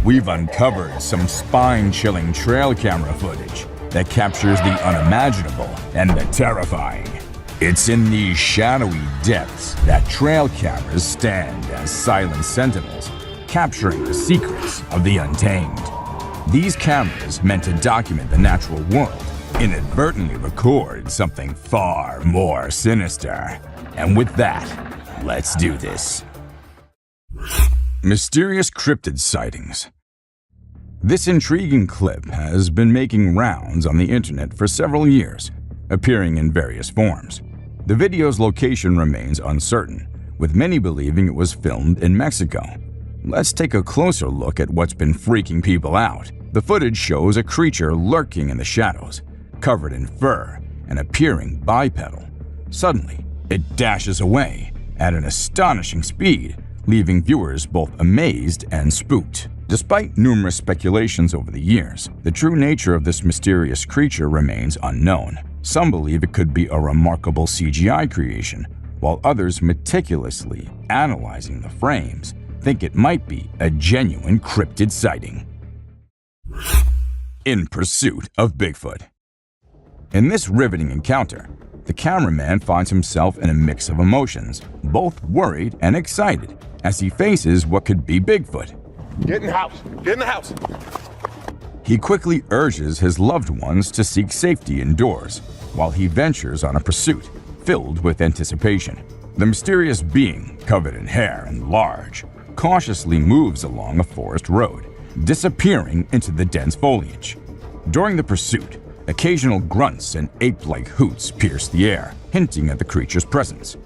We've uncovered some spine-chilling trail camera footage that captures the unimaginable and the terrifying. It's in these shadowy depths that trail cameras stand as silent sentinels, capturing the secrets of the untamed. These cameras, meant to document the natural world, inadvertently record something far more sinister. And with that, let's do this. Mysterious cryptid sightings. This intriguing clip has been making rounds on the internet for several years, appearing in various forms. The video's location remains uncertain, with many believing it was filmed in Mexico. Let's take a closer look at what's been freaking people out. The footage shows a creature lurking in the shadows, covered in fur and appearing bipedal. Suddenly, it dashes away at an astonishing speed, leaving viewers both amazed and spooked. Despite numerous speculations over the years, the true nature of this mysterious creature remains unknown. Some believe it could be a remarkable CGI creation, while others, meticulously analyzing the frames, think it might be a genuine cryptid sighting. In pursuit of Bigfoot. In this riveting encounter, the cameraman finds himself in a mix of emotions, both worried and excited, as he faces what could be Bigfoot. Get in the house! Get in the house! He quickly urges his loved ones to seek safety indoors, while he ventures on a pursuit filled with anticipation. The mysterious being, covered in hair and large, cautiously moves along a forest road, disappearing into the dense foliage. During the pursuit, occasional grunts and ape-like hoots pierce the air, hinting at the creature's presence.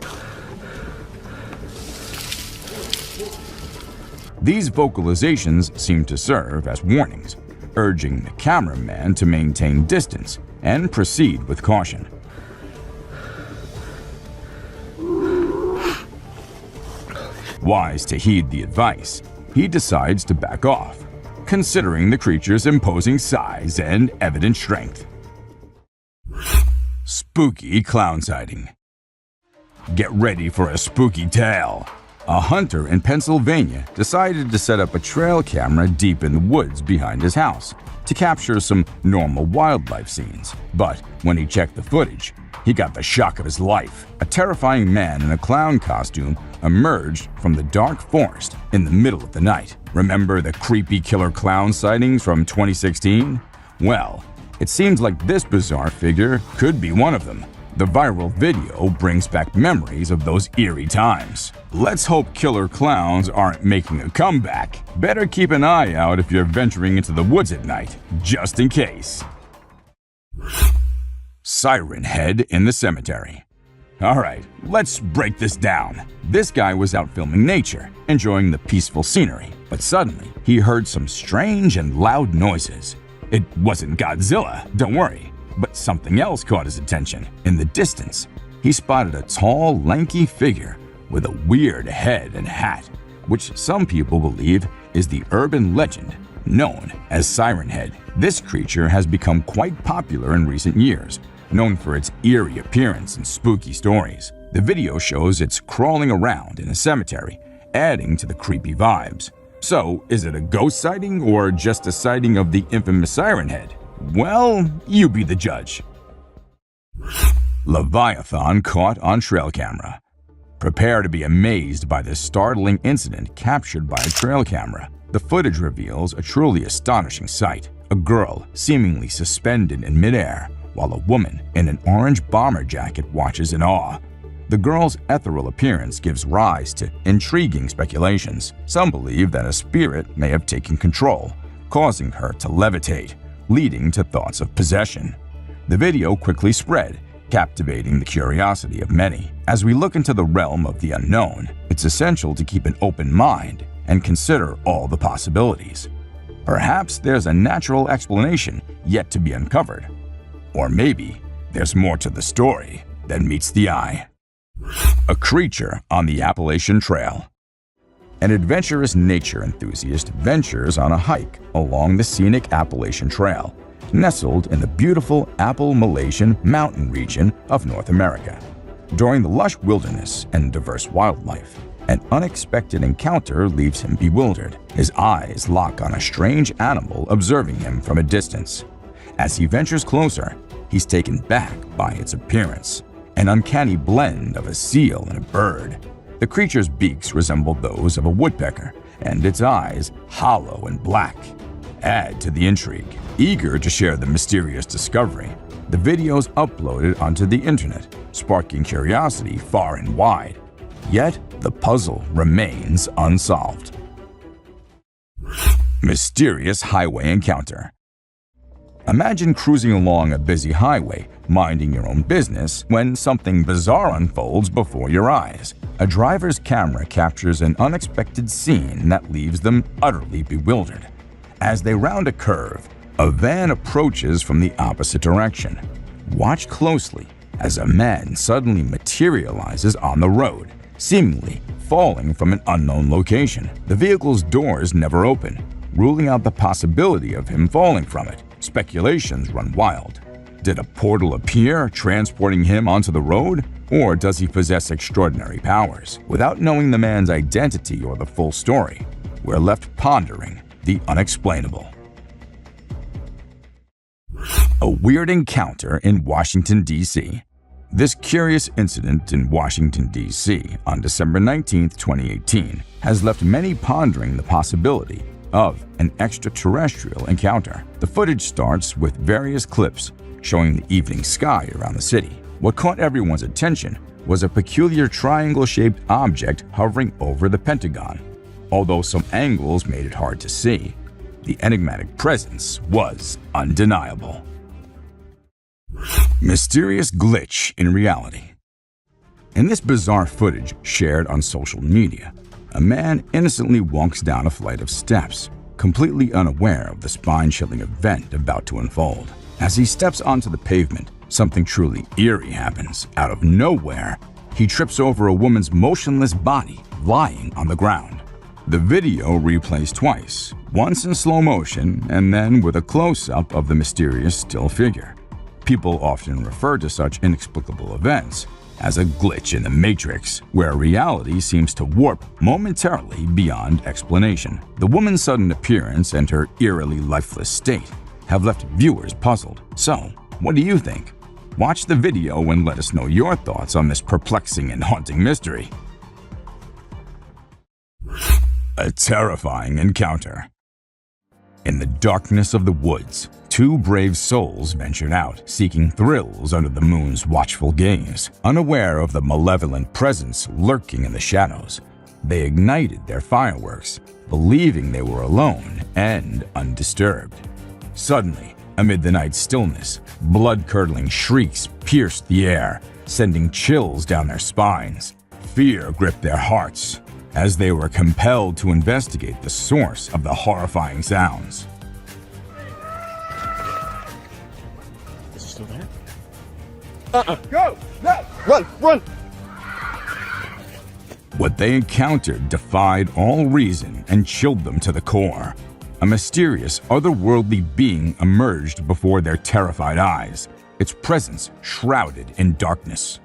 These vocalizations seem to serve as warnings, urging the cameraman to maintain distance and proceed with caution. Wise to heed the advice, he decides to back off, considering the creature's imposing size and evident strength. Spooky clown sighting. Get ready for a spooky tale. A hunter in Pennsylvania decided to set up a trail camera deep in the woods behind his house to capture some normal wildlife scenes. But when he checked the footage, he got the shock of his life. A terrifying man in a clown costume emerged from the dark forest in the middle of the night. Remember the creepy killer clown sightings from 2016? Well, it seems like this bizarre figure could be one of them. The viral video brings back memories of those eerie times. Let's hope killer clowns aren't making a comeback. Better keep an eye out if you're venturing into the woods at night, just in case. Siren head in the cemetery. Alright, let's break this down. This guy was out filming nature, enjoying the peaceful scenery, but suddenly he heard some strange and loud noises. It wasn't Godzilla, don't worry. But something else caught his attention. In the distance, he spotted a tall, lanky figure with a weird head and hat, which some people believe is the urban legend known as Siren Head. This creature has become quite popular in recent years, known for its eerie appearance and spooky stories. The video shows it's crawling around in a cemetery, adding to the creepy vibes. So, is it a ghost sighting or just a sighting of the infamous Siren Head? Well, you be the judge. Leviathan caught on trail camera. Prepare to be amazed by this startling incident captured by a trail camera. The footage reveals a truly astonishing sight. A girl seemingly suspended in midair, while a woman in an orange bomber jacket watches in awe. The girl's ethereal appearance gives rise to intriguing speculations. Some believe that a spirit may have taken control, causing her to levitate, leading to thoughts of possession. The video quickly spread, captivating the curiosity of many. As we look into the realm of the unknown, it's essential to keep an open mind and consider all the possibilities. Perhaps there's a natural explanation yet to be uncovered. Or maybe there's more to the story than meets the eye. A creature on the Appalachian Trail. An adventurous nature enthusiast ventures on a hike along the scenic Appalachian Trail, nestled in the beautiful Appalachian mountain region of North America. During the lush wilderness and diverse wildlife, An unexpected encounter leaves him bewildered. His eyes lock on a strange animal observing him from a distance. As he ventures closer, he's taken back by its appearance, an uncanny blend of a seal and a bird. The creature's beaks resemble those of a woodpecker, and its eyes hollow and black. Add to the intrigue. Eager to share the mysterious discovery, the video's uploaded onto the internet, sparking curiosity far and wide. Yet, the puzzle remains unsolved. Mysterious highway encounter. Imagine cruising along a busy highway, minding your own business, when something bizarre unfolds before your eyes. A driver's camera captures an unexpected scene that leaves them utterly bewildered. As they round a curve, a van approaches from the opposite direction. Watch closely as a man suddenly materializes on the road, seemingly falling from an unknown location. The vehicle's doors never open, ruling out the possibility of him falling from it. Speculations run wild. Did a portal appear, transporting him onto the road? Or does he possess extraordinary powers? Without knowing the man's identity or the full story, we're left pondering the unexplainable. A weird encounter in Washington, D.C. This curious incident in Washington, D.C. on December 19, 2018 has left many pondering the possibility of an extraterrestrial encounter. The footage starts with various clips showing the evening sky around the city. What caught everyone's attention was a peculiar triangle-shaped object hovering over the Pentagon. Although some angles made it hard to see, the enigmatic presence was undeniable. Mysterious glitch in reality. In this bizarre footage shared on social media, a man innocently walks down a flight of steps, completely unaware of the spine-chilling event about to unfold. As he steps onto the pavement, something truly eerie happens. Out of nowhere, he trips over a woman's motionless body lying on the ground. The video replays twice, once in slow motion and then with a close-up of the mysterious still figure. People often refer to such inexplicable events as a glitch in the matrix, where reality seems to warp momentarily beyond explanation. The woman's sudden appearance and her eerily lifeless state have left viewers puzzled. So, what do you think? Watch the video and let us know your thoughts on this perplexing and haunting mystery. A terrifying encounter. In the darkness of the woods, two brave souls ventured out, seeking thrills under the moon's watchful gaze. Unaware of the malevolent presence lurking in the shadows, they ignited their fireworks, believing they were alone and undisturbed. Suddenly, amid the night's stillness, blood-curdling shrieks pierced the air, sending chills down their spines. Fear gripped their hearts as they were compelled to investigate the source of the horrifying sounds. Is he still there? Go! No! Run! Run! What they encountered defied all reason and chilled them to the core. A mysterious, otherworldly being emerged before their terrified eyes, its presence shrouded in darkness.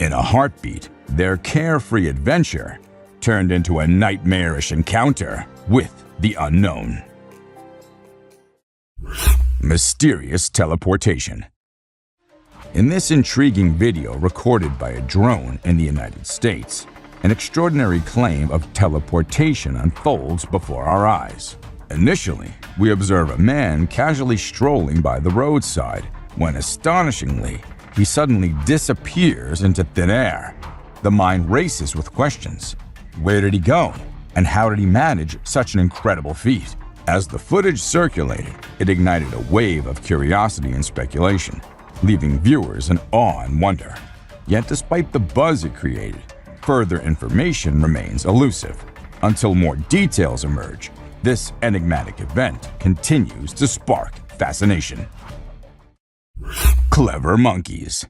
In a heartbeat, their carefree adventure turned into a nightmarish encounter with the unknown. Mysterious teleportation. In this intriguing video recorded by a drone in the United States, an extraordinary claim of teleportation unfolds before our eyes. Initially, we observe a man casually strolling by the roadside when, astonishingly, he suddenly disappears into thin air. The mind races with questions. Where did he go? And how did he manage such an incredible feat? As the footage circulated, it ignited a wave of curiosity and speculation, leaving viewers in awe and wonder. Yet despite the buzz it created, further information remains elusive. Until more details emerge, this enigmatic event continues to spark fascination. Clever monkeys.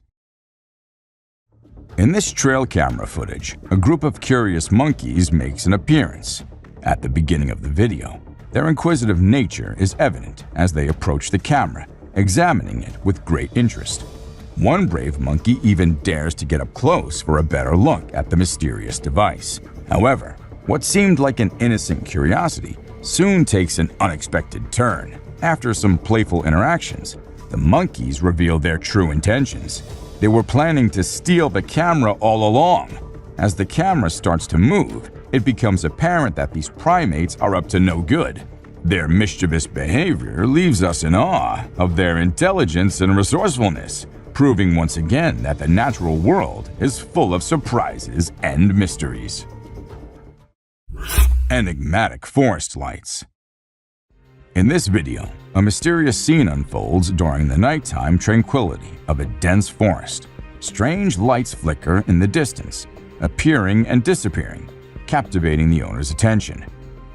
In this trail camera footage, a group of curious monkeys makes an appearance. At the beginning of the video, their inquisitive nature is evident as they approach the camera, examining it with great interest. One brave monkey even dares to get up close for a better look at the mysterious device. However, what seemed like an innocent curiosity soon takes an unexpected turn. After some playful interactions, the monkeys reveal their true intentions. They were planning to steal the camera all along. As the camera starts to move, it becomes apparent that these primates are up to no good. Their mischievous behavior leaves us in awe of their intelligence and resourcefulness, proving once again that the natural world is full of surprises and mysteries. Enigmatic forest lights. In this video, a mysterious scene unfolds during the nighttime tranquility of a dense forest. Strange lights flicker in the distance, appearing and disappearing, captivating the owner's attention.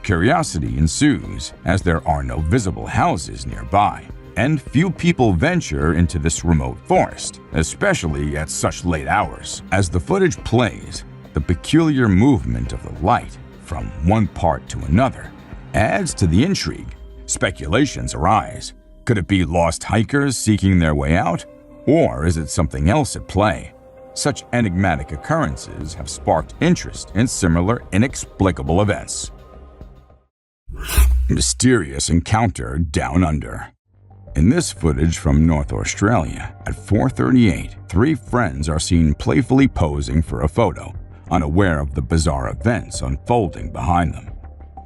Curiosity ensues as there are no visible houses nearby, and few people venture into this remote forest, especially at such late hours. As the footage plays, the peculiar movement of the light from one part to another adds to the intrigue. Speculations arise. Could it be lost hikers seeking their way out? Or is it something else at play? Such enigmatic occurrences have sparked interest in similar inexplicable events. Mysterious encounter down under. In this footage from North Australia, at 4:38, three friends are seen playfully posing for a photo, unaware of the bizarre events unfolding behind them.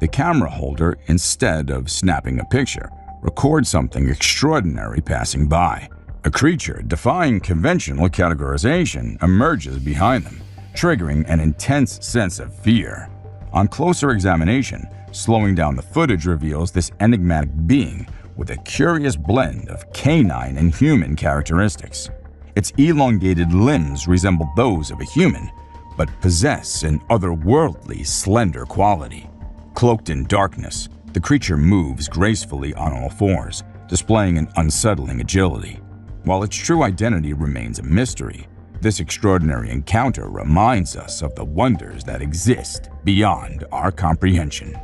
The camera holder, instead of snapping a picture, records something extraordinary passing by. A creature defying conventional categorization emerges behind them, triggering an intense sense of fear. On closer examination, slowing down the footage reveals this enigmatic being with a curious blend of canine and human characteristics. Its elongated limbs resemble those of a human, but possess an otherworldly, slender quality. Cloaked in darkness, the creature moves gracefully on all fours, displaying an unsettling agility. While its true identity remains a mystery, this extraordinary encounter reminds us of the wonders that exist beyond our comprehension.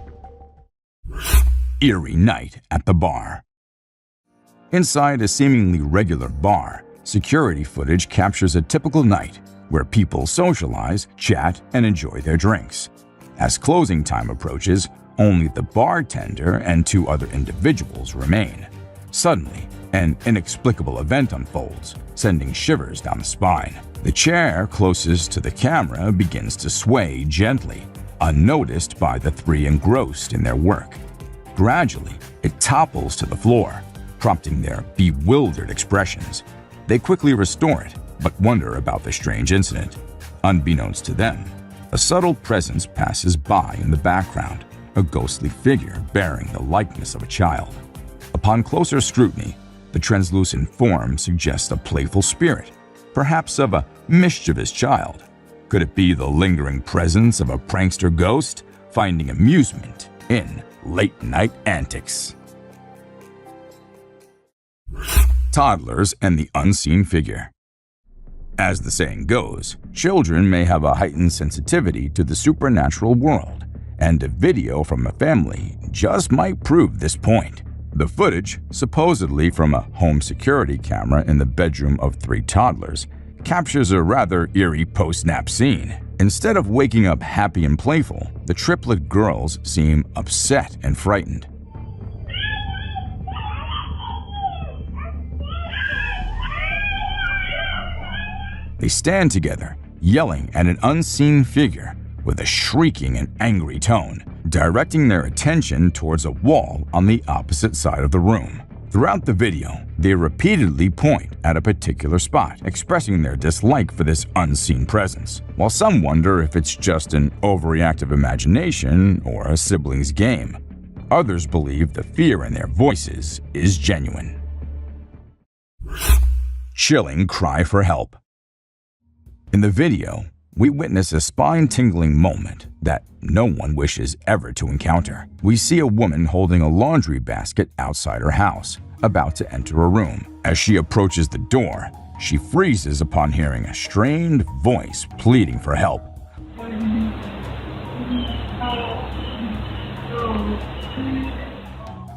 Eerie night at the bar. Inside a seemingly regular bar, security footage captures a typical night where people socialize, chat, and enjoy their drinks. As closing time approaches, only the bartender and two other individuals remain. Suddenly, an inexplicable event unfolds, sending shivers down the spine. The chair closest to the camera begins to sway gently, unnoticed by the three engrossed in their work. Gradually, it topples to the floor, prompting their bewildered expressions. They quickly restore it, but wonder about the strange incident. Unbeknownst to them, a subtle presence passes by in the background, a ghostly figure bearing the likeness of a child. Upon closer scrutiny, the translucent form suggests a playful spirit, perhaps of a mischievous child. Could it be the lingering presence of a prankster ghost finding amusement in late-night antics? Toddlers and the unseen figure. As the saying goes, children may have a heightened sensitivity to the supernatural world, and a video from a family just might prove this point. The footage, supposedly from a home security camera in the bedroom of three toddlers, captures a rather eerie post-nap scene. Instead of waking up happy and playful, the triplet girls seem upset and frightened. They stand together, yelling at an unseen figure with a shrieking and angry tone, directing their attention towards a wall on the opposite side of the room. Throughout the video, they repeatedly point at a particular spot, expressing their dislike for this unseen presence. While some wonder if it's just an overreactive imagination or a sibling's game, others believe the fear in their voices is genuine. Chilling cry for help. In the video, we witness a spine-tingling moment that no one wishes ever to encounter. We see a woman holding a laundry basket outside her house, about to enter a room. As she approaches the door, she freezes upon hearing a strained voice pleading for help.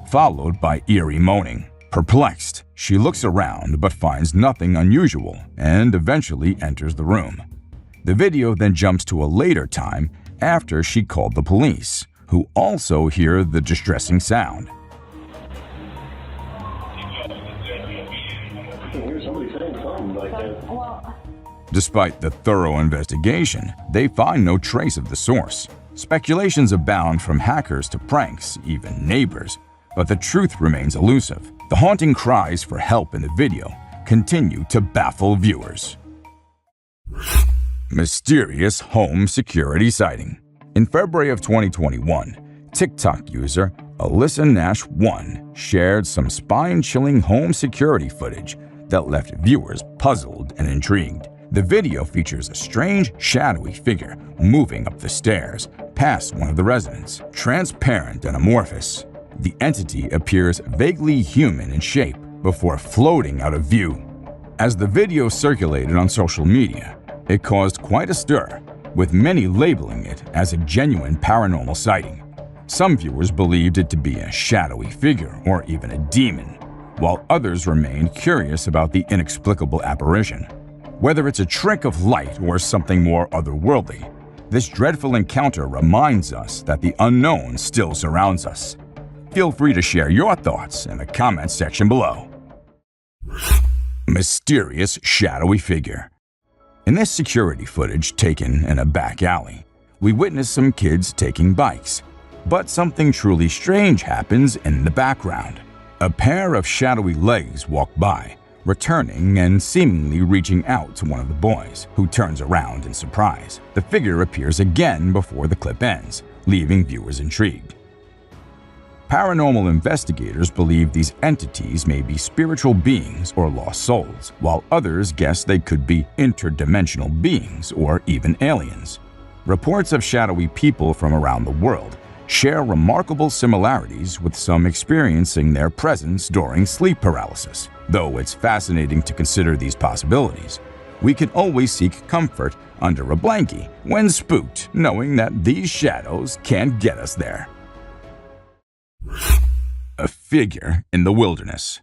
Followed by eerie moaning. Perplexed, she looks around but finds nothing unusual and eventually enters the room. The video then jumps to a later time after she called the police, who also hear the distressing sound. Despite the thorough investigation, they find no trace of the source. Speculations abound from hackers to pranks, even neighbors, but the truth remains elusive. The haunting cries for help in the video continue to baffle viewers. Mysterious home security sighting. In February of 2021, TikTok user Alyssa Nash 1 shared some spine-chilling home security footage that left viewers puzzled and intrigued. The video features a strange, shadowy figure moving up the stairs past one of the residents. Transparent and amorphous, the entity appears vaguely human in shape before floating out of view. As the video circulated on social media, it caused quite a stir, with many labeling it as a genuine paranormal sighting. Some viewers believed it to be a shadowy figure or even a demon, while others remained curious about the inexplicable apparition. Whether it's a trick of light or something more otherworldly, this dreadful encounter reminds us that the unknown still surrounds us. Feel free to share your thoughts in the comments section below. Mysterious shadowy figure. In this security footage taken in a back alley, we witness some kids taking bikes. But something truly strange happens in the background. A pair of shadowy legs walk by, returning and seemingly reaching out to one of the boys, who turns around in surprise. The figure appears again before the clip ends, leaving viewers intrigued. Paranormal investigators believe these entities may be spiritual beings or lost souls, while others guess they could be interdimensional beings or even aliens. Reports of shadowy people from around the world share remarkable similarities, with some experiencing their presence during sleep paralysis. Though it's fascinating to consider these possibilities, we can always seek comfort under a blankie when spooked, knowing that these shadows can't get us there. A figure in the wilderness.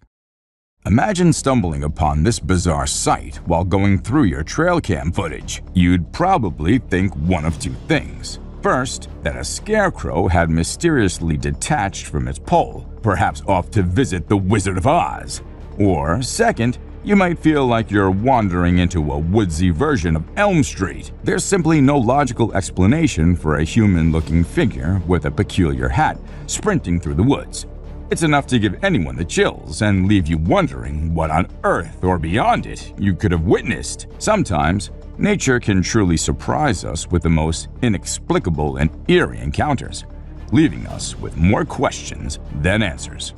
Imagine stumbling upon this bizarre sight while going through your trail cam footage. You'd probably think one of two things. First, that a scarecrow had mysteriously detached from its pole, perhaps off to visit the Wizard of Oz. Or second, you might feel like you're wandering into a woodsy version of Elm Street. There's simply no logical explanation for a human-looking figure with a peculiar hat sprinting through the woods. It's enough to give anyone the chills and leave you wondering what on earth or beyond it you could have witnessed. Sometimes, nature can truly surprise us with the most inexplicable and eerie encounters, leaving us with more questions than answers.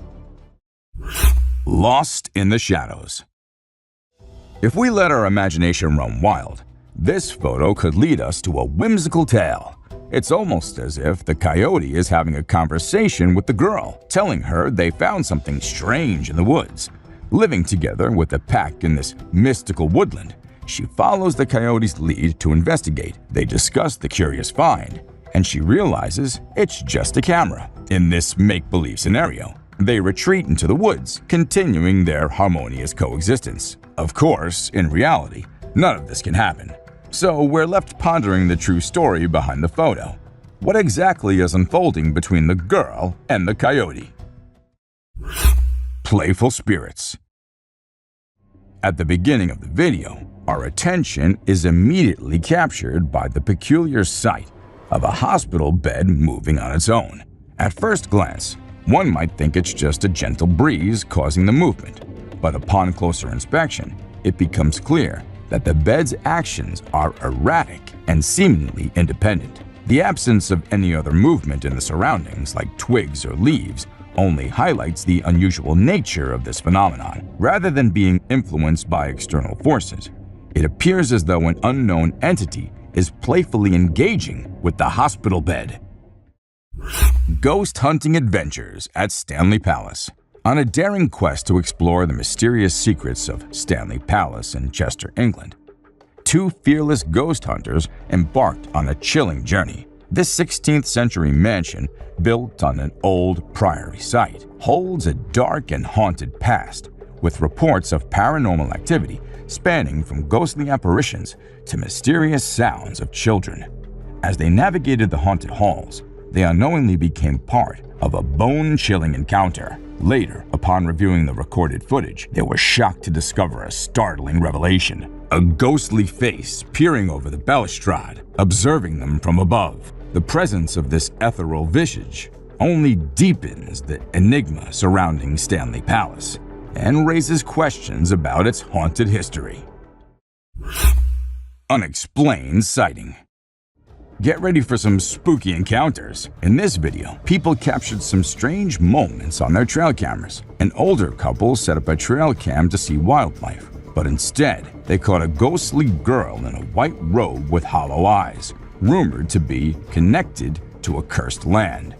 Lost in the shadows. If we let our imagination run wild, this photo could lead us to a whimsical tale. It's almost as if the coyote is having a conversation with the girl, telling her they found something strange in the woods. Living together with the pack in this mystical woodland, she follows the coyote's lead to investigate. They discuss the curious find, and she realizes it's just a camera. In this make-believe scenario, they retreat into the woods, continuing their harmonious coexistence. Of course, in reality, none of this can happen. So we're left pondering the true story behind the photo. What exactly is unfolding between the girl and the coyote? Playful spirits. At the beginning of the video, our attention is immediately captured by the peculiar sight of a hospital bed moving on its own. At first glance, one might think it's just a gentle breeze causing the movement, but upon closer inspection, it becomes clear that the bed's actions are erratic and seemingly independent. The absence of any other movement in the surroundings, like twigs or leaves, only highlights the unusual nature of this phenomenon. Rather than being influenced by external forces, it appears as though an unknown entity is playfully engaging with the hospital bed. Ghost hunting adventures at Stanley Palace. On a daring quest to explore the mysterious secrets of Stanley Palace in Chester, England, two fearless ghost hunters embarked on a chilling journey. This 16th century mansion, built on an old priory site, holds a dark and haunted past, with reports of paranormal activity spanning from ghostly apparitions to mysterious sounds of children. As they navigated the haunted halls, they unknowingly became part of a bone-chilling encounter. Later, upon reviewing the recorded footage, they were shocked to discover a startling revelation. A ghostly face peering over the balustrade, observing them from above. The presence of this ethereal visage only deepens the enigma surrounding Stanley Palace and raises questions about its haunted history. Unexplained sighting. Get ready for some spooky encounters. In this video, people captured some strange moments on their trail cameras. An older couple set up a trail cam to see wildlife, but instead, they caught a ghostly girl in a white robe with hollow eyes, rumored to be connected to a cursed land.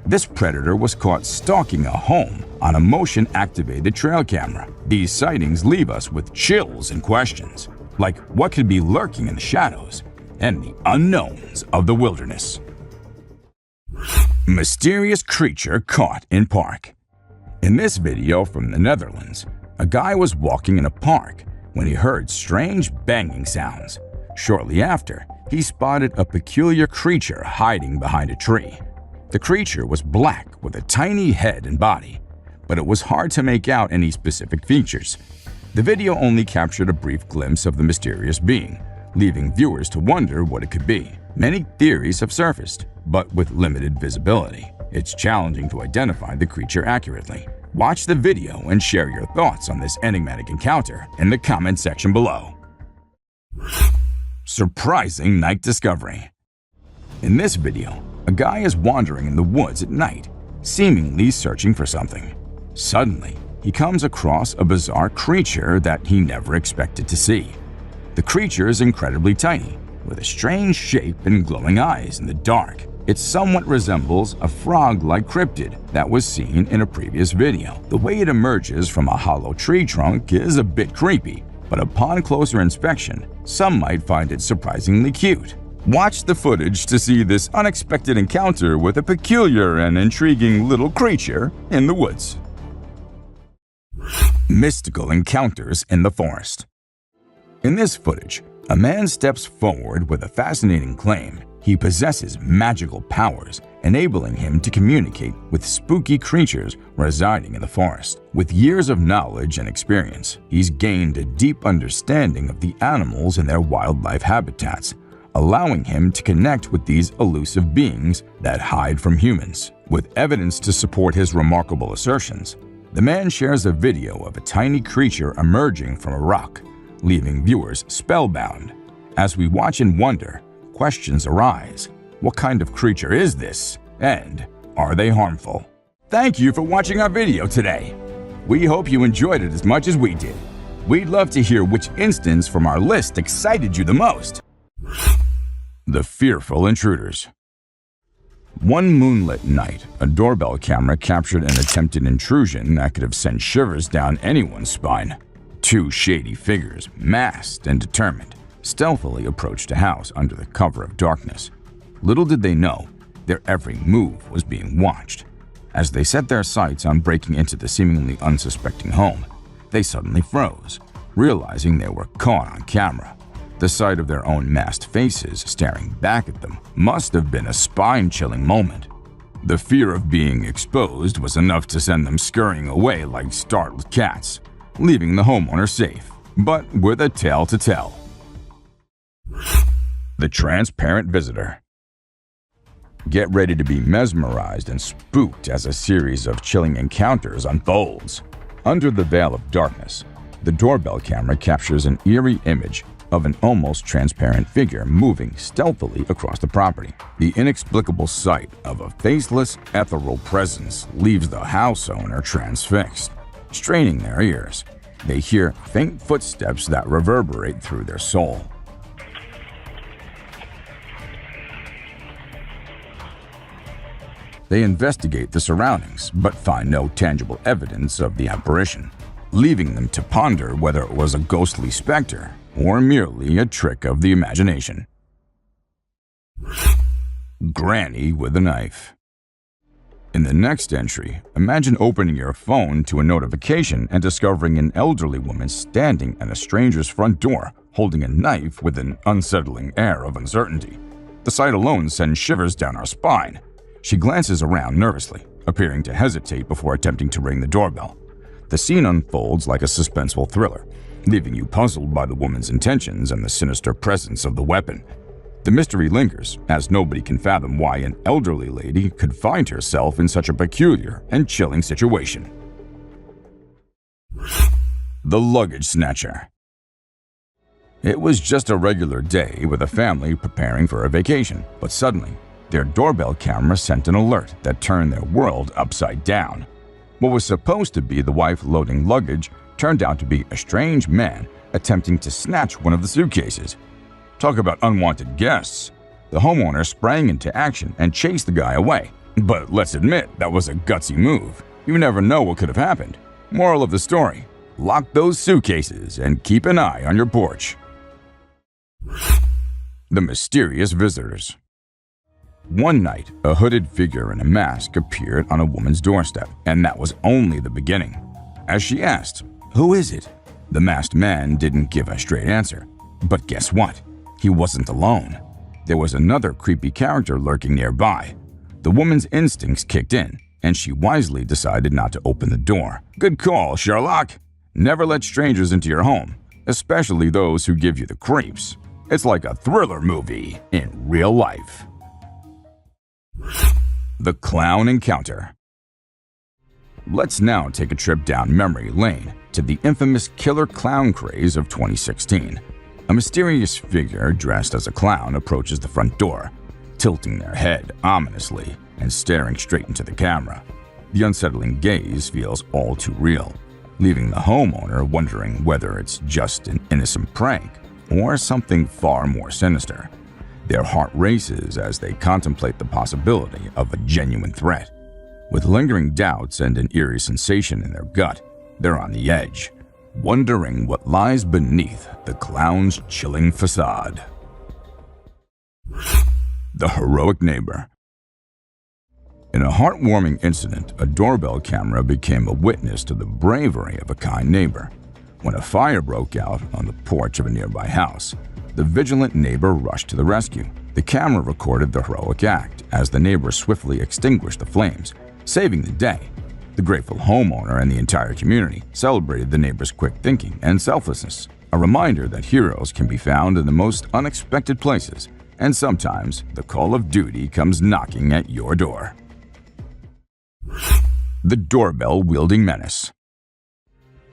This predator was caught stalking a home on a motion-activated trail camera. These sightings leave us with chills and questions, like what could be lurking in the shadows and the unknowns of the wilderness. Mysterious creature caught in park. In this video from the Netherlands, a guy was walking in a park when he heard strange banging sounds. Shortly after, he spotted a peculiar creature hiding behind a tree. The creature was black with a tiny head and body, but it was hard to make out any specific features. The video only captured a brief glimpse of the mysterious being, leaving viewers to wonder what it could be. Many theories have surfaced, but with limited visibility. It's challenging to identify the creature accurately. Watch the video and share your thoughts on this enigmatic encounter in the comment section below. Surprising night discovery. In this video, a guy is wandering in the woods at night, seemingly searching for something. Suddenly, he comes across a bizarre creature that he never expected to see. The creature is incredibly tiny, with a strange shape and glowing eyes in the dark. It somewhat resembles a frog-like cryptid that was seen in a previous video. The way it emerges from a hollow tree trunk is a bit creepy, but upon closer inspection, some might find it surprisingly cute. Watch the footage to see this unexpected encounter with a peculiar and intriguing little creature in the woods. Mystical encounters in the forest. In this footage, a man steps forward with a fascinating claim. He possesses magical powers, enabling him to communicate with spooky creatures residing in the forest. With years of knowledge and experience, he's gained a deep understanding of the animals and their wildlife habitats, allowing him to connect with these elusive beings that hide from humans. With evidence to support his remarkable assertions, the man shares a video of a tiny creature emerging from a rock, leaving viewers spellbound. As we watch and wonder, questions arise. What kind of creature is this? And are they harmful? Thank you for watching our video today. We hope you enjoyed it as much as we did. We'd love to hear which instance from our list excited you the most. The fearful intruders. One moonlit night, a doorbell camera captured an attempted intrusion that could have sent shivers down anyone's spine. Two shady figures, masked and determined, stealthily approached a house under the cover of darkness. Little did they know, their every move was being watched. As they set their sights on breaking into the seemingly unsuspecting home, they suddenly froze, realizing they were caught on camera. The sight of their own masked faces staring back at them must have been a spine-chilling moment. The fear of being exposed was enough to send them scurrying away like startled cats, leaving the homeowner safe, but with a tale to tell. The transparent visitor. Get ready to be mesmerized and spooked as a series of chilling encounters unfolds. Under the veil of darkness, the doorbell camera captures an eerie image of an almost transparent figure moving stealthily across the property. The inexplicable sight of a faceless, ethereal presence leaves the house owner transfixed. Straining their ears, they hear faint footsteps that reverberate through their soul. They investigate the surroundings, but find no tangible evidence of the apparition, leaving them to ponder whether it was a ghostly specter or merely a trick of the imagination. Granny with a knife. In the next entry, imagine opening your phone to a notification and discovering an elderly woman standing at a stranger's front door holding a knife with an unsettling air of uncertainty. The sight alone sends shivers down our spine. She glances around nervously, appearing to hesitate before attempting to ring the doorbell. The scene unfolds like a suspenseful thriller, leaving you puzzled by the woman's intentions and the sinister presence of the weapon. The mystery lingers, as nobody can fathom why an elderly lady could find herself in such a peculiar and chilling situation. The Luggage Snatcher. It was just a regular day with a family preparing for a vacation, but suddenly, their doorbell camera sent an alert that turned their world upside down. What was supposed to be the wife loading luggage turned out to be a strange man attempting to snatch one of the suitcases. Talk about unwanted guests. The homeowner sprang into action and chased the guy away. But let's admit, that was a gutsy move. You never know what could have happened. Moral of the story: lock those suitcases and keep an eye on your porch. The Mysterious Visitors. One night, a hooded figure in a mask appeared on a woman's doorstep, and that was only the beginning. As she asked, "Who is it?" the masked man didn't give a straight answer. But guess what? He wasn't alone. There was another creepy character lurking nearby. The woman's instincts kicked in, and she wisely decided not to open the door. Good call, Sherlock. Never let strangers into your home, especially those who give you the creeps. It's like a thriller movie in real life. The Clown Encounter. Let's now take a trip down memory lane to the infamous killer clown craze of 2016. A mysterious figure dressed as a clown approaches the front door, tilting their head ominously and staring straight into the camera. The unsettling gaze feels all too real, leaving the homeowner wondering whether it's just an innocent prank or something far more sinister. Their heart races as they contemplate the possibility of a genuine threat. With lingering doubts and an eerie sensation in their gut, they're on the edge, wondering what lies beneath the clown's chilling facade. The Heroic Neighbor. In a heartwarming incident, a doorbell camera became a witness to the bravery of a kind neighbor. When a fire broke out on the porch of a nearby house, the vigilant neighbor rushed to the rescue. The camera recorded the heroic act as the neighbor swiftly extinguished the flames, saving the day. The grateful homeowner and the entire community celebrated the neighbor's quick thinking and selflessness, a reminder that heroes can be found in the most unexpected places, and sometimes the call of duty comes knocking at your door. The Doorbell-Wielding Menace.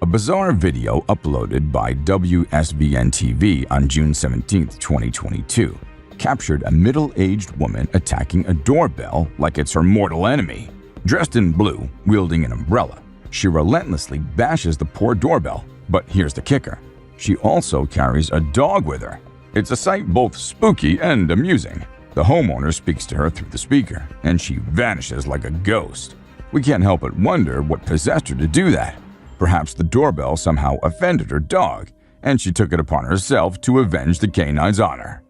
A bizarre video uploaded by WSVN-TV on June 17, 2022, captured a middle-aged woman attacking a doorbell like it's her mortal enemy. Dressed in blue, wielding an umbrella, she relentlessly bashes the poor doorbell. But here's the kicker: she also carries a dog with her. It's a sight both spooky and amusing. The homeowner speaks to her through the speaker, and she vanishes like a ghost. We can't help but wonder what possessed her to do that. Perhaps the doorbell somehow offended her dog, and she took it upon herself to avenge the canine's honor.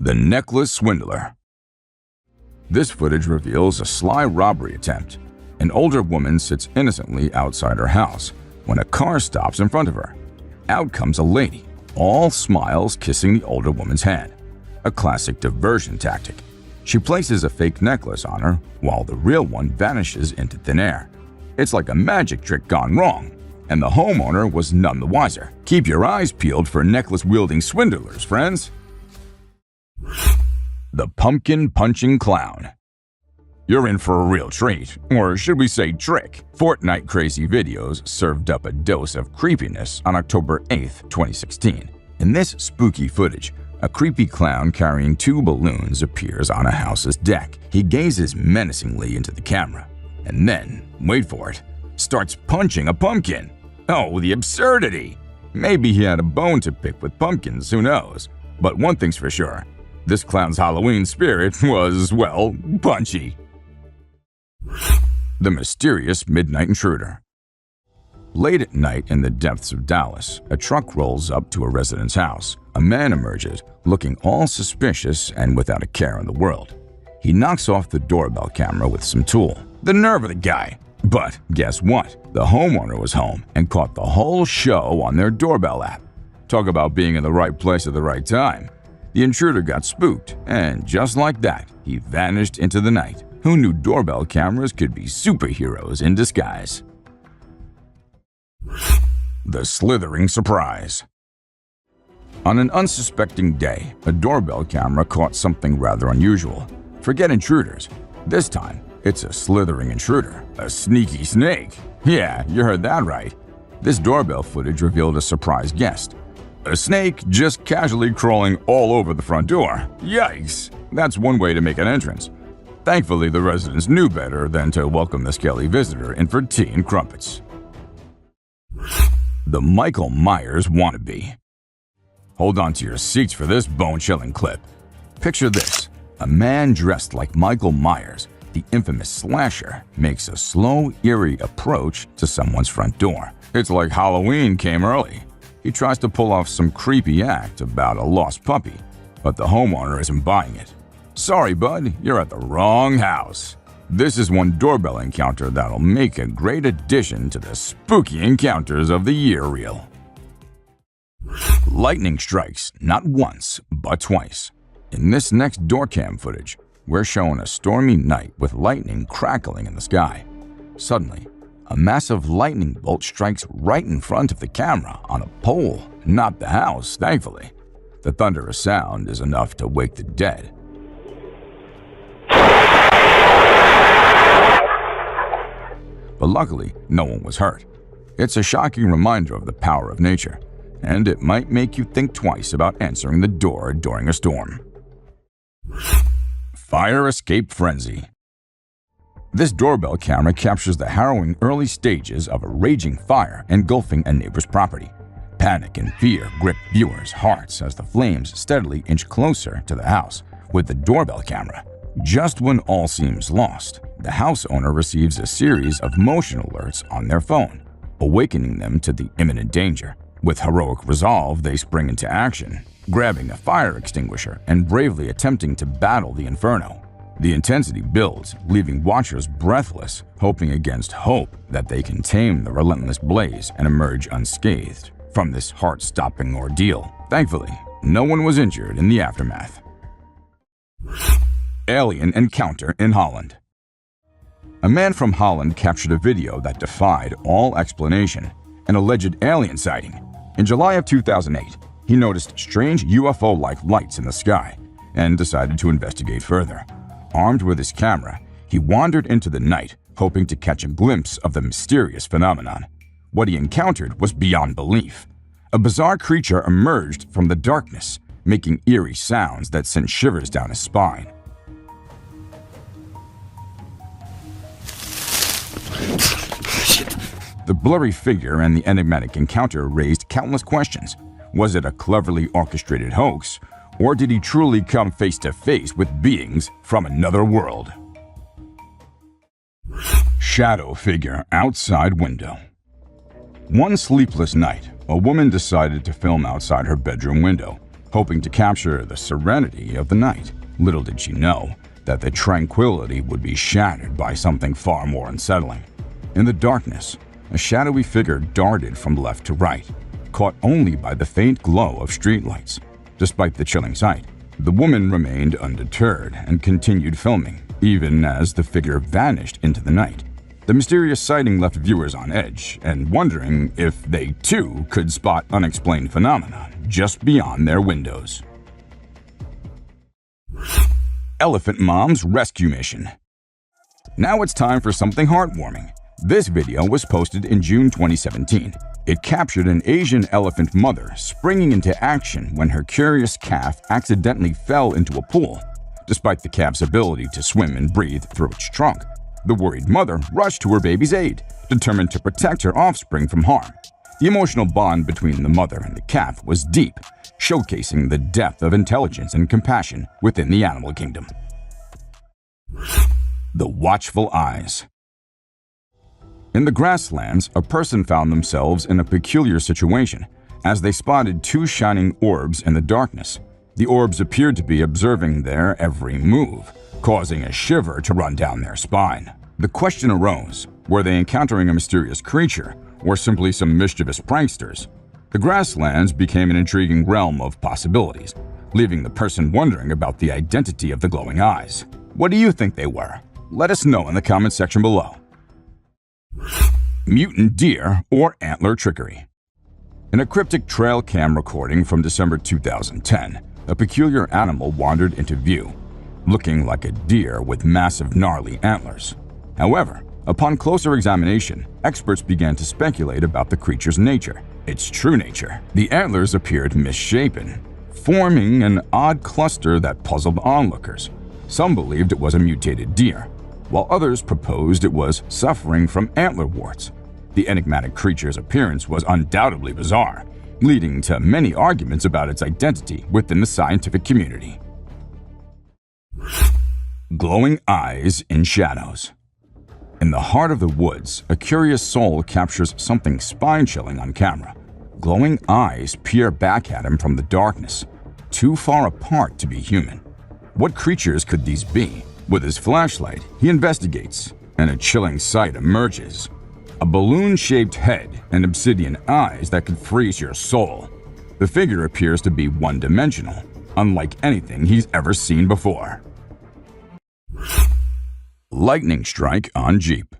The Necklace Swindler. This footage reveals a sly robbery attempt. An older woman sits innocently outside her house when a car stops in front of her. Out comes a lady, all smiles, kissing the older woman's hand. A classic diversion tactic. She places a fake necklace on her while the real one vanishes into thin air. It's like a magic trick gone wrong, and the homeowner was none the wiser. Keep your eyes peeled for necklace-wielding swindlers, friends. The Pumpkin Punching Clown. You're in for a real treat, or should we say trick. Fortnite Crazy Videos served up a dose of creepiness on October 8, 2016. In this spooky footage, a creepy clown carrying 2 balloons appears on a house's deck. He gazes menacingly into the camera, and then, wait for it, starts punching a pumpkin. Oh, the absurdity! Maybe he had a bone to pick with pumpkins, who knows? But one thing's for sure, this clown's Halloween spirit was, well, punchy. The Mysterious Midnight Intruder. Late at night in the depths of Dallas, a truck rolls up to a resident's house. A man emerges, looking all suspicious and without a care in the world. He knocks off the doorbell camera with some tool. The nerve of the guy! But guess what? The homeowner was home and caught the whole show on their doorbell app. Talk about being in the right place at the right time. The intruder got spooked, and just like that, he vanished into the night. Who knew doorbell cameras could be superheroes in disguise? The slithering surprise. On an unsuspecting day, a doorbell camera caught something rather unusual. Forget intruders. This time, it's a slithering intruder, a sneaky snake. Yeah, you heard that right. This doorbell footage revealed a surprise guest. A snake just casually crawling all over the front door. Yikes! That's one way to make an entrance. Thankfully, the residents knew better than to welcome the scaly visitor in for tea and crumpets. The Michael Myers wannabe. Hold on to your seats for this bone-chilling clip. Picture this. A man dressed like Michael Myers, the infamous slasher, makes a slow, eerie approach to someone's front door. It's like Halloween came early. He tries to pull off some creepy act about a lost puppy, but the homeowner isn't buying it. Sorry, bud, you're at the wrong house. This is one doorbell encounter that'll make a great addition to the spooky encounters of the year reel. Lightning strikes not once, but twice. In this next door cam footage, we're shown a stormy night with lightning crackling in the sky. Suddenly, a massive lightning bolt strikes right in front of the camera on a pole, not the house, thankfully. The thunderous sound is enough to wake the dead. But luckily, no one was hurt. It's a shocking reminder of the power of nature, and it might make you think twice about answering the door during a storm. Fire escape frenzy. This doorbell camera captures the harrowing early stages of a raging fire engulfing a neighbor's property. Panic and fear grip viewers' hearts as the flames steadily inch closer to the house with the doorbell camera. Just when all seems lost, the house owner receives a series of motion alerts on their phone, awakening them to the imminent danger. With heroic resolve, they spring into action, grabbing a fire extinguisher and bravely attempting to battle the inferno. The intensity builds, leaving watchers breathless, hoping against hope that they can tame the relentless blaze and emerge unscathed from this heart-stopping ordeal. Thankfully, no one was injured in the aftermath. Alien encounter in Holland. A man from Holland captured a video that defied all explanation, an alleged alien sighting. In July of 2008, he noticed strange UFO-like lights in the sky and decided to investigate further. Armed with his camera, he wandered into the night, hoping to catch a glimpse of the mysterious phenomenon. What he encountered was beyond belief. A bizarre creature emerged from the darkness, making eerie sounds that sent shivers down his spine. The blurry figure and the enigmatic encounter raised countless questions. Was it a cleverly orchestrated hoax, or did he truly come face to face with beings from another world? Shadow figure outside window. One sleepless night, a woman decided to film outside her bedroom window, hoping to capture the serenity of the night. Little did she know that the tranquility would be shattered by something far more unsettling. In the darkness, a shadowy figure darted from left to right, caught only by the faint glow of streetlights. Despite the chilling sight, the woman remained undeterred and continued filming, even as the figure vanished into the night. The mysterious sighting left viewers on edge and wondering if they too could spot unexplained phenomena just beyond their windows. Elephant Mom's Rescue Mission. Now it's time for something heartwarming. This video was posted in June 2017. It captured an Asian elephant mother springing into action when her curious calf accidentally fell into a pool. Despite the calf's ability to swim and breathe through its trunk, the worried mother rushed to her baby's aid, determined to protect her offspring from harm. The emotional bond between the mother and the calf was deep, showcasing the depth of intelligence and compassion within the animal kingdom. The watchful eyes. In the grasslands, a person found themselves in a peculiar situation as they spotted two shining orbs in the darkness. The orbs appeared to be observing their every move, causing a shiver to run down their spine. The question arose, were they encountering a mysterious creature or simply some mischievous pranksters? The grasslands became an intriguing realm of possibilities. leaving the person wondering about the identity of the glowing eyes. What do you think they were? Let us know in the comment section below. Mutant deer or antler trickery. In a cryptic trail cam recording from December 2010, a peculiar animal wandered into view, looking like a deer with massive gnarly antlers. However, upon closer examination, experts began to speculate about the creature's nature, its true nature. The antlers appeared misshapen, forming an odd cluster that puzzled onlookers. Some believed it was a mutated deer, while others proposed it was suffering from antler warts. The enigmatic creature's appearance was undoubtedly bizarre, leading to many arguments about its identity within the scientific community. Glowing eyes in shadows. In the heart of the woods, a curious soul captures something spine-chilling on camera. Glowing eyes peer back at him from the darkness, too far apart to be human. What creatures could these be? With his flashlight, he investigates, and a chilling sight emerges. A balloon-shaped head and obsidian eyes that could freeze your soul. The figure appears to be one-dimensional, unlike anything he's ever seen before. Lightning strike on Jeep.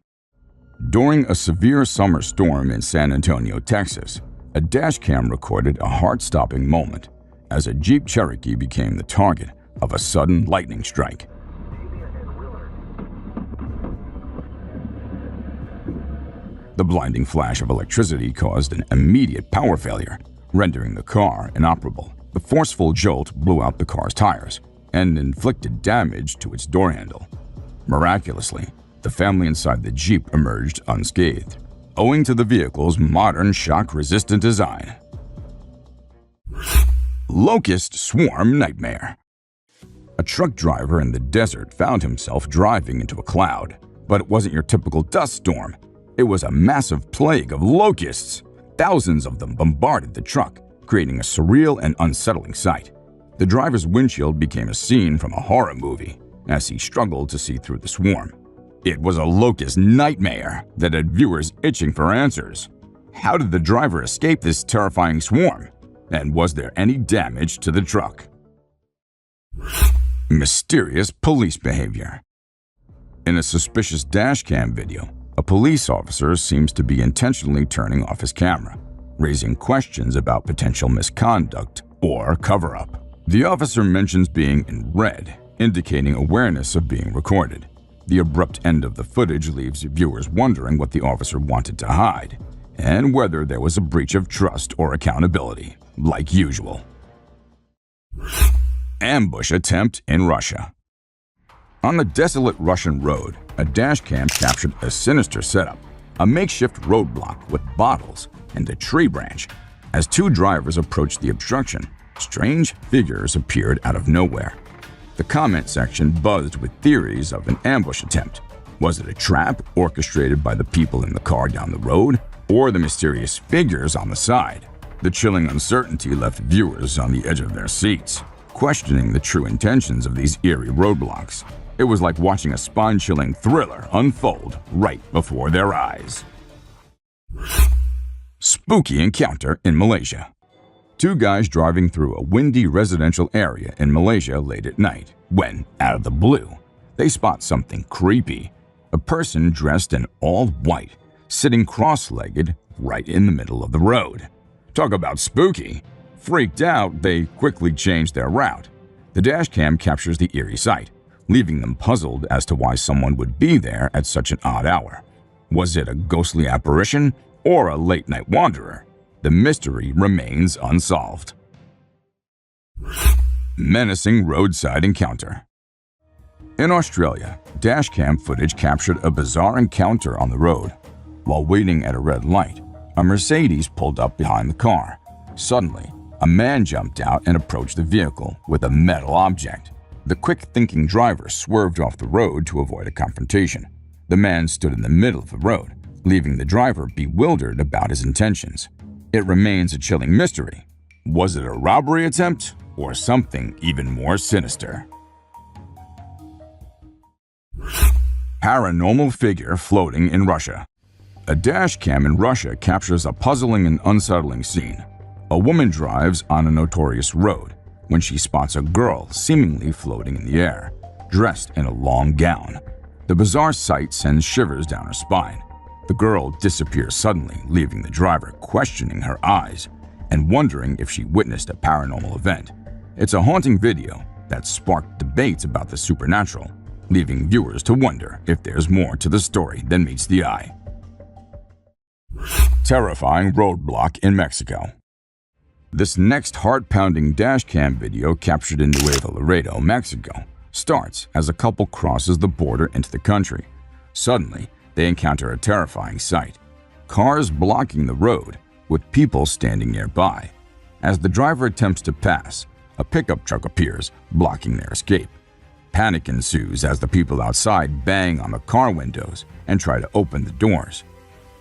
During a severe summer storm in San Antonio, Texas, a dashcam recorded a heart-stopping moment as a Jeep Cherokee became the target of a sudden lightning strike. The blinding flash of electricity caused an immediate power failure, rendering the car inoperable. The forceful jolt blew out the car's tires and inflicted damage to its door handle. Miraculously, the family inside the Jeep emerged unscathed, owing to the vehicle's modern shock-resistant design. Locust swarm nightmare. A truck driver in the desert found himself driving into a cloud, but it wasn't your typical dust storm. It was a massive plague of locusts. Thousands of them bombarded the truck, creating a surreal and unsettling sight. The driver's windshield became a scene from a horror movie as he struggled to see through the swarm. It was a locust nightmare that had viewers itching for answers. How did the driver escape this terrifying swarm? And was there any damage to the truck? Mysterious police behavior. In a suspicious dashcam video, a police officer seems to be intentionally turning off his camera, raising questions about potential misconduct or cover-up. The officer mentions being in red, indicating awareness of being recorded. The abrupt end of the footage leaves viewers wondering what the officer wanted to hide, and whether there was a breach of trust or accountability, like usual. Ambush attempt in Russia. On the desolate Russian road, a dashcam captured a sinister setup, a makeshift roadblock with bottles and a tree branch. As two drivers approached the obstruction, strange figures appeared out of nowhere. The comment section buzzed with theories of an ambush attempt. Was it a trap orchestrated by the people in the car down the road, or the mysterious figures on the side? The chilling uncertainty left viewers on the edge of their seats, questioning the true intentions of these eerie roadblocks. It was like watching a spine-chilling thriller unfold right before their eyes. Spooky encounter in Malaysia. Two guys driving through a windy residential area in Malaysia late at night when, out of the blue, they spot something creepy. A person dressed in all white, sitting cross-legged right in the middle of the road. Talk about spooky. Freaked out, they quickly changed their route. The dashcam captures the eerie sight, leaving them puzzled as to why someone would be there at such an odd hour. Was it a ghostly apparition or a late-night wanderer? The mystery remains unsolved. Menacing roadside encounter. In Australia, dashcam footage captured a bizarre encounter on the road. While waiting at a red light, a Mercedes pulled up behind the car. Suddenly, a man jumped out and approached the vehicle with a metal object. The quick-thinking driver swerved off the road to avoid a confrontation. The man stood in the middle of the road, leaving the driver bewildered about his intentions. It remains a chilling mystery. Was it a robbery attempt or something even more sinister? Paranormal figure floating in Russia. A dashcam in Russia captures a puzzling and unsettling scene. A woman drives on a notorious road when she spots a girl seemingly floating in the air, dressed in a long gown. The bizarre sight sends shivers down her spine. The girl disappears suddenly, leaving the driver questioning her eyes and wondering if she witnessed a paranormal event. It's a haunting video that sparked debates about the supernatural, leaving viewers to wonder if there's more to the story than meets the eye. Terrifying roadblock in Mexico. This next heart-pounding dashcam video captured in Nuevo Laredo, Mexico, starts as a couple crosses the border into the country. Suddenly, they encounter a terrifying sight: cars blocking the road with people standing nearby. As the driver attempts to pass, a pickup truck appears, blocking their escape. Panic ensues as the people outside bang on the car windows and try to open the doors.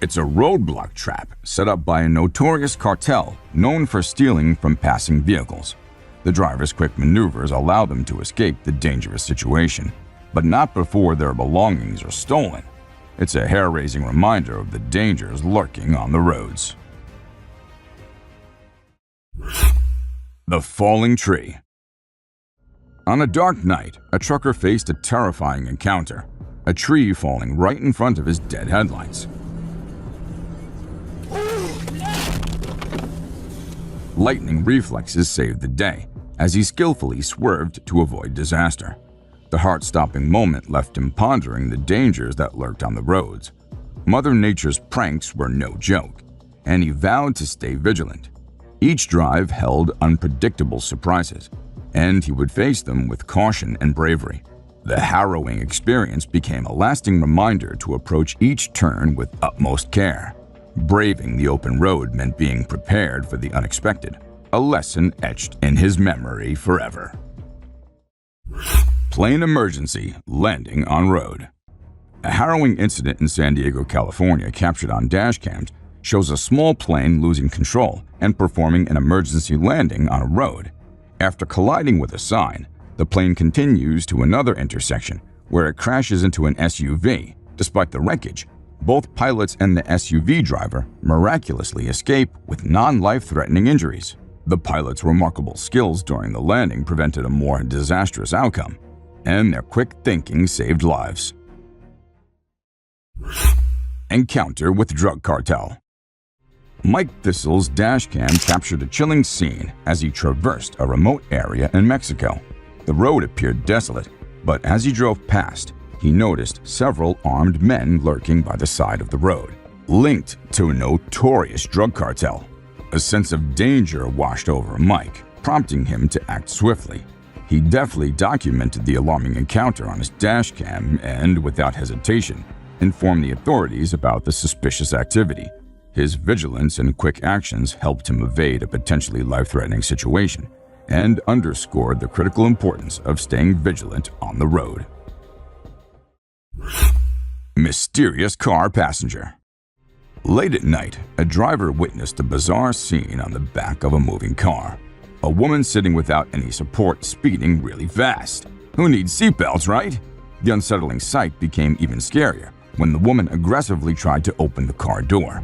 It's a roadblock trap set up by a notorious cartel known for stealing from passing vehicles. The driver's quick maneuvers allow them to escape the dangerous situation, but not before their belongings are stolen. It's a hair-raising reminder of the dangers lurking on the roads. The falling tree. On a dark night, a trucker faced a terrifying encounter: a tree falling right in front of his dead headlights. Lightning reflexes saved the day as he skillfully swerved to avoid disaster. The heart-stopping moment left him pondering the dangers that lurked on the roads. Mother Nature's pranks were no joke, and he vowed to stay vigilant. Each drive held unpredictable surprises, and he would face them with caution and bravery. The harrowing experience became a lasting reminder to approach each turn with utmost care. Braving the open road meant being prepared for the unexpected, a lesson etched in his memory forever. Plane emergency landing on road. A harrowing incident in San Diego, California, captured on dashcams, shows a small plane losing control and performing an emergency landing on a road. After colliding with a sign, the plane continues to another intersection where it crashes into an SUV. Despite the wreckage, both pilots and the SUV driver miraculously escape with non-life-threatening injuries. The pilot's remarkable skills during the landing prevented a more disastrous outcome, and their quick thinking saved lives. Encounter with drug cartel. Mike Thistle's dashcam captured a chilling scene as he traversed a remote area in Mexico. The road appeared desolate, but as he drove past, he noticed several armed men lurking by the side of the road, linked to a notorious drug cartel. A sense of danger washed over Mike, prompting him to act swiftly. He deftly documented the alarming encounter on his dashcam and, without hesitation, informed the authorities about the suspicious activity. His vigilance and quick actions helped him evade a potentially life-threatening situation and underscored the critical importance of staying vigilant on the road. Mysterious car passenger. Late at night, a driver witnessed a bizarre scene on the back of a moving car. A woman sitting without any support speeding really fast. Who needs seatbelts, right? The unsettling sight became even scarier when the woman aggressively tried to open the car door.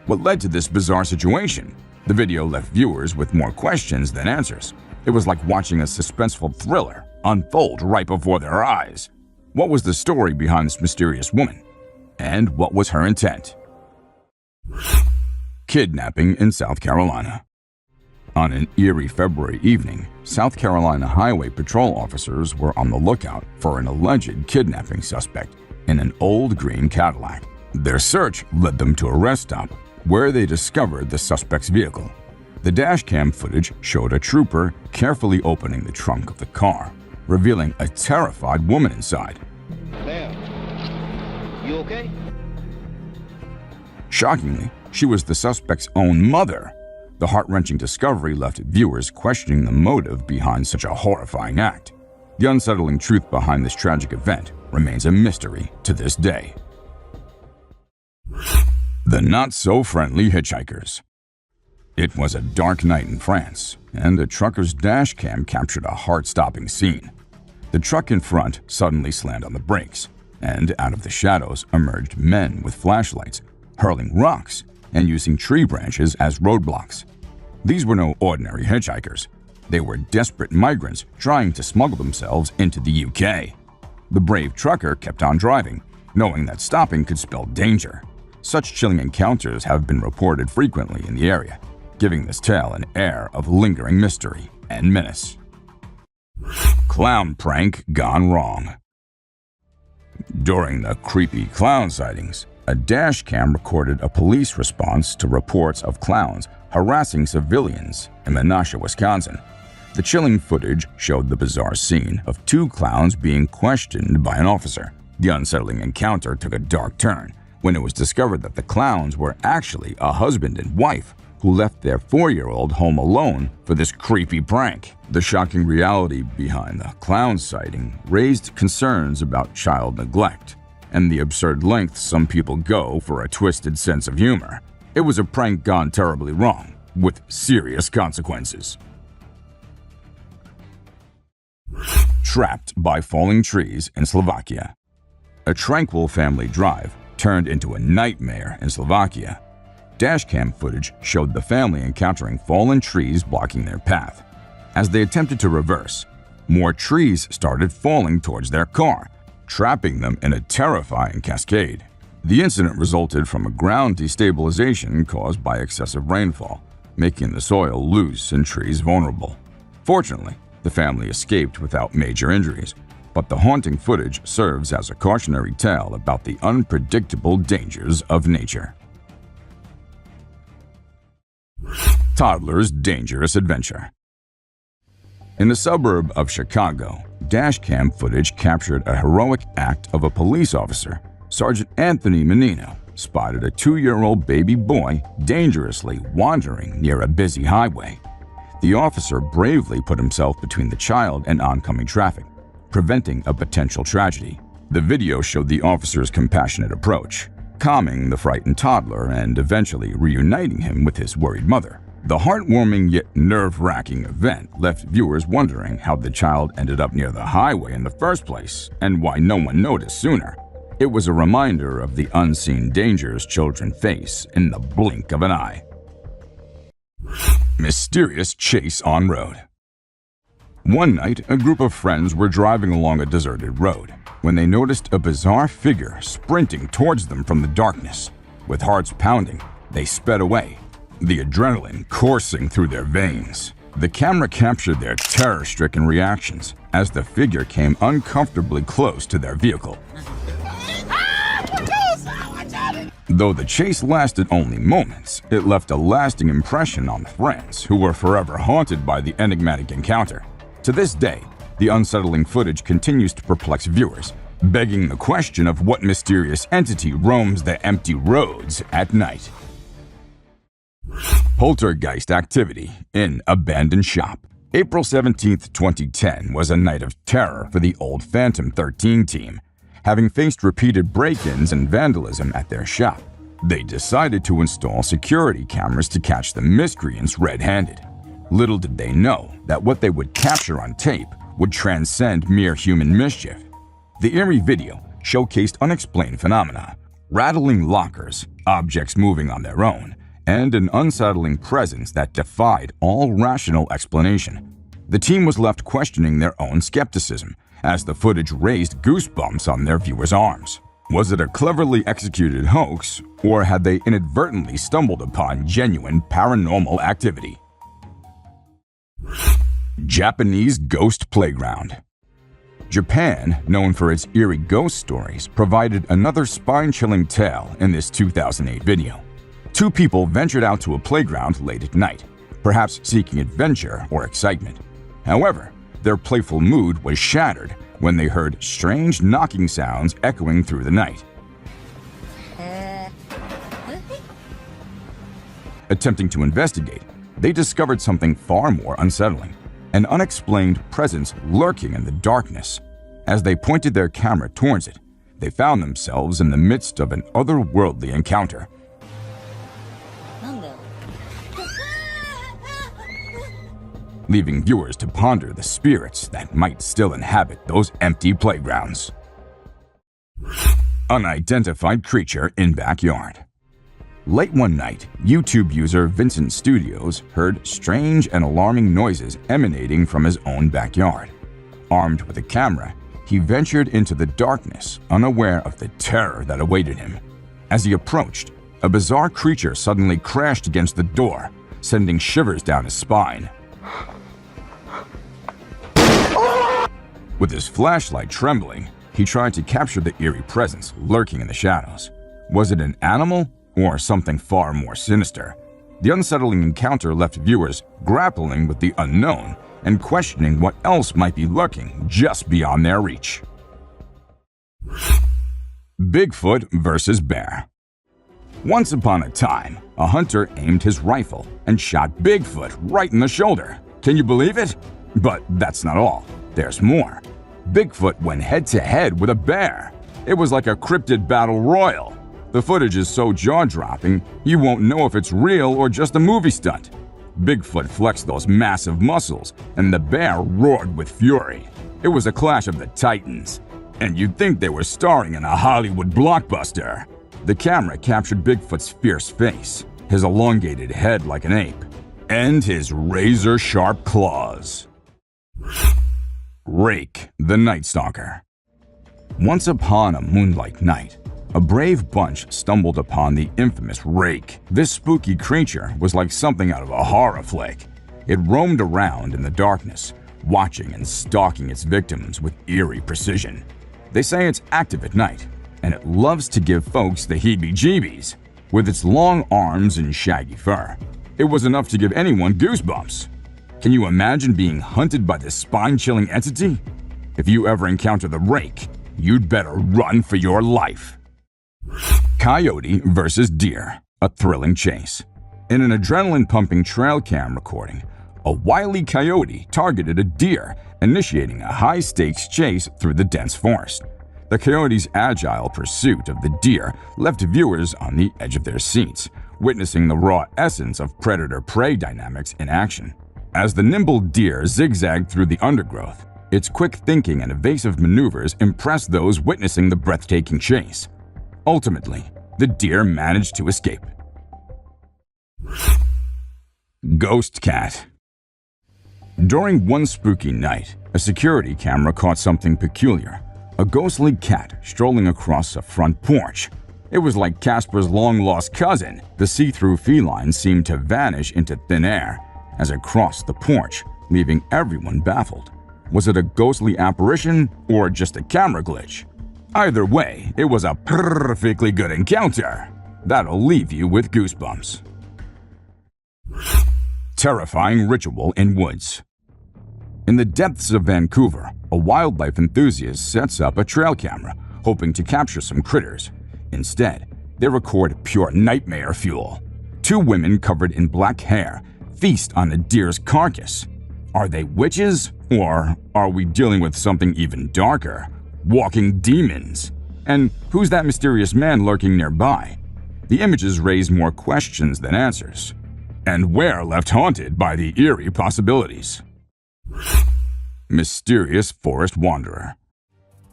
What led to this bizarre situation? The video left viewers with more questions than answers. It was like watching a suspenseful thriller unfold right before their eyes. What was the story behind this mysterious woman? And what was her intent? Kidnapping in South Carolina. On an eerie February evening, South Carolina Highway Patrol officers were on the lookout for an alleged kidnapping suspect in an old green Cadillac. Their search led them to a rest stop where they discovered the suspect's vehicle. The dashcam footage showed a trooper carefully opening the trunk of the car, revealing a terrified woman inside. Ma'am, you okay? Shockingly, she was the suspect's own mother. The heart-wrenching discovery left viewers questioning the motive behind such a horrifying act. The unsettling truth behind this tragic event remains a mystery to this day. The not-so-friendly hitchhikers. It was a dark night in France, and a trucker's dashcam captured a heart-stopping scene. The truck in front suddenly slammed on the brakes, and out of the shadows emerged men with flashlights, hurling rocks and using tree branches as roadblocks. These were no ordinary hitchhikers. They were desperate migrants trying to smuggle themselves into the UK. The brave trucker kept on driving, knowing that stopping could spell danger. Such chilling encounters have been reported frequently in the area, giving this tale an air of lingering mystery and menace. Clown prank gone wrong. During the creepy clown sightings, a dash cam recorded a police response to reports of clowns harassing civilians in Menasha, Wisconsin. The chilling footage showed the bizarre scene of two clowns being questioned by an officer. The unsettling encounter took a dark turn when it was discovered that the clowns were actually a husband and wife who left their 4-year-old home alone for this creepy prank. The shocking reality behind the clown sighting raised concerns about child neglect and the absurd lengths some people go for a twisted sense of humor. It was a prank gone terribly wrong, with serious consequences. Trapped by falling trees in Slovakia. A tranquil family drive turned into a nightmare in Slovakia. Dashcam footage showed the family encountering fallen trees blocking their path. As they attempted to reverse, more trees started falling towards their car, trapping them in a terrifying cascade. The incident resulted from a ground destabilization caused by excessive rainfall, making the soil loose and trees vulnerable. Fortunately, the family escaped without major injuries, but the haunting footage serves as a cautionary tale about the unpredictable dangers of nature. Toddler's dangerous adventure. In the suburb of Chicago, dashcam footage captured a heroic act of a police officer. Sergeant Anthony Menino spotted a 2-year-old baby boy dangerously wandering near a busy highway. The officer bravely put himself between the child and oncoming traffic, preventing a potential tragedy. The video showed the officer's compassionate approach, calming the frightened toddler and eventually reuniting him with his worried mother. The heartwarming yet nerve-wracking event left viewers wondering how the child ended up near the highway in the first place and why no one noticed sooner. It was a reminder of the unseen dangers children face in the blink of an eye. Mysterious chase on road. One night, a group of friends were driving along a deserted road when they noticed a bizarre figure sprinting towards them from the darkness. With hearts pounding, they sped away, the adrenaline coursing through their veins. The camera captured their terror-stricken reactions as the figure came uncomfortably close to their vehicle. Though the chase lasted only moments, it left a lasting impression on the friends, who were forever haunted by the enigmatic encounter. To this day, the unsettling footage continues to perplex viewers, begging the question of what mysterious entity roams the empty roads at night. Poltergeist activity in abandoned shop. April 17, 2010 was a night of terror for the old Phantom 13 team. Having faced repeated break-ins and vandalism at their shop, they decided to install security cameras to catch the miscreants red-handed. Little did they know that what they would capture on tape would transcend mere human mischief. The eerie video showcased unexplained phenomena, rattling lockers, objects moving on their own, and an unsettling presence that defied all rational explanation. The team was left questioning their own skepticism as the footage raised goosebumps on their viewers' arms. Was it a cleverly executed hoax, or had they inadvertently stumbled upon genuine paranormal activity? Japanese ghost playground. Japan, known for its eerie ghost stories, provided another spine-chilling tale in this 2008 video. Two people ventured out to a playground late at night, perhaps seeking adventure or excitement. However, their playful mood was shattered when they heard strange knocking sounds echoing through the night. Attempting to investigate, they discovered something far more unsettling, an unexplained presence lurking in the darkness. As they pointed their camera towards it, they found themselves in the midst of an otherworldly encounter. Leaving viewers to ponder the spirits that might still inhabit those empty playgrounds. Unidentified creature in backyard. Late one night, YouTube user Vincent Studios heard strange and alarming noises emanating from his own backyard. Armed with a camera, he ventured into the darkness, unaware of the terror that awaited him. As he approached, a bizarre creature suddenly crashed against the door, sending shivers down his spine. With his flashlight trembling, he tried to capture the eerie presence lurking in the shadows. Was it an animal or something far more sinister? The unsettling encounter left viewers grappling with the unknown and questioning what else might be lurking just beyond their reach. Bigfoot versus bear. Once upon a time, a hunter aimed his rifle and shot Bigfoot right in the shoulder. Can you believe it? But that's not all. There's more. Bigfoot went head-to-head with a bear. It was like a cryptid battle royal. The footage is so jaw-dropping, you won't know if it's real or just a movie stunt. Bigfoot flexed those massive muscles, and the bear roared with fury. It was a clash of the titans, and you'd think they were starring in a Hollywood blockbuster. The camera captured Bigfoot's fierce face, his elongated head like an ape, and his razor-sharp claws. Rake, the Night Stalker. Once upon a moonlight night, a brave bunch stumbled upon the infamous Rake. This spooky creature was like something out of a horror flick. It roamed around in the darkness, watching and stalking its victims with eerie precision. They say it's active at night, and it loves to give folks the heebie-jeebies. With its long arms and shaggy fur, it was enough to give anyone goosebumps. Can you imagine being hunted by this spine-chilling entity? If you ever encounter the Rake, you'd better run for your life. Coyote versus deer, a thrilling chase. In an adrenaline-pumping trail cam recording, a wily coyote targeted a deer, initiating a high-stakes chase through the dense forest. The coyote's agile pursuit of the deer left viewers on the edge of their seats, witnessing the raw essence of predator-prey dynamics in action. As the nimble deer zigzagged through the undergrowth, its quick thinking and evasive maneuvers impressed those witnessing the breathtaking chase. Ultimately, the deer managed to escape. Ghost cat. During one spooky night, a security camera caught something peculiar. A ghostly cat strolling across a front porch. It was like Casper's long-lost cousin. The see-through feline seemed to vanish into thin air as it crossed the porch, leaving everyone baffled. Was it a ghostly apparition or just a camera glitch? Either way, it was a perfectly good encounter. That'll leave you with goosebumps. Terrifying ritual in woods. In the depths of Vancouver, a wildlife enthusiast sets up a trail camera, hoping to capture some critters. Instead, they record pure nightmare fuel. Two women covered in black hair feast on a deer's carcass. Are they witches, or are we dealing with something even darker? Walking demons? And who's that mysterious man lurking nearby? The images raise more questions than answers. And we're left haunted by the eerie possibilities. Mysterious forest wanderer.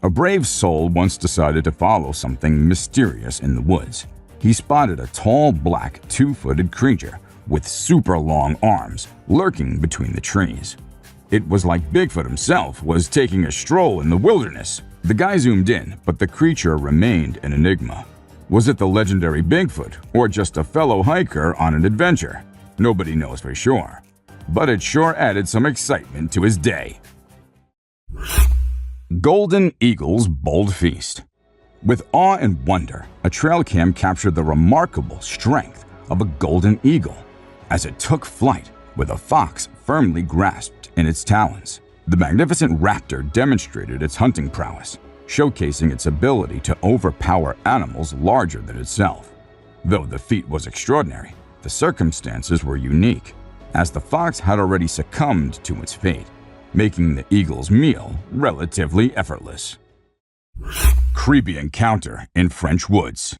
A brave soul once decided to follow something mysterious in the woods. He spotted a tall, black, two-footed creature with super long arms lurking between the trees. It was like Bigfoot himself was taking a stroll in the wilderness. The guy zoomed in, but the creature remained an enigma. Was it the legendary Bigfoot, or just a fellow hiker on an adventure? Nobody knows for sure, but it sure added some excitement to his day. Golden Eagle's Bold Feast. With awe and wonder, a trail cam captured the remarkable strength of a golden eagle as it took flight with a fox firmly grasped in its talons. The magnificent raptor demonstrated its hunting prowess, showcasing its ability to overpower animals larger than itself. Though the feat was extraordinary, the circumstances were unique, as the fox had already succumbed to its fate, making the eagle's meal relatively effortless. Creepy encounter in French woods.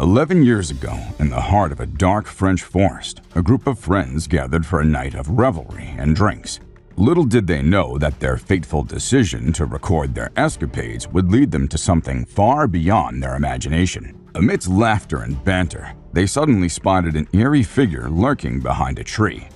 11 years ago, in the heart of a dark French forest, a group of friends gathered for a night of revelry and drinks. Little did they know that their fateful decision to record their escapades would lead them to something far beyond their imagination. Amidst laughter and banter, they suddenly spotted an eerie figure lurking behind a tree.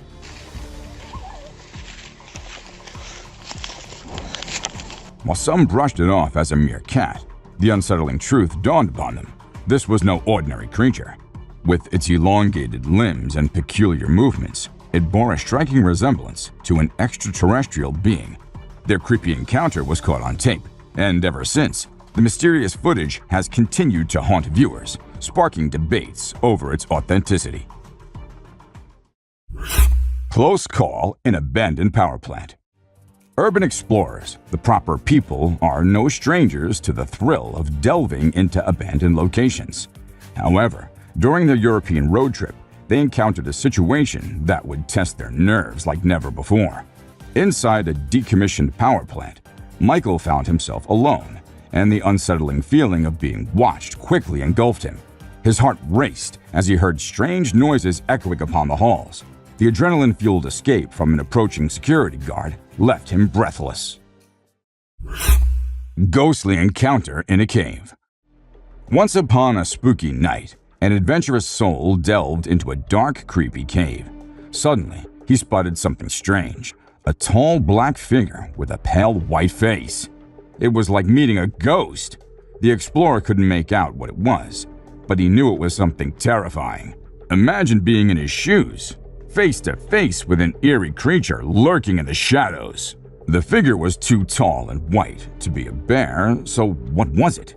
While some brushed it off as a mere cat, the unsettling truth dawned upon them. This was no ordinary creature. With its elongated limbs and peculiar movements, it bore a striking resemblance to an extraterrestrial being. Their creepy encounter was caught on tape, and ever since, the mysterious footage has continued to haunt viewers, sparking debates over its authenticity. Close call in abandoned power plant. Urban explorers, the proper people, are no strangers to the thrill of delving into abandoned locations. However, during their European road trip, they encountered a situation that would test their nerves like never before. Inside a decommissioned power plant, Michael found himself alone, and the unsettling feeling of being watched quickly engulfed him. His heart raced as he heard strange noises echoing upon the halls. The adrenaline-fueled escape from an approaching security guard left him breathless. Ghostly encounter in a cave. Once upon a spooky night, an adventurous soul delved into a dark, creepy cave. Suddenly, he spotted something strange, a tall black figure with a pale white face. It was like meeting a ghost. The explorer couldn't make out what it was, but he knew it was something terrifying. Imagine being in his shoes, face to face with an eerie creature lurking in the shadows. The figure was too tall and white to be a bear, so what was it?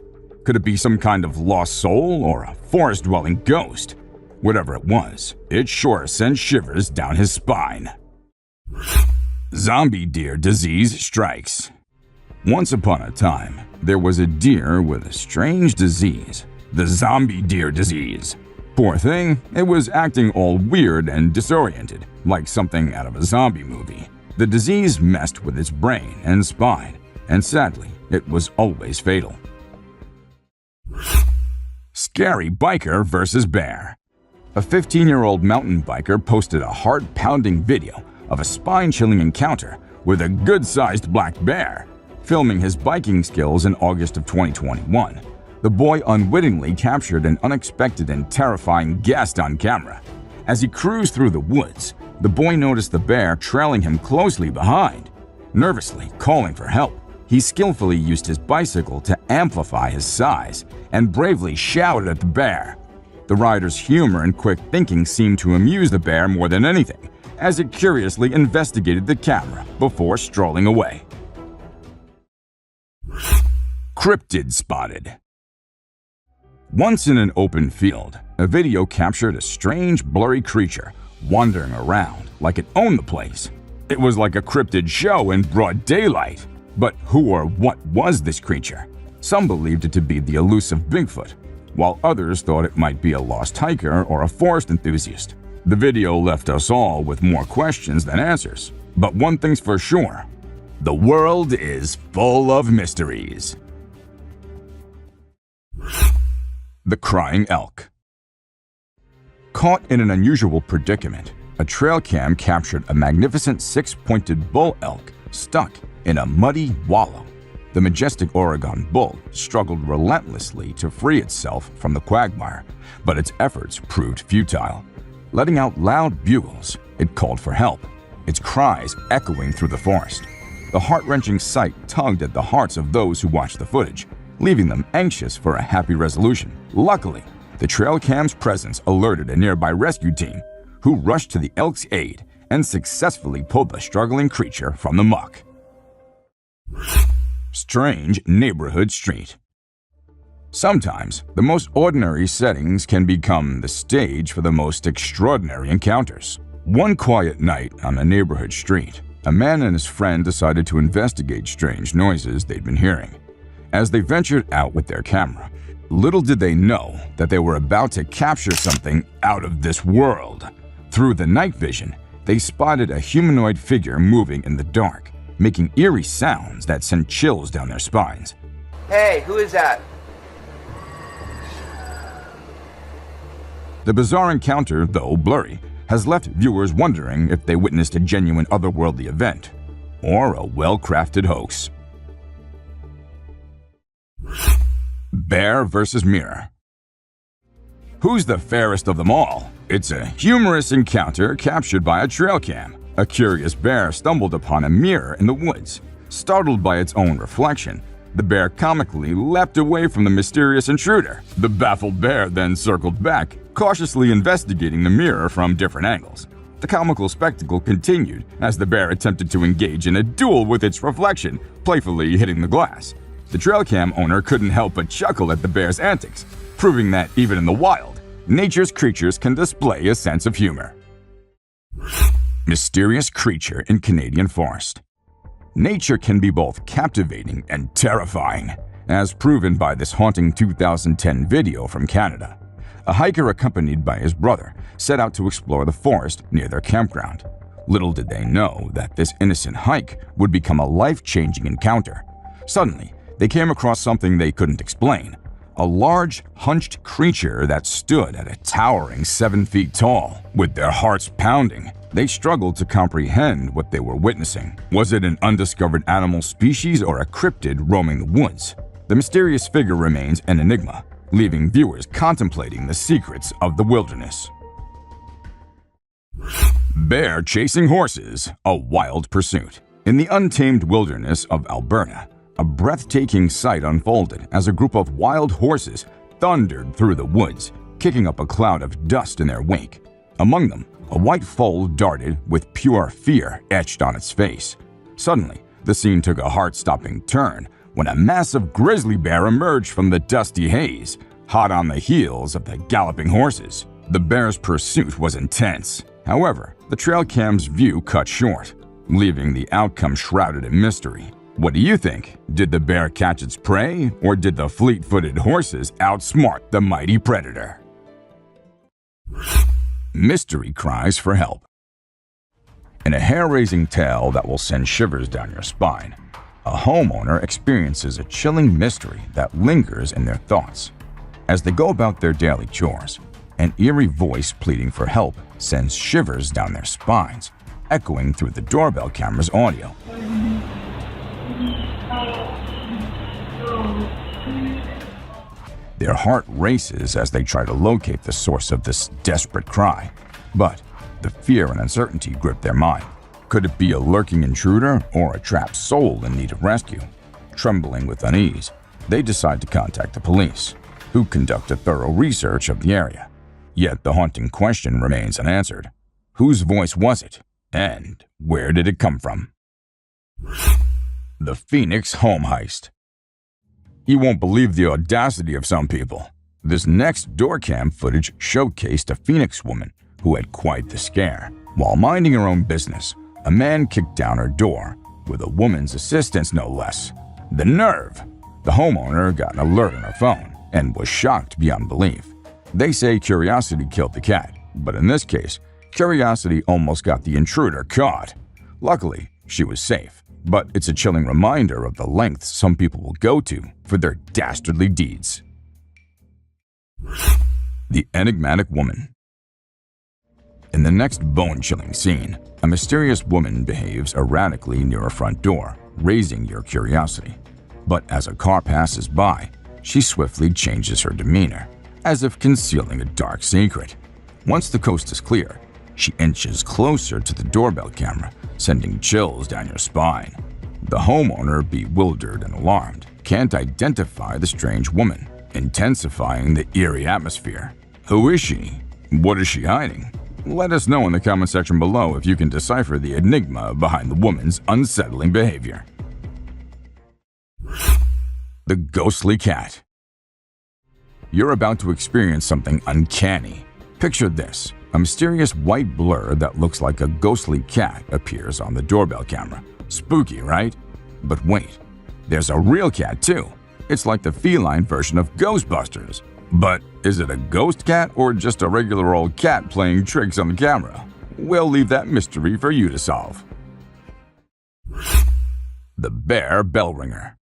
Could it be some kind of lost soul or a forest-dwelling ghost? Whatever it was, it sure sent shivers down his spine. Zombie deer disease strikes. Once upon a time, there was a deer with a strange disease, the zombie deer disease. Poor thing, it was acting all weird and disoriented, like something out of a zombie movie. The disease messed with its brain and spine, and sadly, it was always fatal. Scary biker versus bear. A 15-year-old mountain biker posted a heart-pounding video of a spine-chilling encounter with a good-sized black bear. Filming his biking skills in August of 2021, the boy unwittingly captured an unexpected and terrifying guest on camera. As he cruised through the woods, the boy noticed the bear trailing him closely behind. Nervously calling for help, he skillfully used his bicycle to amplify his size and bravely shouted at the bear. The rider's humor and quick thinking seemed to amuse the bear more than anything, as it curiously investigated the camera before strolling away. Cryptid spotted. Once in an open field, a video captured a strange, blurry creature wandering around like it owned the place. It was like a cryptid show in broad daylight. But who or what was this creature? Some believed it to be the elusive Bigfoot, while others thought it might be a lost hiker or a forest enthusiast. The video left us all with more questions than answers. But one thing's for sure, the world is full of mysteries. The crying elk. Caught in an unusual predicament, a trail cam captured a magnificent six-pointed bull elk stuck in a muddy wallow. The majestic Oregon bull struggled relentlessly to free itself from the quagmire, but its efforts proved futile. Letting out loud bugles, it called for help, its cries echoing through the forest. The heart-wrenching sight tugged at the hearts of those who watched the footage, leaving them anxious for a happy resolution. Luckily, the trail cam's presence alerted a nearby rescue team, who rushed to the elk's aid and successfully pulled the struggling creature from the muck. Strange neighborhood street. Sometimes, the most ordinary settings can become the stage for the most extraordinary encounters. One quiet night on a neighborhood street, a man and his friend decided to investigate strange noises they'd been hearing. As they ventured out with their camera, little did they know that they were about to capture something out of this world. Through the night vision, they spotted a humanoid figure moving in the dark, making eerie sounds that sent chills down their spines. Hey, who is that? The bizarre encounter, though blurry, has left viewers wondering if they witnessed a genuine otherworldly event, or a well-crafted hoax. Bear versus mirror. Who's the fairest of them all? It's a humorous encounter captured by a trail cam. A curious bear stumbled upon a mirror in the woods. Startled by its own reflection, the bear comically leapt away from the mysterious intruder. The baffled bear then circled back, cautiously investigating the mirror from different angles. The comical spectacle continued as the bear attempted to engage in a duel with its reflection, playfully hitting the glass. The trail cam owner couldn't help but chuckle at the bear's antics, proving that even in the wild, nature's creatures can display a sense of humor. Mysterious creature in Canadian forest. Nature can be both captivating and terrifying, as proven by this haunting 2010 video from Canada. A hiker accompanied by his brother set out to explore the forest near their campground. Little did they know that this innocent hike would become a life-changing encounter. Suddenly, they came across something they couldn't explain. A large, hunched creature that stood at a towering 7 feet tall. With their hearts pounding, they struggled to comprehend what they were witnessing. Was it an undiscovered animal species or a cryptid roaming the woods? The mysterious figure remains an enigma, leaving viewers contemplating the secrets of the wilderness. Bear chasing horses, a wild pursuit. In the untamed wilderness of Alberta, a breathtaking sight unfolded as a group of wild horses thundered through the woods, kicking up a cloud of dust in their wake. Among them, a white foal darted with pure fear etched on its face. Suddenly, the scene took a heart-stopping turn when a massive grizzly bear emerged from the dusty haze, hot on the heels of the galloping horses. The bear's pursuit was intense. However, the trail cam's view cut short, leaving the outcome shrouded in mystery. What do you think? Did the bear catch its prey, or did the fleet-footed horses outsmart the mighty predator? Mystery cries for help. In a hair-raising tale that will send shivers down your spine, a homeowner experiences a chilling mystery that lingers in their thoughts. As they go about their daily chores, an eerie voice pleading for help sends shivers down their spines, echoing through the doorbell camera's audio. Their heart races as they try to locate the source of this desperate cry, but the fear and uncertainty grip their mind. Could it be a lurking intruder or a trapped soul in need of rescue? Trembling with unease, they decide to contact the police, who conduct a thorough research of the area. Yet the haunting question remains unanswered. Whose voice was it, and where did it come from? The Phoenix Home Heist. You won't believe the audacity of some people. This next door cam footage showcased a Phoenix woman who had quite the scare. While minding her own business, a man kicked down her door, with a woman's assistance no less. The nerve! The homeowner got an alert on her phone and was shocked beyond belief. They say curiosity killed the cat, but in this case, curiosity almost got the intruder caught. Luckily, she was safe, but it's a chilling reminder of the lengths some people will go to for their dastardly deeds. The Enigmatic Woman. In the next bone-chilling scene, a mysterious woman behaves erratically near a front door, raising your curiosity. But as a car passes by, she swiftly changes her demeanor, as if concealing a dark secret. Once the coast is clear, she inches closer to the doorbell camera, sending chills down your spine. The homeowner, bewildered and alarmed, can't identify the strange woman, intensifying the eerie atmosphere. Who is she? What is she hiding? Let us know in the comment section below if you can decipher the enigma behind the woman's unsettling behavior. The Ghostly Cat. You're about to experience something uncanny. Picture this. A mysterious white blur that looks like a ghostly cat appears on the doorbell camera. Spooky, right? But wait, there's a real cat too. It's like the feline version of Ghostbusters. But is it a ghost cat or just a regular old cat playing tricks on the camera? We'll leave that mystery for you to solve. The Bear Bell Ringer.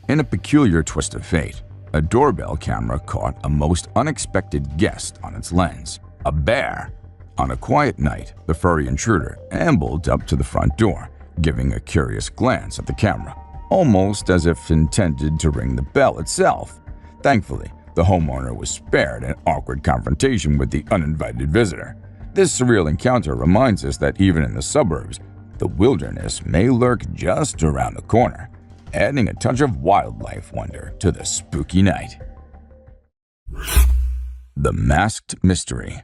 In a peculiar twist of fate, a doorbell camera caught a most unexpected guest on its lens. A bear. On a quiet night, the furry intruder ambled up to the front door, giving a curious glance at the camera, almost as if intended to ring the bell itself. Thankfully, the homeowner was spared an awkward confrontation with the uninvited visitor. This surreal encounter reminds us that even in the suburbs, the wilderness may lurk just around the corner, adding a touch of wildlife wonder to the spooky night. The Masked Mystery.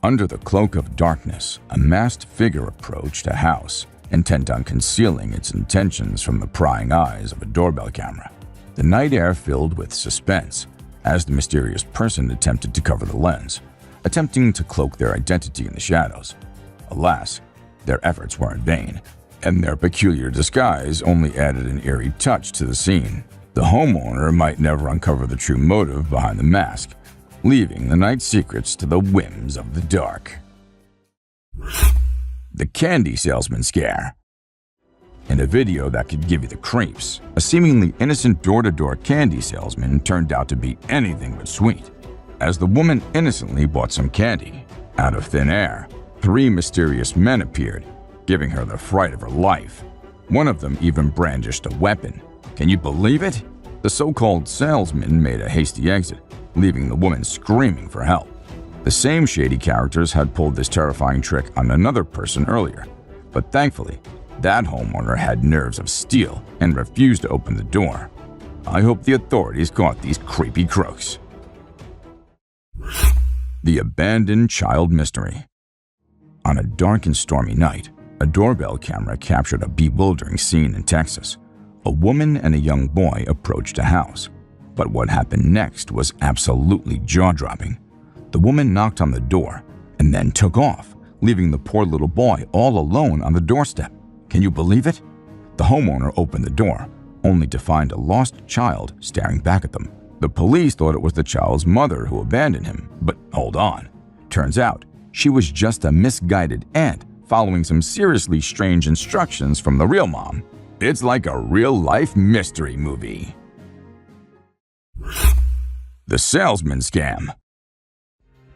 Under the cloak of darkness, a masked figure approached a house, intent on concealing its intentions from the prying eyes of a doorbell camera. The night air filled with suspense as the mysterious person attempted to cover the lens, attempting to cloak their identity in the shadows. Alas, their efforts were in vain, and their peculiar disguise only added an eerie touch to the scene. The homeowner might never uncover the true motive behind the mask, leaving the night's secrets to the whims of the dark. The Candy Salesman Scare. In a video that could give you the creeps, a seemingly innocent door-to-door candy salesman turned out to be anything but sweet. As the woman innocently bought some candy, out of thin air, 3 mysterious men appeared, giving her the fright of her life. One of them even brandished a weapon. Can you believe it? The so-called salesman made a hasty exit, leaving the woman screaming for help. The same shady characters had pulled this terrifying trick on another person earlier, but thankfully, that homeowner had nerves of steel and refused to open the door. I hope the authorities caught these creepy crooks. The Abandoned Child Mystery. On a dark and stormy night, a doorbell camera captured a bewildering scene in Texas. A woman and a young boy approached a house, but what happened next was absolutely jaw-dropping. The woman knocked on the door and then took off, leaving the poor little boy all alone on the doorstep. Can you believe it? The homeowner opened the door, only to find a lost child staring back at them. The police thought it was the child's mother who abandoned him, but hold on. Turns out, she was just a misguided aunt following some seriously strange instructions from the real mom. It's like a real-life mystery movie. The Salesman Scam.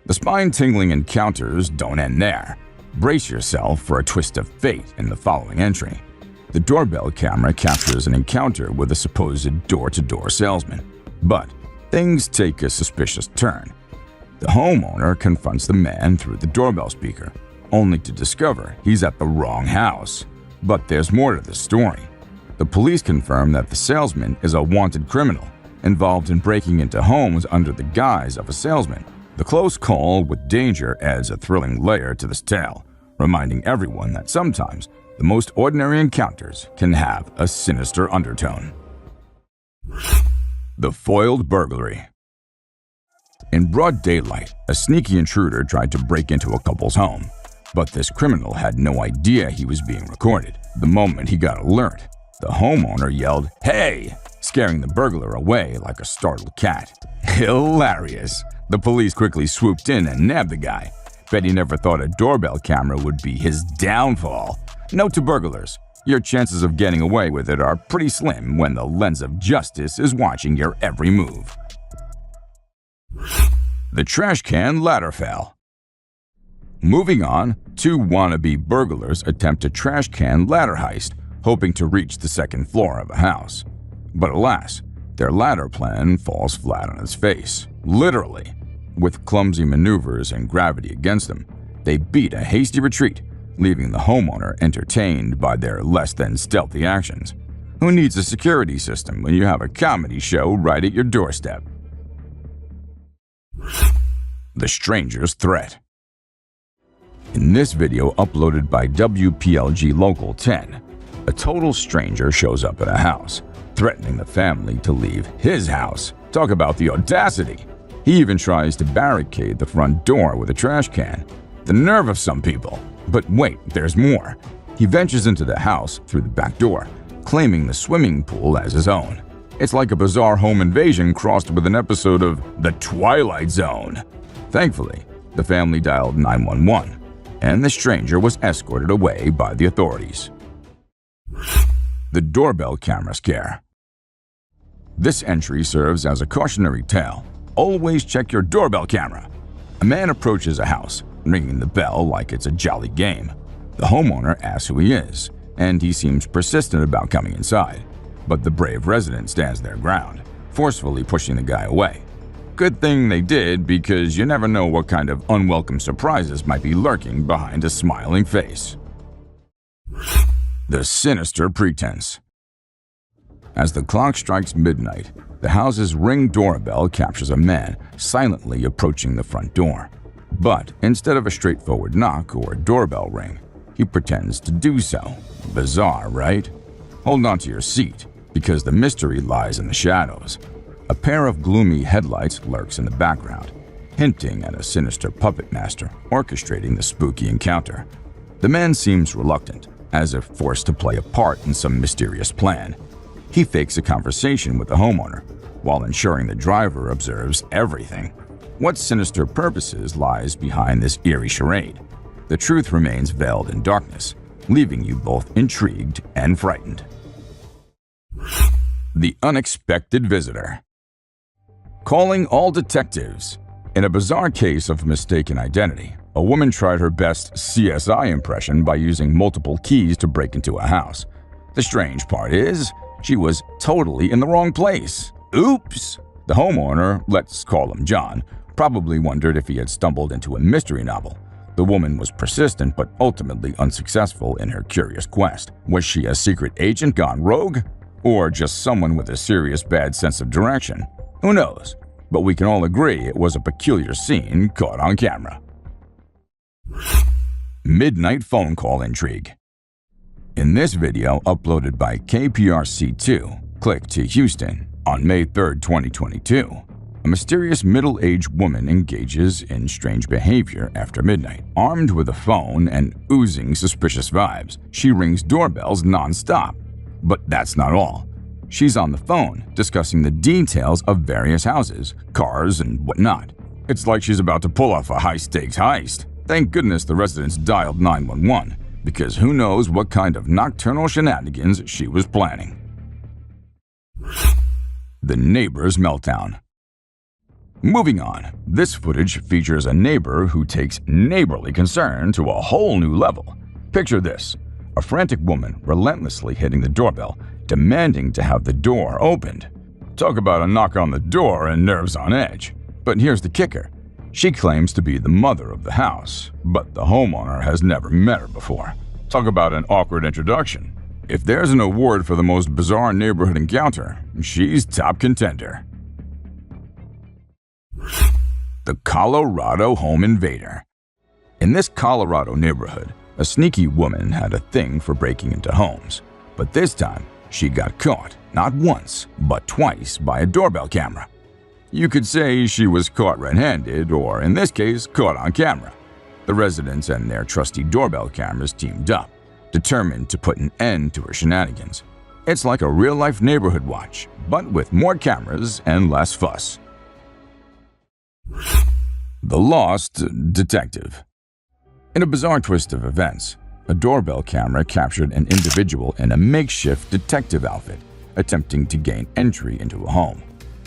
The spine-tingling encounters don't end there. Brace yourself for a twist of fate in the following entry. The doorbell camera captures an encounter with a supposed door-to-door salesman. But things take a suspicious turn. The homeowner confronts the man through the doorbell speaker, only to discover he's at the wrong house. But there's more to the story. The police confirm that the salesman is a wanted criminal, involved in breaking into homes under the guise of a salesman. The close call with danger adds a thrilling layer to this tale, reminding everyone that sometimes the most ordinary encounters can have a sinister undertone. The Foiled Burglary. In broad daylight, a sneaky intruder tried to break into a couple's home, but this criminal had no idea he was being recorded. The moment he got alert, the homeowner yelled, "Hey!" scaring the burglar away like a startled cat. Hilarious! The police quickly swooped in and nabbed the guy. Bet he never thought a doorbell camera would be his downfall. Note to burglars, your chances of getting away with it are pretty slim when the lens of justice is watching your every move. The Trash Can Ladder Fell. Moving on, 2 wannabe burglars attempt a trash can ladder heist, hoping to reach the second floor of a house. But alas, their ladder plan falls flat on its face, literally. With clumsy maneuvers and gravity against them, they beat a hasty retreat, leaving the homeowner entertained by their less-than-stealthy actions. Who needs a security system when you have a comedy show right at your doorstep? The Stranger's Threat. In this video uploaded by WPLG Local 10, a total stranger shows up at a house, threatening the family to leave his house. Talk about the audacity! He even tries to barricade the front door with a trash can. The nerve of some people! But wait, there's more. He ventures into the house through the back door, claiming the swimming pool as his own. It's like a bizarre home invasion crossed with an episode of The Twilight Zone. Thankfully, the family dialed 911, and the stranger was escorted away by the authorities. The Doorbell Camera Scare. This entry serves as a cautionary tale. Always check your doorbell camera. A man approaches a house, ringing the bell like it's a jolly game. The homeowner asks who he is, and he seems persistent about coming inside. But the brave resident stands their ground, forcefully pushing the guy away. Good thing they did, because you never know what kind of unwelcome surprises might be lurking behind a smiling face. The sinister pretense. As the clock strikes midnight, the house's Ring doorbell captures a man silently approaching the front door. But instead of a straightforward knock or doorbell ring, he pretends to do so. Bizarre, right? Hold on to your seat, because the mystery lies in the shadows. A pair of gloomy headlights lurks in the background, hinting at a sinister puppet master orchestrating the spooky encounter. The man seems reluctant, as if forced to play a part in some mysterious plan. He fakes a conversation with the homeowner, while ensuring the driver observes everything. What sinister purposes lies behind this eerie charade? The truth remains veiled in darkness, leaving you both intrigued and frightened. The unexpected visitor. Calling all detectives. In a bizarre case of mistaken identity, a woman tried her best CSI impression by using multiple keys to break into a house. The strange part is, she was totally in the wrong place. Oops! The homeowner, let's call him John, probably wondered if he had stumbled into a mystery novel. The woman was persistent but ultimately unsuccessful in her curious quest. Was she a secret agent gone rogue? Or just someone with a serious bad sense of direction? Who knows? But we can all agree it was a peculiar scene caught on camera. Midnight phone call intrigue. In this video, uploaded by KPRC2, click to Houston, on May 3, 2022, a mysterious middle-aged woman engages in strange behavior after midnight. Armed with a phone and oozing suspicious vibes, she rings doorbells non-stop. But that's not all. She's on the phone, discussing the details of various houses, cars, and whatnot. It's like she's about to pull off a high-stakes heist. Thank goodness the residents dialed 911, because who knows what kind of nocturnal shenanigans she was planning. The neighbor's meltdown. Moving on, this footage features a neighbor who takes neighborly concern to a whole new level. Picture this: a frantic woman relentlessly hitting the doorbell, demanding to have the door opened. Talk about a knock on the door and nerves on edge. But here's the kicker. She claims to be the mother of the house, but the homeowner has never met her before. Talk about an awkward introduction. If there's an award for the most bizarre neighborhood encounter, she's top contender. The Colorado home invader. In this Colorado neighborhood, a sneaky woman had a thing for breaking into homes. But this time, she got caught, not once, but twice by a doorbell camera. You could say she was caught red-handed, or in this case, caught on camera. The residents and their trusty doorbell cameras teamed up, determined to put an end to her shenanigans. It's like a real-life neighborhood watch, but with more cameras and less fuss. The Lost Detective. In a bizarre twist of events, a doorbell camera captured an individual in a makeshift detective outfit, attempting to gain entry into a home.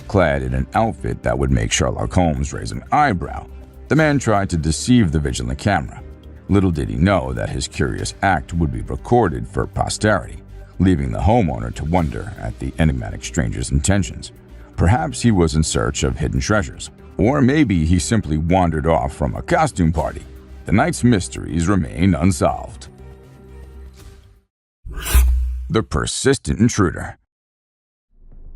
Clad in an outfit that would make Sherlock Holmes raise an eyebrow, the man tried to deceive the vigilant camera. Little did he know that his curious act would be recorded for posterity, leaving the homeowner to wonder at the enigmatic stranger's intentions. Perhaps he was in search of hidden treasures, or maybe he simply wandered off from a costume party. The night's mysteries remain unsolved. The persistent intruder.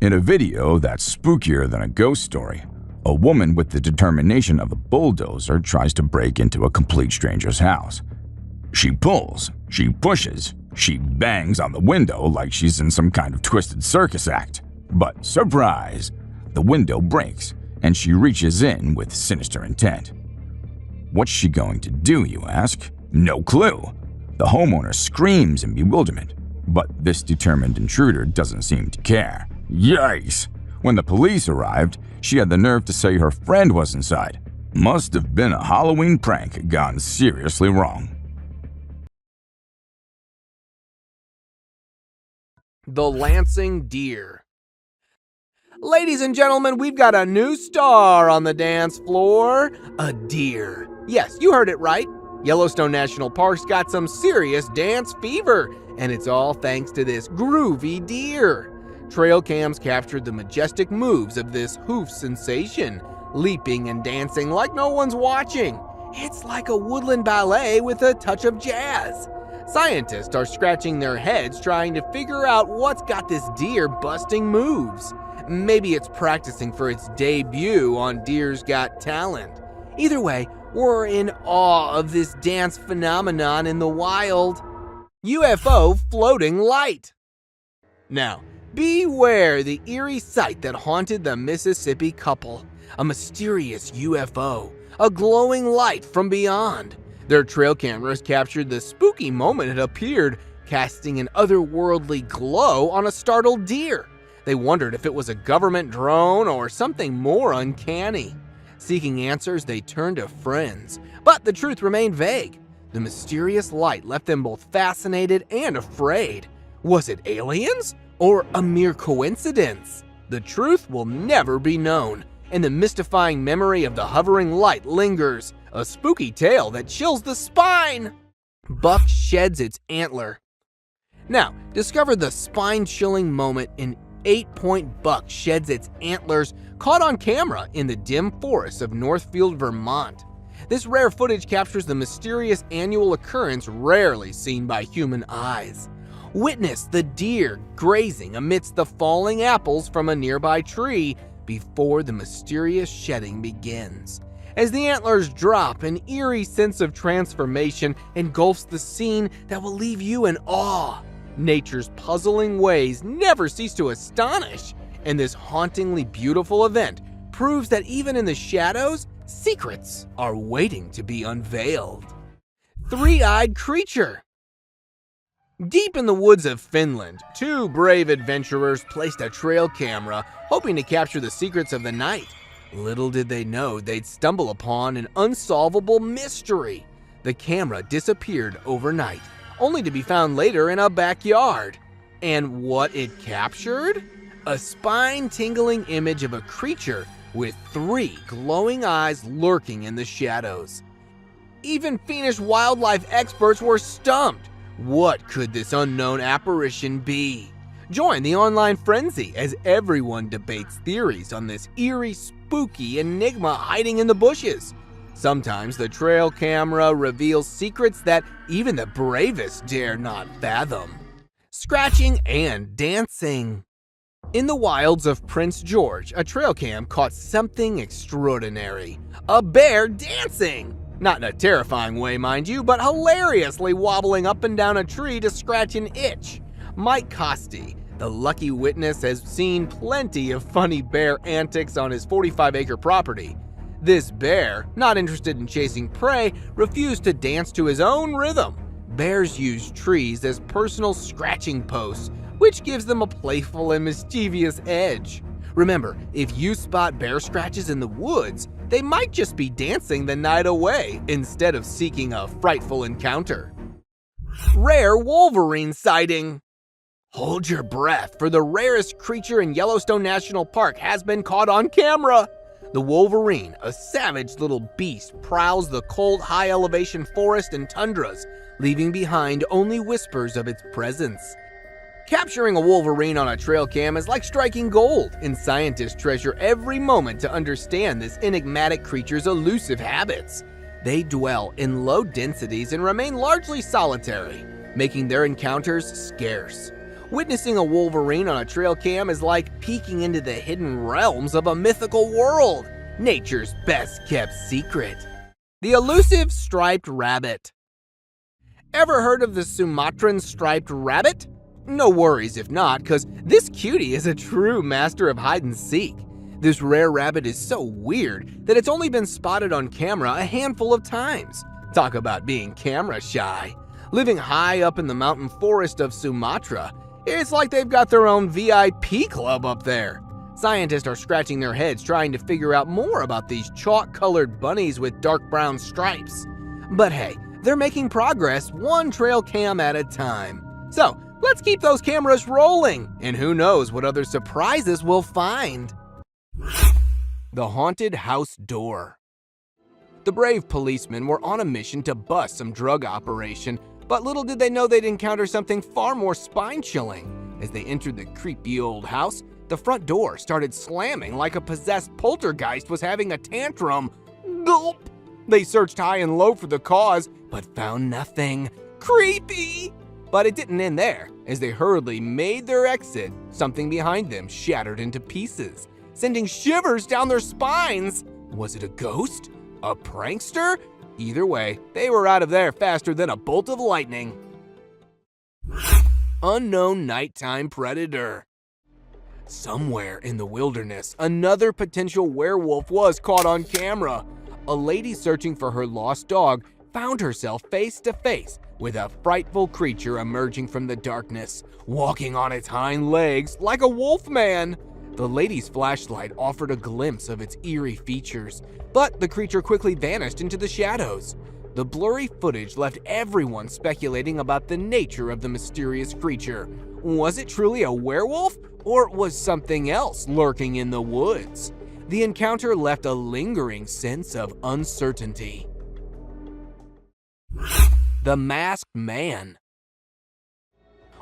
In a video that's spookier than a ghost story, a woman with the determination of a bulldozer tries to break into a complete stranger's house. She pulls, she pushes, she bangs on the window like she's in some kind of twisted circus act. But surprise! The window breaks, and she reaches in with sinister intent. What's she going to do, you ask? No clue. The homeowner screams in bewilderment, but this determined intruder doesn't seem to care. Yikes! When the police arrived, she had the nerve to say her friend was inside. Must have been a Halloween prank gone seriously wrong. The Lansing Deer. Ladies and gentlemen, we've got a new star on the dance floor. A deer. Yes, you heard it right. Yellowstone National Park's got some serious dance fever, And it's all thanks to this groovy deer. Trail cams captured the majestic moves of this hoof sensation, leaping and dancing like no one's watching. It's like a woodland ballet with a touch of jazz. Scientists are scratching their heads trying to figure out what's got this deer busting moves. Maybe it's practicing for its debut on Deer's Got Talent. Either way, we're in awe of this dance phenomenon in the wild. UFO floating light. Now, beware the eerie sight that haunted the Mississippi couple. A mysterious UFO, a glowing light from beyond. Their trail cameras captured the spooky moment it appeared, casting an otherworldly glow on a startled deer. They wondered if it was a government drone or something more uncanny. Seeking answers, they turned to friends, but the truth remained vague. The mysterious light left them both fascinated and afraid. Was it aliens or a mere coincidence? The truth will never be known, and the mystifying memory of the hovering light lingers, a spooky tale that chills the spine. Buck sheds its antler. Now, discover the spine-chilling moment an 8-point buck sheds its antlers, caught on camera in the dim forests of Northfield, Vermont. This rare footage captures the mysterious annual occurrence rarely seen by human eyes. Witness the deer grazing amidst the falling apples from a nearby tree before the mysterious shedding begins. As the antlers drop, an eerie sense of transformation engulfs the scene that will leave you in awe. Nature's puzzling ways never cease to astonish, and this hauntingly beautiful event proves that even in the shadows, secrets are waiting to be unveiled. Three-eyed creature. Deep in the woods of Finland, two brave adventurers placed a trail camera, hoping to capture the secrets of the night. Little did they know they'd stumble upon an unsolvable mystery. The camera disappeared overnight, only to be found later in a backyard. And what it captured? A spine-tingling image of a creature with three glowing eyes lurking in the shadows. Even Finnish wildlife experts were stumped. What could this unknown apparition be? Join the online frenzy as everyone debates theories on this eerie, spooky enigma hiding in the bushes. Sometimes the trail camera reveals secrets that even the bravest dare not fathom. Scratching and dancing. In the wilds of Prince George, a trail cam caught something extraordinary. A bear dancing! Not in a terrifying way, mind you, but hilariously wobbling up and down a tree to scratch an itch. Mike Costi, the lucky witness, has seen plenty of funny bear antics on his 45-acre property. This bear, not interested in chasing prey, refused to dance to his own rhythm. Bears use trees as personal scratching posts, which gives them a playful and mischievous edge. Remember, if you spot bear scratches in the woods, they might just be dancing the night away instead of seeking a frightful encounter. Rare Wolverine sighting. Hold your breath, for the rarest creature in Yellowstone National Park has been caught on camera. The wolverine, a savage little beast, prowls the cold, high-elevation forest and tundras, leaving behind only whispers of its presence. Capturing a wolverine on a trail cam is like striking gold, and scientists treasure every moment to understand this enigmatic creature's elusive habits. They dwell in low densities and remain largely solitary, making their encounters scarce. Witnessing a wolverine on a trail cam is like peeking into the hidden realms of a mythical world, nature's best-kept secret. The elusive striped rabbit. Ever heard of the Sumatran striped rabbit? No worries if not, because this cutie is a true master of hide-and-seek. This rare rabbit is so weird that it's only been spotted on camera a handful of times. Talk about being camera shy. Living high up in the mountain forest of Sumatra, it's like they've got their own VIP club up there. Scientists are scratching their heads trying to figure out more about these chalk-colored bunnies with dark brown stripes. But hey, they're making progress one trail cam at a time. So, let's keep those cameras rolling, and who knows what other surprises we'll find. The haunted house door. The brave policemen were on a mission to bust some drug operation, But little did they know they'd encounter something far more spine-chilling. As they entered the creepy old house, the front door started slamming like a possessed poltergeist was having a tantrum. Gulp! They searched high and low for the cause, but found nothing. Creepy! But it didn't end there. As they hurriedly made their exit, something behind them shattered into pieces, sending shivers down their spines. Was it a ghost? A prankster? Either way, they were out of there faster than a bolt of lightning. Unknown nighttime predator. Somewhere in the wilderness, another potential werewolf was caught on camera. A lady searching for her lost dog found herself face to face with a frightful creature emerging from the darkness, walking on its hind legs like a wolf man. The lady's flashlight offered a glimpse of its eerie features, but the creature quickly vanished into the shadows. The blurry footage left everyone speculating about the nature of the mysterious creature. Was it truly a werewolf, or was something else lurking in the woods? The encounter left a lingering sense of uncertainty. The Masked Man.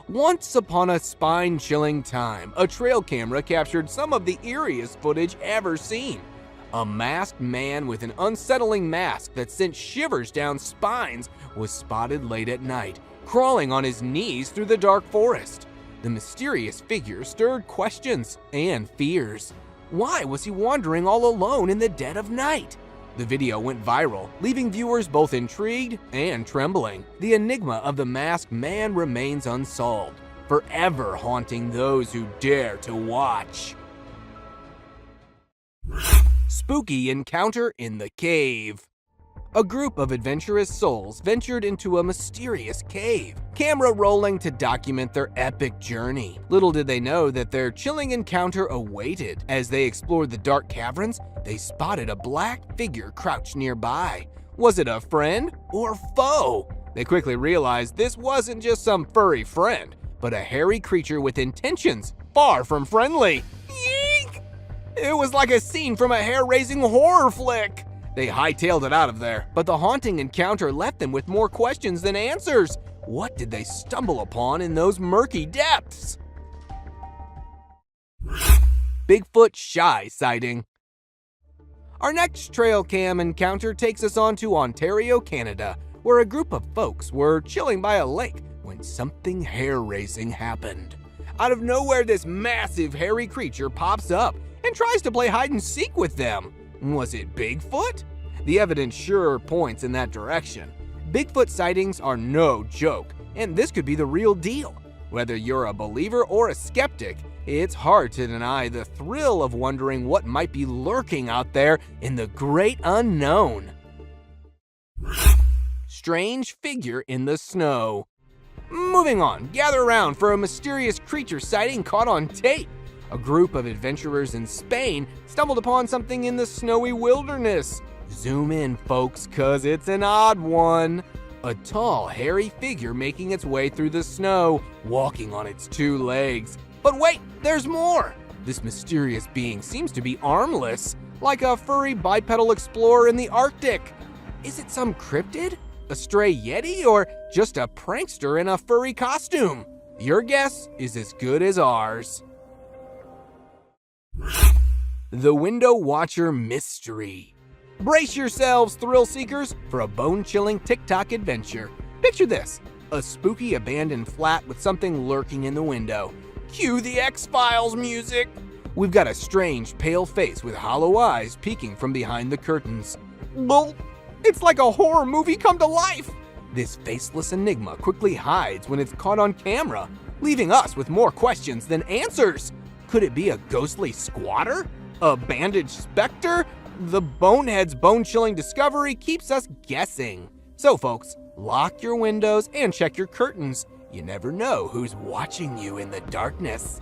Once upon a spine-chilling time, a trail camera captured some of the eeriest footage ever seen. A masked man with an unsettling mask that sent shivers down spines was spotted late at night, crawling on his knees through the dark forest. The mysterious figure stirred questions and fears. Why was he wandering all alone in the dead of night? The video went viral, leaving viewers both intrigued and trembling. The enigma of the masked man remains unsolved, forever haunting those who dare to watch. Spooky encounter in the cave. A group of adventurous souls ventured into a mysterious cave, camera rolling to document their epic journey. Little did they know that their chilling encounter awaited. As they explored the dark caverns, they spotted a black figure crouched nearby. Was it a friend or foe? They quickly realized this wasn't just some furry friend, but a hairy creature with intentions far from friendly. Yeek! It was like a scene from a hair-raising horror flick. They hightailed it out of there, but the haunting encounter left them with more questions than answers. What did they stumble upon in those murky depths? Bigfoot Shy sighting. Our next trail cam encounter takes us on to Ontario, Canada, where a group of folks were chilling by a lake when something hair-raising happened. Out of nowhere, this massive hairy creature pops up and tries to play hide and seek with them. Was it Bigfoot? The evidence sure points in that direction. Bigfoot sightings are no joke, and this could be the real deal. Whether you're a believer or a skeptic, it's hard to deny the thrill of wondering what might be lurking out there in the great unknown. Strange figure in the snow. Moving on, gather around for a mysterious creature sighting caught on tape. A group of adventurers in Spain stumbled upon something in the snowy wilderness. Zoom in, folks, cause it's an odd one. A tall, hairy figure making its way through the snow, walking on its two legs. But wait, there's more! This mysterious being seems to be armless, like a furry bipedal explorer in the Arctic. Is it some cryptid, a stray yeti, or just a prankster in a furry costume? Your guess is as good as ours. The Window Watcher Mystery. Brace yourselves, thrill seekers, for a bone-chilling TikTok adventure. Picture this, a spooky abandoned flat with something lurking in the window. Cue the X-Files music. We've got a strange, pale face with hollow eyes peeking from behind the curtains. Well, it's like a horror movie come to life. This faceless enigma quickly hides when it's caught on camera, leaving us with more questions than answers. Could it be a ghostly squatter? A bandaged specter? The bonehead's bone-chilling discovery keeps us guessing. So folks, lock your windows and check your curtains. You never know who's watching you in the darkness.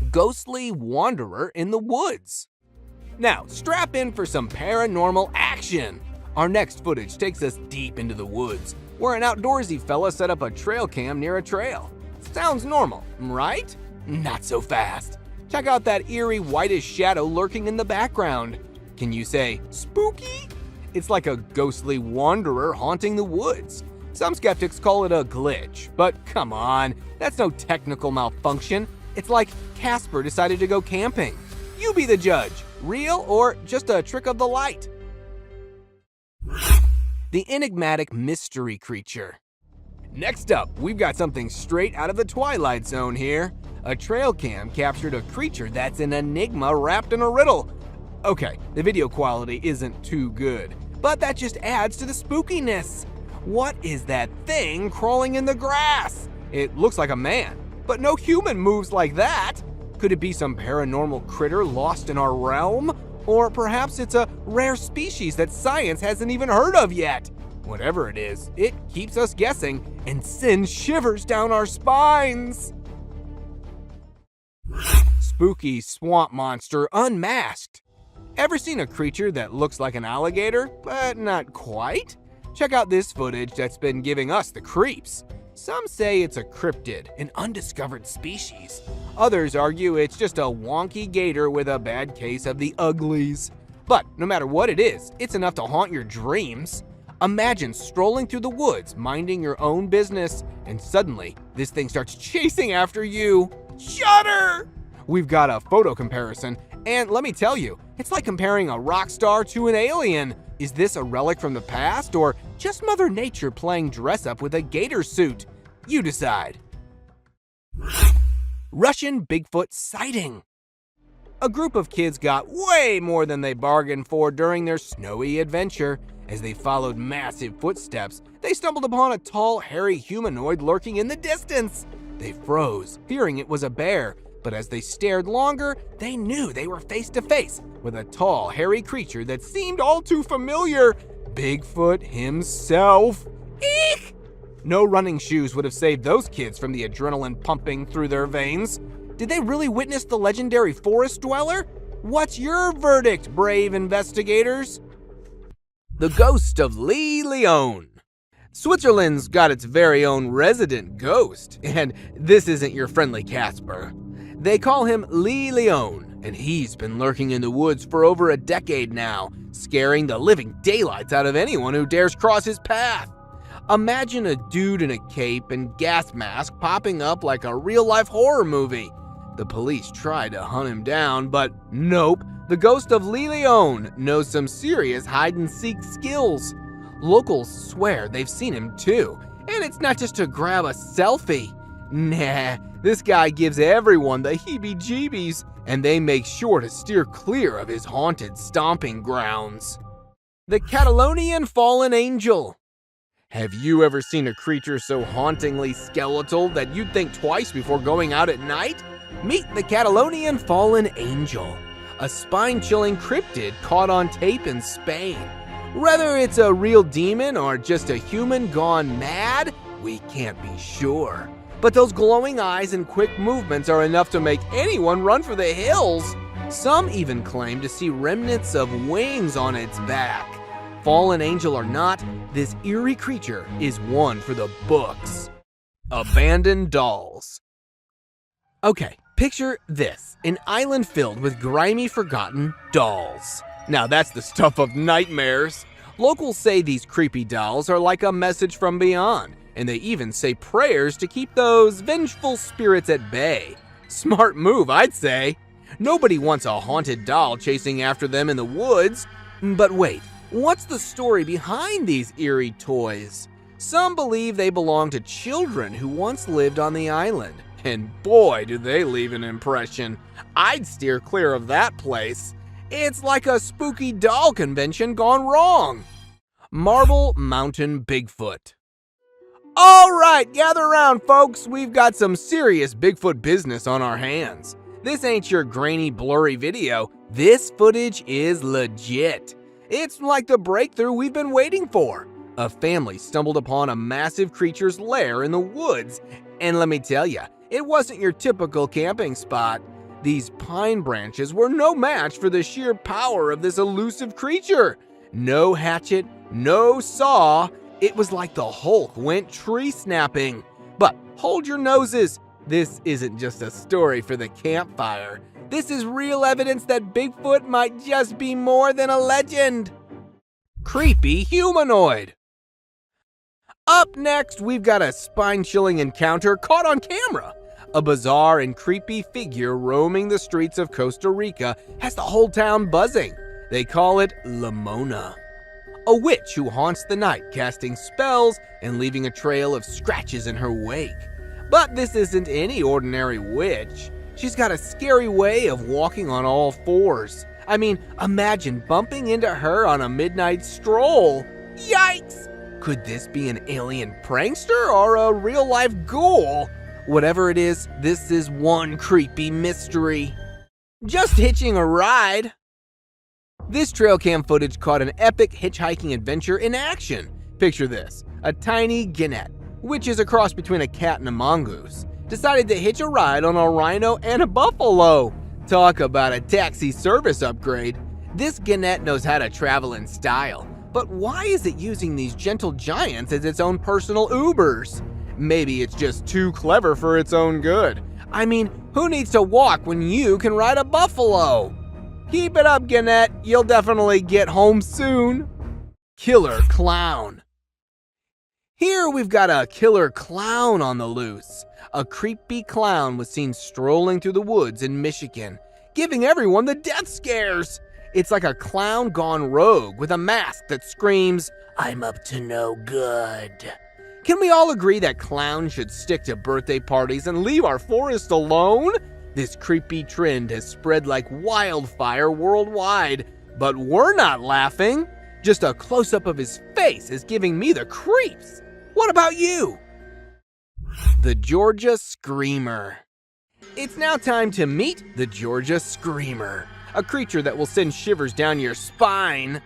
Ghostly wanderer in the woods. Now, strap in for some paranormal action. Our next footage takes us deep into the woods, where an outdoorsy fella set up a trail cam near a trail. Sounds normal, right? Not so fast. Check out that eerie whitish shadow lurking in the background. Can you say spooky? It's like a ghostly wanderer haunting the woods. Some skeptics call it a glitch, but come on, that's no technical malfunction. It's like Casper decided to go camping. You be the judge, real or just a trick of the light? The enigmatic mystery creature. Next up, we've got something straight out of the Twilight Zone here. A trail cam captured a creature that's an enigma wrapped in a riddle. Okay, the video quality isn't too good, but that just adds to the spookiness. What is that thing crawling in the grass? It looks like a man, but no human moves like that. Could it be some paranormal critter lost in our realm? Or perhaps it's a rare species that science hasn't even heard of yet. Whatever it is, it keeps us guessing and sends shivers down our spines. Spooky swamp monster unmasked. Ever seen a creature that looks like an alligator, but not quite? Check out this footage that's been giving us the creeps. Some say it's a cryptid, an undiscovered species. Others argue it's just a wonky gator with a bad case of the uglies. But no matter what it is, it's enough to haunt your dreams. Imagine strolling through the woods, minding your own business, and suddenly this thing starts chasing after you. Shudder! We've got a photo comparison, and let me tell you, it's like comparing a rock star to an alien. Is this a relic from the past, or just Mother Nature playing dress-up with a gator suit? You decide. Russian Bigfoot sighting. A group of kids got way more than they bargained for during their snowy adventure. As they followed massive footsteps, they stumbled upon a tall, hairy humanoid lurking in the distance. They froze, fearing it was a bear, but as they stared longer, they knew they were face to face with a tall, hairy creature that seemed all too familiar. Bigfoot himself. Eek! No running shoes would have saved those kids from the adrenaline pumping through their veins. Did they really witness the legendary forest dweller? What's your verdict, brave investigators? The ghost of Lee Leon. Switzerland's got its very own resident ghost, and this isn't your friendly Casper. They call him Lee Leon, and he's been lurking in the woods for over a decade now, scaring the living daylights out of anyone who dares cross his path. Imagine a dude in a cape and gas mask popping up like a real-life horror movie. The police tried to hunt him down, but nope. The ghost of Lee Leon knows some serious hide-and-seek skills. Locals swear they've seen him too, and it's not just to grab a selfie. Nah, this guy gives everyone the heebie-jeebies, and they make sure to steer clear of his haunted stomping grounds. The Catalonian Fallen Angel. Have you ever seen a creature so hauntingly skeletal that you'd think twice before going out at night? Meet the Catalonian Fallen Angel, a spine-chilling cryptid caught on tape in Spain. Whether it's a real demon or just a human gone mad, we can't be sure. But those glowing eyes and quick movements are enough to make anyone run for the hills. Some even claim to see remnants of wings on its back. Fallen angel or not, this eerie creature is one for the books. Abandoned dolls. Okay, picture this, an island filled with grimy, forgotten dolls. Now that's the stuff of nightmares. Locals say these creepy dolls are like a message from beyond, and they even say prayers to keep those vengeful spirits at bay. Smart move, I'd say. Nobody wants a haunted doll chasing after them in the woods. But wait, what's the story behind these eerie toys? Some believe they belong to children who once lived on the island. And boy, do they leave an impression. I'd steer clear of that place. It's like a spooky doll convention gone wrong. Marble Mountain Bigfoot. All right, gather around, folks. We've got some serious Bigfoot business on our hands. This ain't your grainy, blurry video. This footage is legit. It's like the breakthrough we've been waiting for. A family stumbled upon a massive creature's lair in the woods. And let me tell you, it wasn't your typical camping spot. These pine branches were no match for the sheer power of this elusive creature. No hatchet, no saw. It was like the Hulk went tree snapping. But hold your noses. This isn't just a story for the campfire. This is real evidence that Bigfoot might just be more than a legend. Creepy humanoid. Up next, we've got a spine-chilling encounter caught on camera. A bizarre and creepy figure roaming the streets of Costa Rica has the whole town buzzing. They call it Lamona, a witch who haunts the night, casting spells and leaving a trail of scratches in her wake. But this isn't any ordinary witch. She's got a scary way of walking on all fours. I mean, imagine bumping into her on a midnight stroll. Yikes! Could this be an alien prankster or a real-life ghoul? Whatever it is, this is one creepy mystery. Just hitching a ride. This trail cam footage caught an epic hitchhiking adventure in action. Picture this, a tiny genet, which is a cross between a cat and a mongoose, decided to hitch a ride on a rhino and a buffalo. Talk about a taxi service upgrade. This genet knows how to travel in style, but why is it using these gentle giants as its own personal Ubers? Maybe it's just too clever for its own good. I mean, who needs to walk when you can ride a buffalo? Keep it up, genet. You'll definitely get home soon. Killer clown. Here we've got a killer clown on the loose. A creepy clown was seen strolling through the woods in Michigan, giving everyone the death scares. It's like a clown gone rogue with a mask that screams, "I'm up to no good." Can we all agree that clowns should stick to birthday parties and leave our forest alone? This creepy trend has spread like wildfire worldwide, but we're not laughing. Just a close-up of his face is giving me the creeps. What about you? The Georgia Screamer. It's now time to meet the Georgia Screamer, a creature that will send shivers down your spine.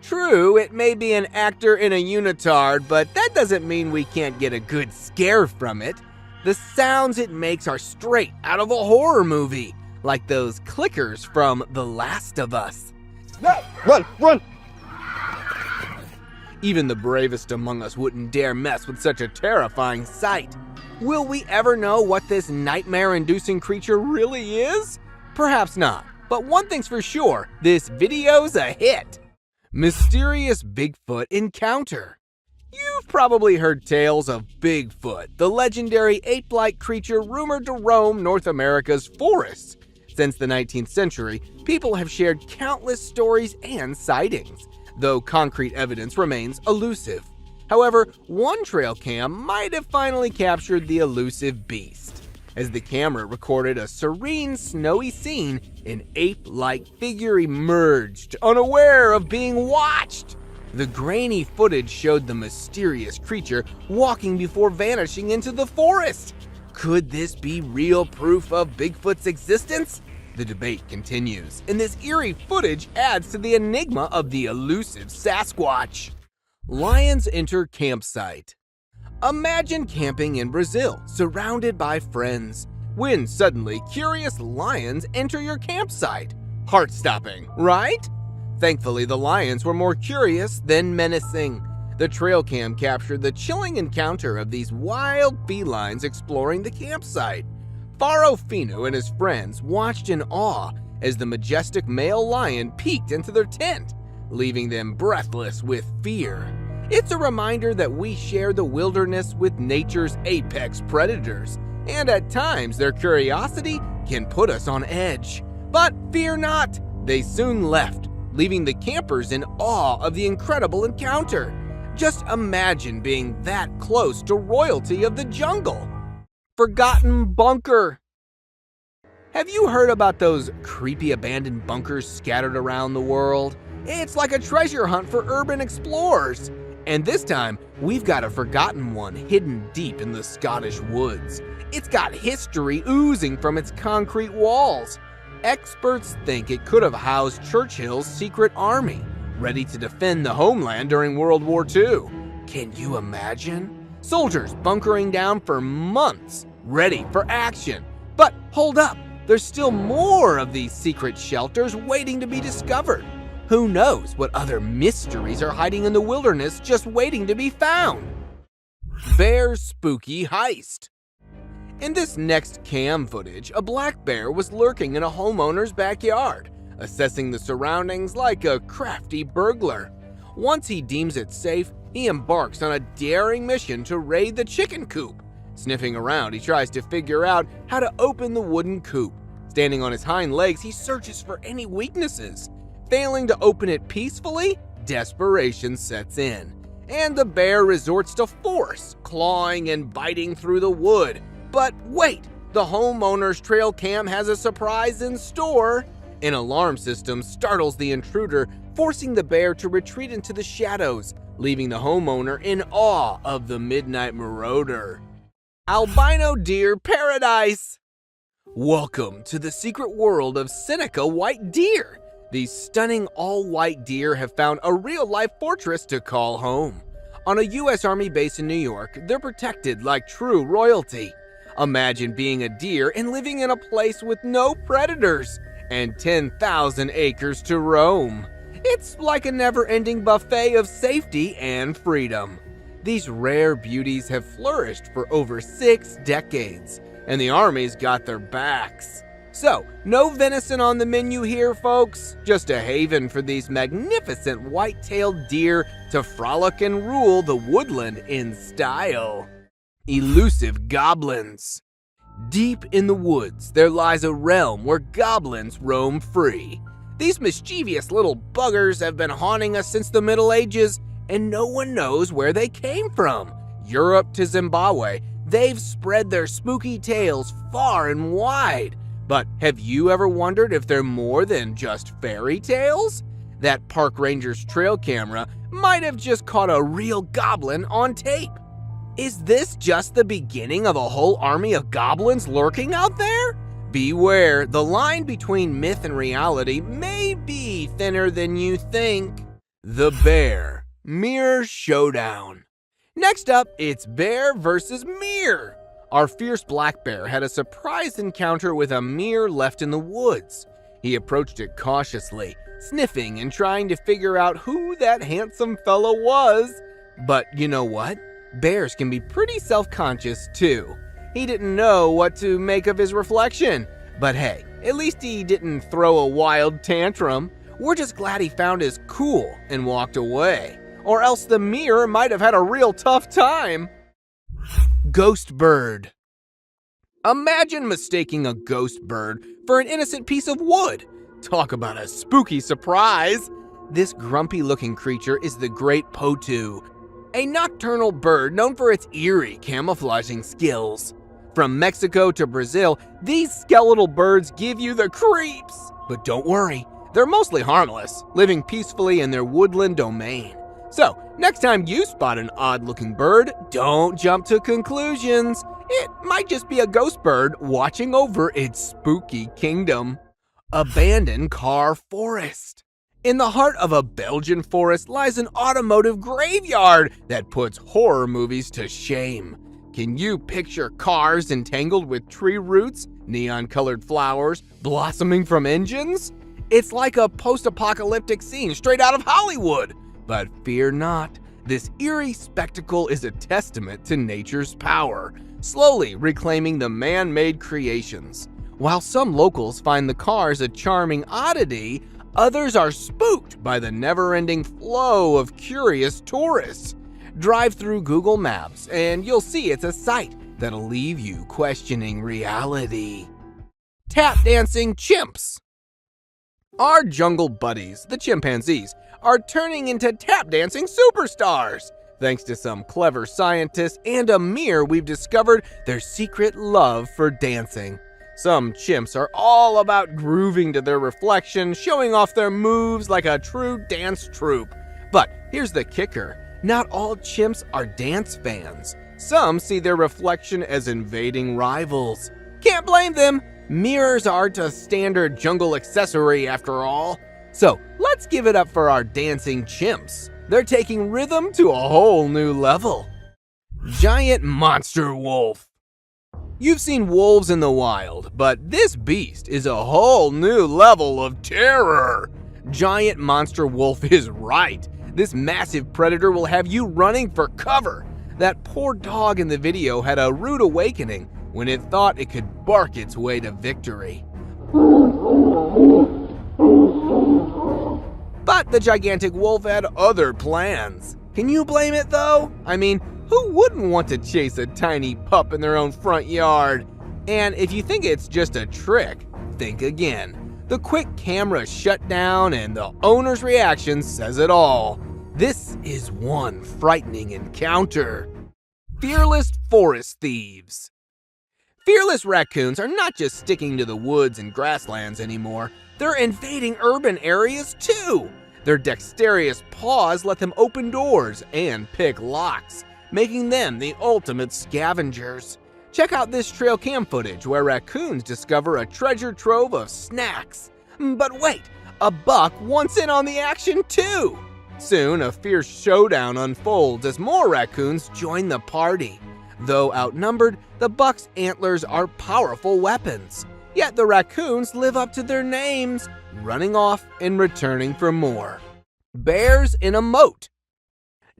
True, it may be an actor in a unitard, but that doesn't mean we can't get a good scare from it. The sounds it makes are straight out of a horror movie, like those clickers from The Last of Us. No! Run! Run! Even the bravest among us wouldn't dare mess with such a terrifying sight. Will we ever know what this nightmare-inducing creature really is? Perhaps not, but one thing's for sure, this video's a hit. Mysterious Bigfoot Encounter. You've probably heard tales of Bigfoot, the legendary ape-like creature rumored to roam North America's forests. Since the 19th century, people have shared countless stories and sightings, though concrete evidence remains elusive. However, one trail cam might have finally captured the elusive beast, as the camera recorded a serene, snowy scene. An ape-like figure emerged, unaware of being watched. The grainy footage showed the mysterious creature walking before vanishing into the forest. Could this be real proof of Bigfoot's existence? The debate continues, and this eerie footage adds to the enigma of the elusive Sasquatch. Lions enter campsite. Imagine camping in Brazil, surrounded by friends, when suddenly curious lions enter your campsite. Heart-stopping, right? Thankfully, the lions were more curious than menacing. The trail cam captured the chilling encounter of these wild felines exploring the campsite. Faro Fino and his friends watched in awe as the majestic male lion peeked into their tent, leaving them breathless with fear. It's a reminder that we share the wilderness with nature's apex predators, and at times their curiosity can put us on edge. But fear not, they soon left, leaving the campers in awe of the incredible encounter. Just imagine being that close to royalty of the jungle. Forgotten bunker. Have you heard about those creepy abandoned bunkers scattered around the world? It's like a treasure hunt for urban explorers. And this time, we've got a forgotten one hidden deep in the Scottish woods. It's got history oozing from its concrete walls. Experts think it could have housed Churchill's secret army, ready to defend the homeland during World War II. Can you imagine? Soldiers bunkering down for months, ready for action. But hold up, there's still more of these secret shelters waiting to be discovered. Who knows what other mysteries are hiding in the wilderness just waiting to be found? Bear's spooky heist. In this next cam footage, a black bear was lurking in a homeowner's backyard, assessing the surroundings like a crafty burglar. Once he deems it safe, he embarks on a daring mission to raid the chicken coop. Sniffing around, he tries to figure out how to open the wooden coop. Standing on his hind legs, he searches for any weaknesses. Failing to open it peacefully, desperation sets in, and the bear resorts to force, clawing and biting through the wood. But wait, the homeowner's trail cam has a surprise in store. An alarm system startles the intruder, forcing the bear to retreat into the shadows, leaving the homeowner in awe of the midnight marauder. Albino deer paradise! Welcome to the secret world of Seneca white deer. These stunning all-white deer have found a real-life fortress to call home. On a U.S. Army base in New York, they're protected like true royalty. Imagine being a deer and living in a place with no predators and 10,000 acres to roam. It's like a never-ending buffet of safety and freedom. These rare beauties have flourished for over 6 decades, and the Army's got their backs. So, no venison on the menu here, folks. Just a haven for these magnificent white-tailed deer to frolic and rule the woodland in style. Elusive goblins. Deep in the woods, there lies a realm where goblins roam free. These mischievous little buggers have been haunting us since the Middle Ages, and no one knows where they came from. Europe to Zimbabwe, they've spread their spooky tales far and wide. But have you ever wondered if they're more than just fairy tales? That park ranger's trail camera might have just caught a real goblin on tape. Is this just the beginning of a whole army of goblins lurking out there? Beware, the line between myth and reality may be thinner than you think. The Bear Mirror Showdown. Next up, it's bear versus mirror. Our fierce black bear had a surprise encounter with a mirror left in the woods. He approached it cautiously, sniffing and trying to figure out who that handsome fellow was. But you know what? Bears can be pretty self-conscious too. He didn't know what to make of his reflection. But hey, at least he didn't throw a wild tantrum. We're just glad he found his cool and walked away. Or else the mirror might have had a real tough time. Ghost bird. Imagine mistaking a ghost bird for an innocent piece of wood. Talk about a spooky surprise. This grumpy-looking creature is the great potu, a nocturnal bird known for its eerie camouflaging skills. From Mexico to Brazil, these skeletal birds give you the creeps. But don't worry, they're mostly harmless, living peacefully in their woodland domain. So, next time you spot an odd-looking bird, don't jump to conclusions. It might just be a ghost bird watching over its spooky kingdom. Abandoned car forest. In the heart of a Belgian forest lies an automotive graveyard that puts horror movies to shame. Can you picture cars entangled with tree roots, neon-colored flowers blossoming from engines? It's like a post-apocalyptic scene straight out of Hollywood. But fear not, this eerie spectacle is a testament to nature's power, slowly reclaiming the man-made creations. While some locals find the cars a charming oddity, others are spooked by the never-ending flow of curious tourists. Drive through Google Maps and you'll see it's a sight that'll leave you questioning reality. Tap dancing chimps. Our jungle buddies, the chimpanzees, are turning into tap dancing superstars. Thanks to some clever scientists and a mirror, we've discovered their secret love for dancing. Some chimps are all about grooving to their reflection, showing off their moves like a true dance troupe. But here's the kicker. Not all chimps are dance fans. Some see their reflection as invading rivals. Can't blame them. Mirrors aren't a standard jungle accessory after all. So let's give it up for our dancing chimps. They're taking rhythm to a whole new level. Giant monster wolf. You've seen wolves in the wild, but this beast is a whole new level of terror. Giant monster wolf is right. This massive predator will have you running for cover. That poor dog in the video had a rude awakening when it thought it could bark its way to victory. But the gigantic wolf had other plans. Can you blame it though? I mean, who wouldn't want to chase a tiny pup in their own front yard? And if you think it's just a trick, think again. The quick camera shutdown and the owner's reaction says it all. This is one frightening encounter. Fearless forest thieves. Fearless raccoons are not just sticking to the woods and grasslands anymore, they're invading urban areas too. Their dexterous paws let them open doors and pick locks, making them the ultimate scavengers. Check out this trail cam footage where raccoons discover a treasure trove of snacks. But wait, a buck wants in on the action too. Soon, a fierce showdown unfolds as more raccoons join the party. Though outnumbered, the buck's antlers are powerful weapons. Yet the raccoons live up to their names, running off and returning for more. Bears in a moat.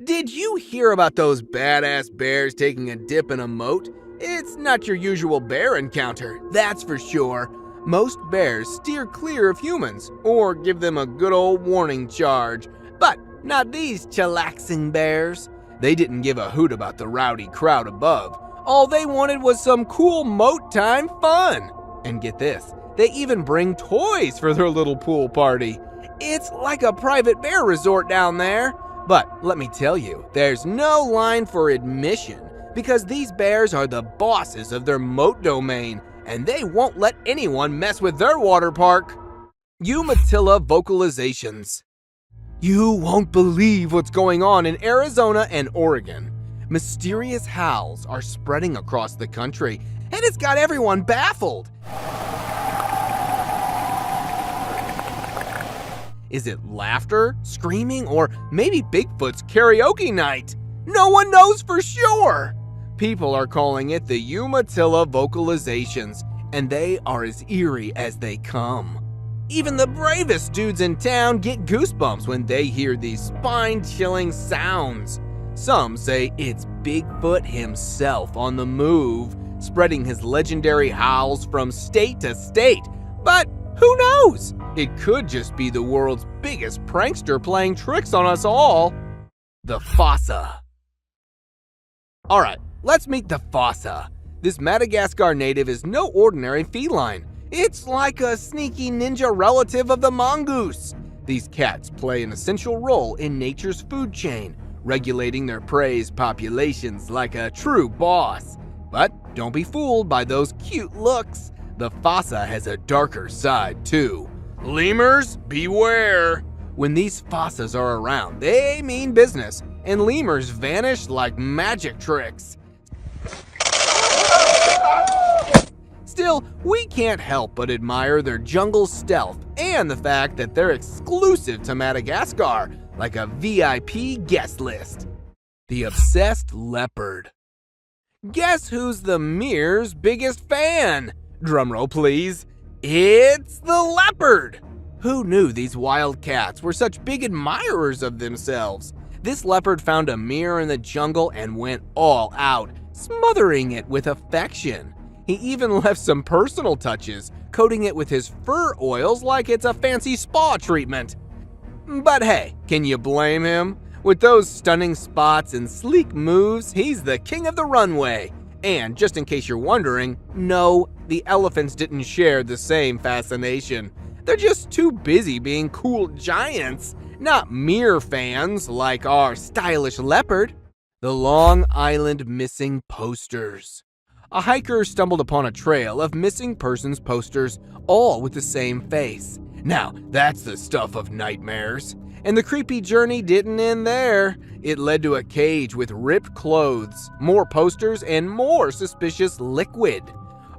Did you hear about those badass bears taking a dip in a moat? It's not your usual bear encounter, that's for sure. Most bears steer clear of humans or give them a good old warning charge. But not these chillaxing bears. They didn't give a hoot about the rowdy crowd above. All they wanted was some cool moat time fun. And get this, they even bring toys for their little pool party. It's like a private bear resort down there. But let me tell you, there's no line for admission because these bears are the bosses of their moat domain and they won't let anyone mess with their water park. Umatilla vocalizations. You won't believe what's going on in Arizona and Oregon. Mysterious howls are spreading across the country, and it's got everyone baffled. Is it laughter, screaming, or maybe Bigfoot's karaoke night? No one knows for sure. People are calling it the Umatilla vocalizations, and they are as eerie as they come. Even the bravest dudes in town get goosebumps when they hear these spine-chilling sounds. Some say it's Bigfoot himself on the move, spreading his legendary howls from state to state. But who knows? It could just be the world's biggest prankster playing tricks on us all. The fossa. Alright, let's meet the fossa. This Madagascar native is no ordinary feline. It's like a sneaky ninja relative of the mongoose. These cats play an essential role in nature's food chain, regulating their prey's populations like a true boss. But don't be fooled by those cute looks. The fossa has a darker side too. Lemurs, beware! When these fossas are around, they mean business, and lemurs vanish like magic tricks. Still, we can't help but admire their jungle stealth and the fact that they're exclusive to Madagascar, like a VIP guest list. The obsessed leopard. Guess who's the Mirror's biggest fan? Drumroll please. It's the leopard! Who knew these wild cats were such big admirers of themselves? This leopard found a mirror in the jungle and went all out, smothering it with affection. He even left some personal touches, coating it with his fur oils like it's a fancy spa treatment. But hey, can you blame him? With those stunning spots and sleek moves, he's the king of the runway. And just in case you're wondering, no, the elephants didn't share the same fascination. They're just too busy being cool giants, not mere fans like our stylish leopard. The Long Island missing posters. A hiker stumbled upon a trail of missing persons posters, all with the same face. Now, that's the stuff of nightmares. And the creepy journey didn't end there. It led to a cage with ripped clothes, more posters, and more suspicious liquid.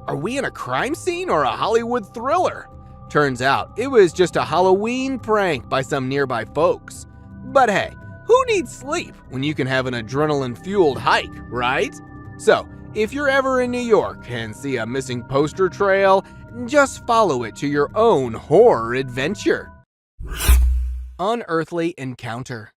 Are we in a crime scene or a Hollywood thriller? Turns out, it was just a Halloween prank by some nearby folks. But hey, who needs sleep when you can have an adrenaline-fueled hike, right? So, if you're ever in New York and see a missing poster trail, just follow it to your own horror adventure. Unearthly encounter.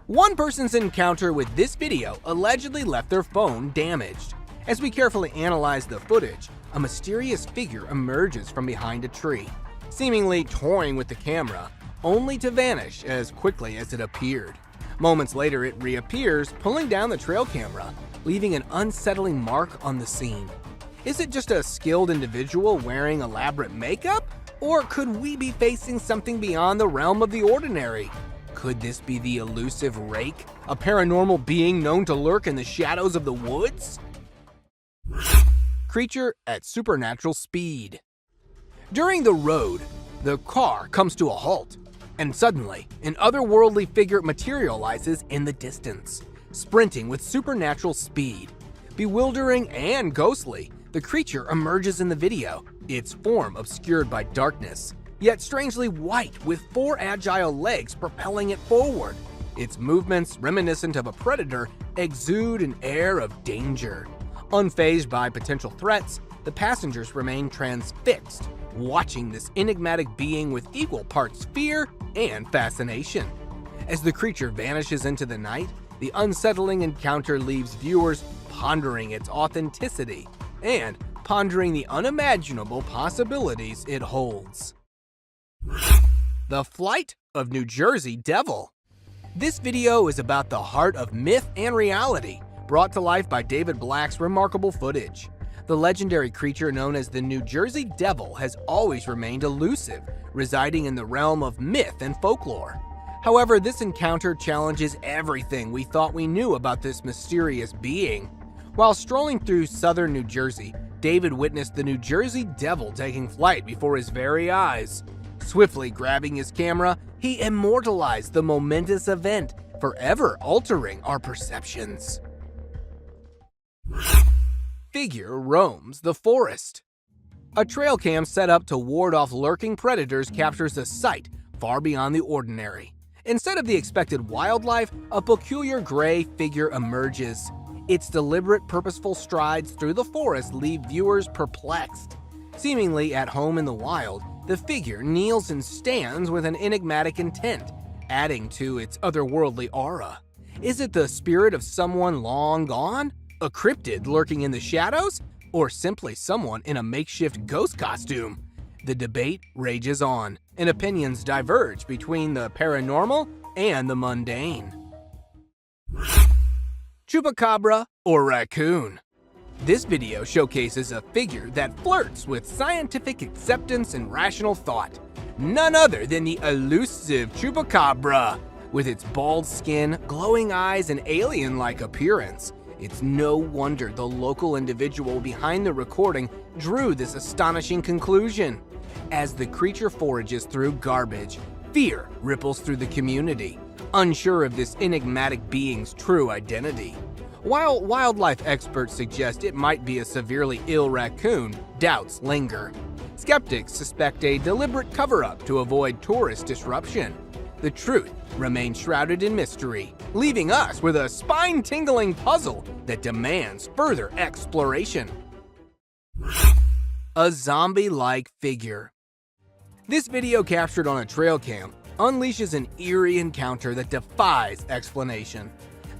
One person's encounter with this video allegedly left their phone damaged. As we carefully analyze the footage, a mysterious figure emerges from behind a tree. Seemingly toying with the camera, only to vanish as quickly as it appeared. Moments later, it reappears, pulling down the trail camera, leaving an unsettling mark on the scene. Is it just a skilled individual wearing elaborate makeup? Or could we be facing something beyond the realm of the ordinary? Could this be the elusive Rake, a paranormal being known to lurk in the shadows of the woods? Creature at supernatural speed. During the road, the car comes to a halt, and suddenly, an otherworldly figure materializes in the distance, sprinting with supernatural speed. Bewildering and ghostly, the creature emerges in the video, its form obscured by darkness, yet strangely white with 4 agile legs propelling it forward. Its movements, reminiscent of a predator, exude an air of danger. Unfazed by potential threats, the passengers remain transfixed, watching this enigmatic being with equal parts fear and fascination. As the creature vanishes into the night, the unsettling encounter leaves viewers pondering its authenticity and pondering the unimaginable possibilities it holds. The Flight of New Jersey Devil. This video is about the heart of myth and reality, brought to life by David Black's remarkable footage. The legendary creature known as the New Jersey Devil has always remained elusive, residing in the realm of myth and folklore. However, this encounter challenges everything we thought we knew about this mysterious being. While strolling through southern New Jersey, David witnessed the New Jersey Devil taking flight before his very eyes. Swiftly grabbing his camera, he immortalized the momentous event, forever altering our perceptions. Figure roams the forest. A trail cam set up to ward off lurking predators captures a sight far beyond the ordinary. Instead of the expected wildlife, a peculiar gray figure emerges. Its deliberate, purposeful strides through the forest leave viewers perplexed. Seemingly at home in the wild, the figure kneels and stands with an enigmatic intent, adding to its otherworldly aura. Is it the spirit of someone long gone? A cryptid lurking in the shadows? Or simply someone in a makeshift ghost costume? The debate rages on, and opinions diverge between the paranormal and the mundane. Chupacabra or raccoon? This video showcases a figure that flirts with scientific acceptance and rational thought. None other than the elusive Chupacabra. With its bald skin, glowing eyes, and alien-like appearance, it's no wonder the local individual behind the recording drew this astonishing conclusion. As the creature forages through garbage, fear ripples through the community, unsure of this enigmatic being's true identity. While wildlife experts suggest it might be a severely ill raccoon, doubts linger. Skeptics suspect a deliberate cover-up to avoid tourist disruption. The truth remains shrouded in mystery, leaving us with a spine-tingling puzzle that demands further exploration. A zombie-like figure. This video, captured on a trail cam, unleashes an eerie encounter that defies explanation.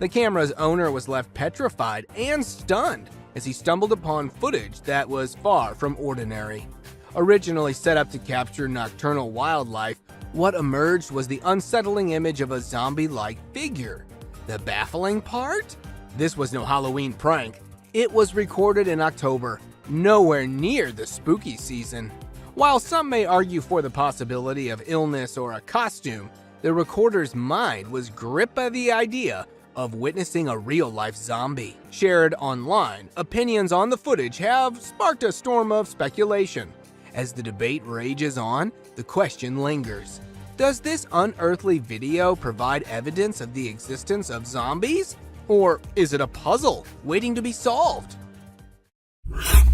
The camera's owner was left petrified and stunned as he stumbled upon footage that was far from ordinary. Originally set up to capture nocturnal wildlife, what emerged was the unsettling image of a zombie-like figure. The baffling part? This was no Halloween prank. It was recorded in October, nowhere near the spooky season. While some may argue for the possibility of illness or a costume, the recorder's mind was gripped by the idea of witnessing a real-life zombie. Shared online, opinions on the footage have sparked a storm of speculation. As the debate rages on, the question lingers. Does this unearthly video provide evidence of the existence of zombies? Or is it a puzzle waiting to be solved?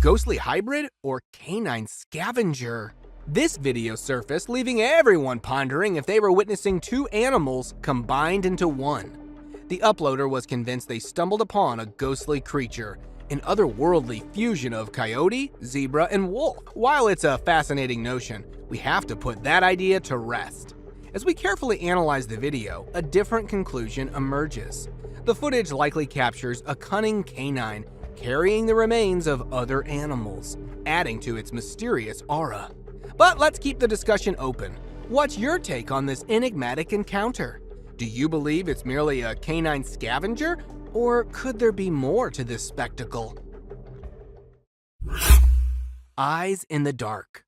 Ghostly hybrid or canine scavenger? This video surfaced, leaving everyone pondering if they were witnessing 2 animals combined into one. The uploader was convinced they stumbled upon a ghostly creature, an otherworldly fusion of coyote, zebra, and wolf. While it's a fascinating notion, we have to put that idea to rest. As we carefully analyze the video, a different conclusion emerges. The footage likely captures a cunning canine carrying the remains of other animals, adding to its mysterious aura. But let's keep the discussion open. What's your take on this enigmatic encounter? Do you believe it's merely a canine scavenger, or could there be more to this spectacle? Eyes in the dark.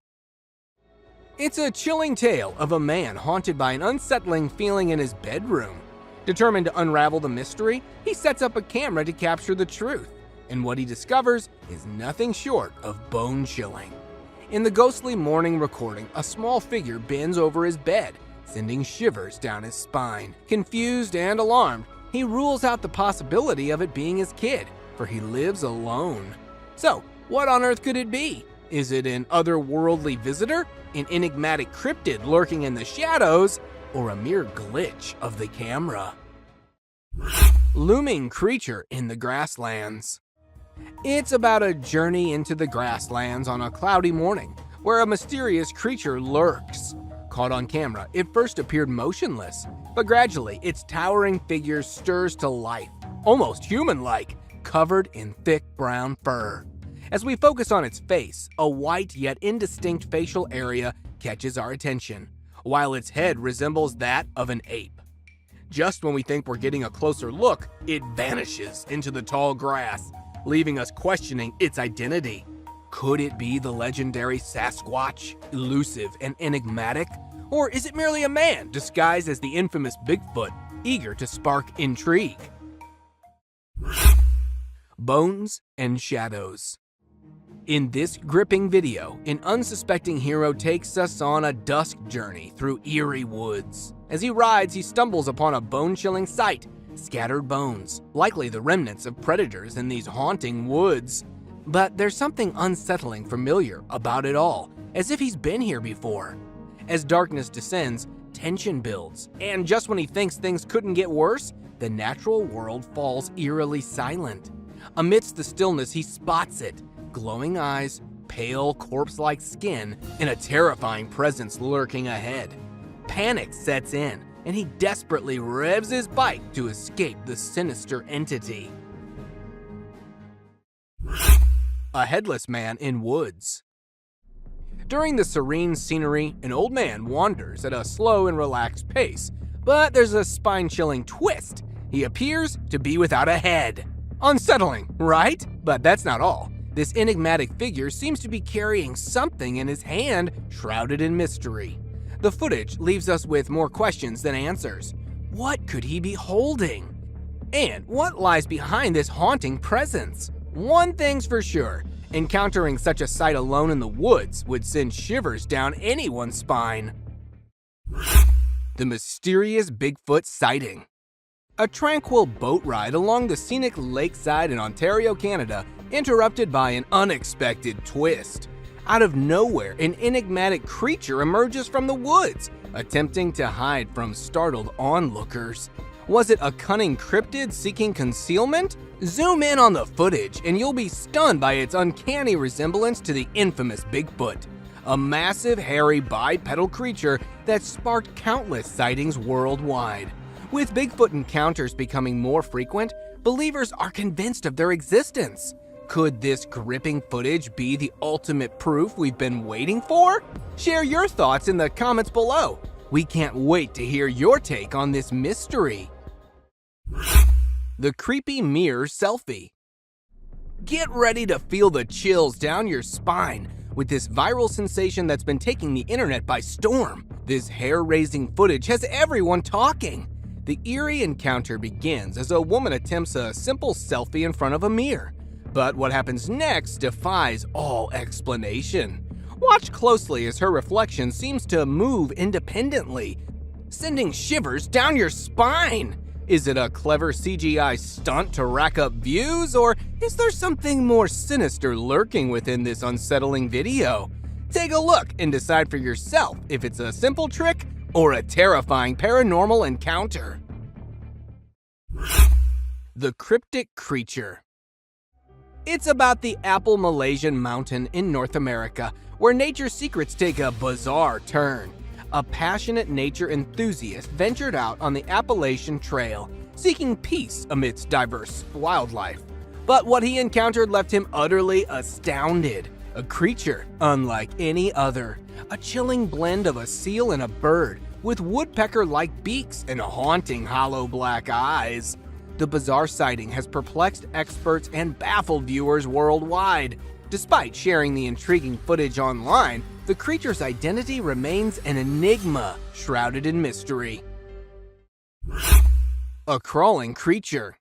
It's a chilling tale of a man haunted by an unsettling feeling in his bedroom. Determined to unravel the mystery, he sets up a camera to capture the truth, and what he discovers is nothing short of bone-chilling. In the ghostly morning recording, a small figure bends over his bed, sending shivers down his spine. Confused and alarmed, he rules out the possibility of it being his kid, for he lives alone. So, what on earth could it be? Is it an otherworldly visitor, an enigmatic cryptid lurking in the shadows, or a mere glitch of the camera? Looming creature in the grasslands. It's about a journey into the grasslands on a cloudy morning, where a mysterious creature lurks. Caught on camera, it first appeared motionless, but gradually its towering figure stirs to life, almost human-like, covered in thick brown fur. As we focus on its face, a white yet indistinct facial area catches our attention, while its head resembles that of an ape. Just when we think we're getting a closer look, it vanishes into the tall grass, leaving us questioning its identity. Could it be the legendary Sasquatch, elusive and enigmatic? Or is it merely a man disguised as the infamous Bigfoot, eager to spark intrigue? Bones and shadows. In this gripping video, an unsuspecting hero takes us on a dusk journey through eerie woods. As he rides, he stumbles upon a bone-chilling sight, scattered bones, likely the remnants of predators in these haunting woods. But there's something unsettling familiar about it all, as if he's been here before. As darkness descends, tension builds, and just when he thinks things couldn't get worse, the natural world falls eerily silent. Amidst the stillness, he spots it. Glowing eyes, pale corpse-like skin, and a terrifying presence lurking ahead. Panic sets in, and he desperately revs his bike to escape the sinister entity. A headless man in woods. During the serene scenery, an old man wanders at a slow and relaxed pace, but there's a spine-chilling twist. He appears to be without a head. Unsettling, right? But that's not all. This enigmatic figure seems to be carrying something in his hand, shrouded in mystery. The footage leaves us with more questions than answers. What could he be holding? And what lies behind this haunting presence? One thing's for sure, encountering such a sight alone in the woods would send shivers down anyone's spine. The mysterious Bigfoot sighting. A tranquil boat ride along the scenic lakeside in Ontario, Canada, interrupted by an unexpected twist. Out of nowhere, an enigmatic creature emerges from the woods, attempting to hide from startled onlookers. Was it a cunning cryptid seeking concealment? Zoom in on the footage and you'll be stunned by its uncanny resemblance to the infamous Bigfoot, a massive, hairy, bipedal creature that sparked countless sightings worldwide. With Bigfoot encounters becoming more frequent, believers are convinced of their existence. Could this gripping footage be the ultimate proof we've been waiting for? Share your thoughts in the comments below. We can't wait to hear your take on this mystery. The creepy mirror selfie. Get ready to feel the chills down your spine with this viral sensation that's been taking the internet by storm. This hair-raising footage has everyone talking. The eerie encounter begins as a woman attempts a simple selfie in front of a mirror. But what happens next defies all explanation. Watch closely as her reflection seems to move independently, sending shivers down your spine. Is it a clever CGI stunt to rack up views, or is there something more sinister lurking within this unsettling video? Take a look and decide for yourself if it's a simple trick or a terrifying paranormal encounter. The cryptic creature. It's about the Apple Malaysian mountain in North America, where nature's secrets take a bizarre turn. A passionate nature enthusiast ventured out on the Appalachian Trail, seeking peace amidst diverse wildlife. But what he encountered left him utterly astounded. A creature unlike any other. A chilling blend of a seal and a bird, with woodpecker-like beaks and haunting hollow black eyes. The bizarre sighting has perplexed experts and baffled viewers worldwide. Despite sharing the intriguing footage online, the creature's identity remains an enigma shrouded in mystery. A crawling creature.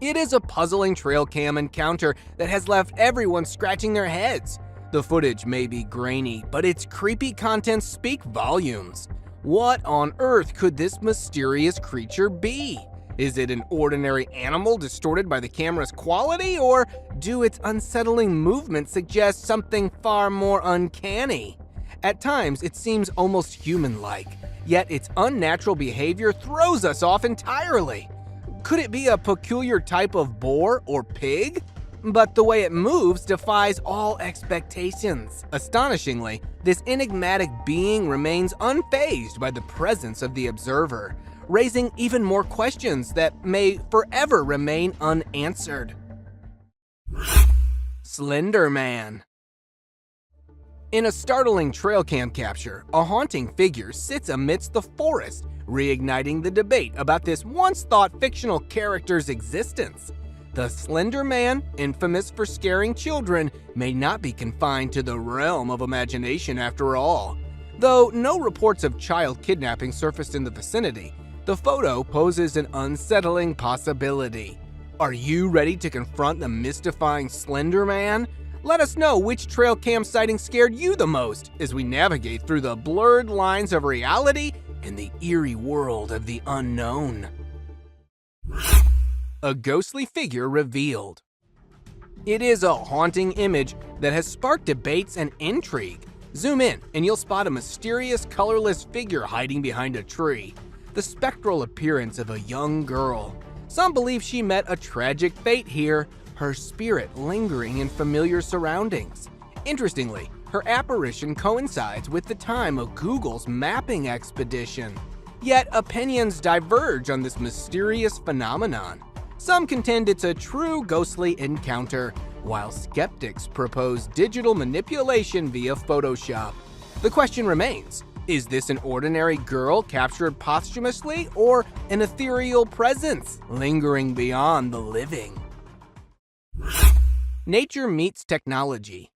It is a puzzling trail cam encounter that has left everyone scratching their heads. The footage may be grainy, but its creepy contents speak volumes. What on earth could this mysterious creature be? Is it an ordinary animal distorted by the camera's quality, or do its unsettling movements suggest something far more uncanny? At times, it seems almost human-like, yet its unnatural behavior throws us off entirely. Could it be a peculiar type of boar or pig? But the way it moves defies all expectations. Astonishingly, this enigmatic being remains unfazed by the presence of the observer, raising even more questions that may forever remain unanswered. Slender Man. In a startling trail cam capture, a haunting figure sits amidst the forest, reigniting the debate about this once-thought fictional character's existence. The Slender Man, infamous for scaring children, may not be confined to the realm of imagination after all. Though no reports of child kidnapping surfaced in the vicinity, the photo poses an unsettling possibility. Are you ready to confront the mystifying Slender Man? Let us know which trail cam sighting scared you the most as we navigate through the blurred lines of reality and the eerie world of the unknown. A ghostly figure revealed. It is a haunting image that has sparked debates and intrigue. Zoom in and you'll spot a mysterious, colorless figure hiding behind a tree. The spectral appearance of a young girl. Some believe she met a tragic fate here, her spirit lingering in familiar surroundings. Interestingly, her apparition coincides with the time of Google's mapping expedition. Yet opinions diverge on this mysterious phenomenon. Some contend it's a true ghostly encounter, while skeptics propose digital manipulation via Photoshop. The question remains, is this an ordinary girl captured posthumously, or an ethereal presence lingering beyond the living? Nature meets technology.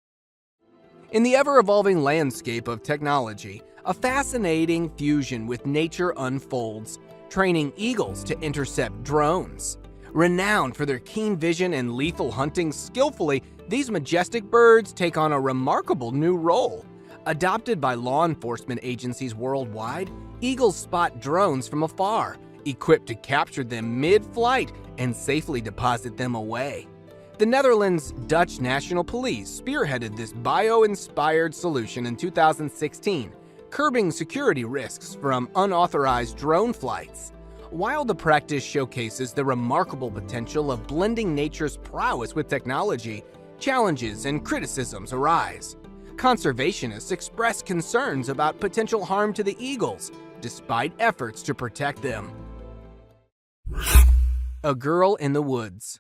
In the ever-evolving landscape of technology, a fascinating fusion with nature unfolds, training eagles to intercept drones. Renowned for their keen vision and lethal hunting skillfully, these majestic birds take on a remarkable new role. Adopted by law enforcement agencies worldwide, eagles spot drones from afar, equipped to capture them mid-flight and safely deposit them away. The Netherlands' Dutch National Police spearheaded this bio-inspired solution in 2016, curbing security risks from unauthorized drone flights. While the practice showcases the remarkable potential of blending nature's prowess with technology, challenges and criticisms arise. Conservationists express concerns about potential harm to the eagles, despite efforts to protect them. A girl in the woods.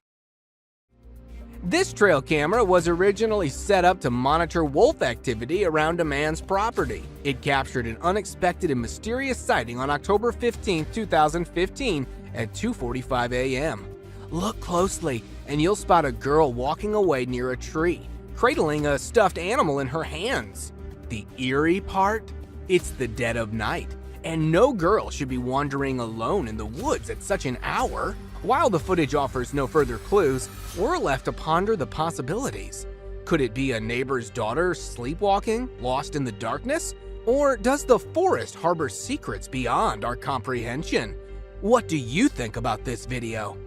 This trail camera was originally set up to monitor wolf activity around a man's property. It captured an unexpected and mysterious sighting on October 15, 2015 at 2:45 a.m. Look closely and you'll spot a girl walking away near a tree, cradling a stuffed animal in her hands. The eerie part? It's the dead of night, and no girl should be wandering alone in the woods at such an hour. While the footage offers no further clues, we're left to ponder the possibilities. Could it be a neighbor's daughter sleepwalking, lost in the darkness? Or does the forest harbor secrets beyond our comprehension? What do you think about this video?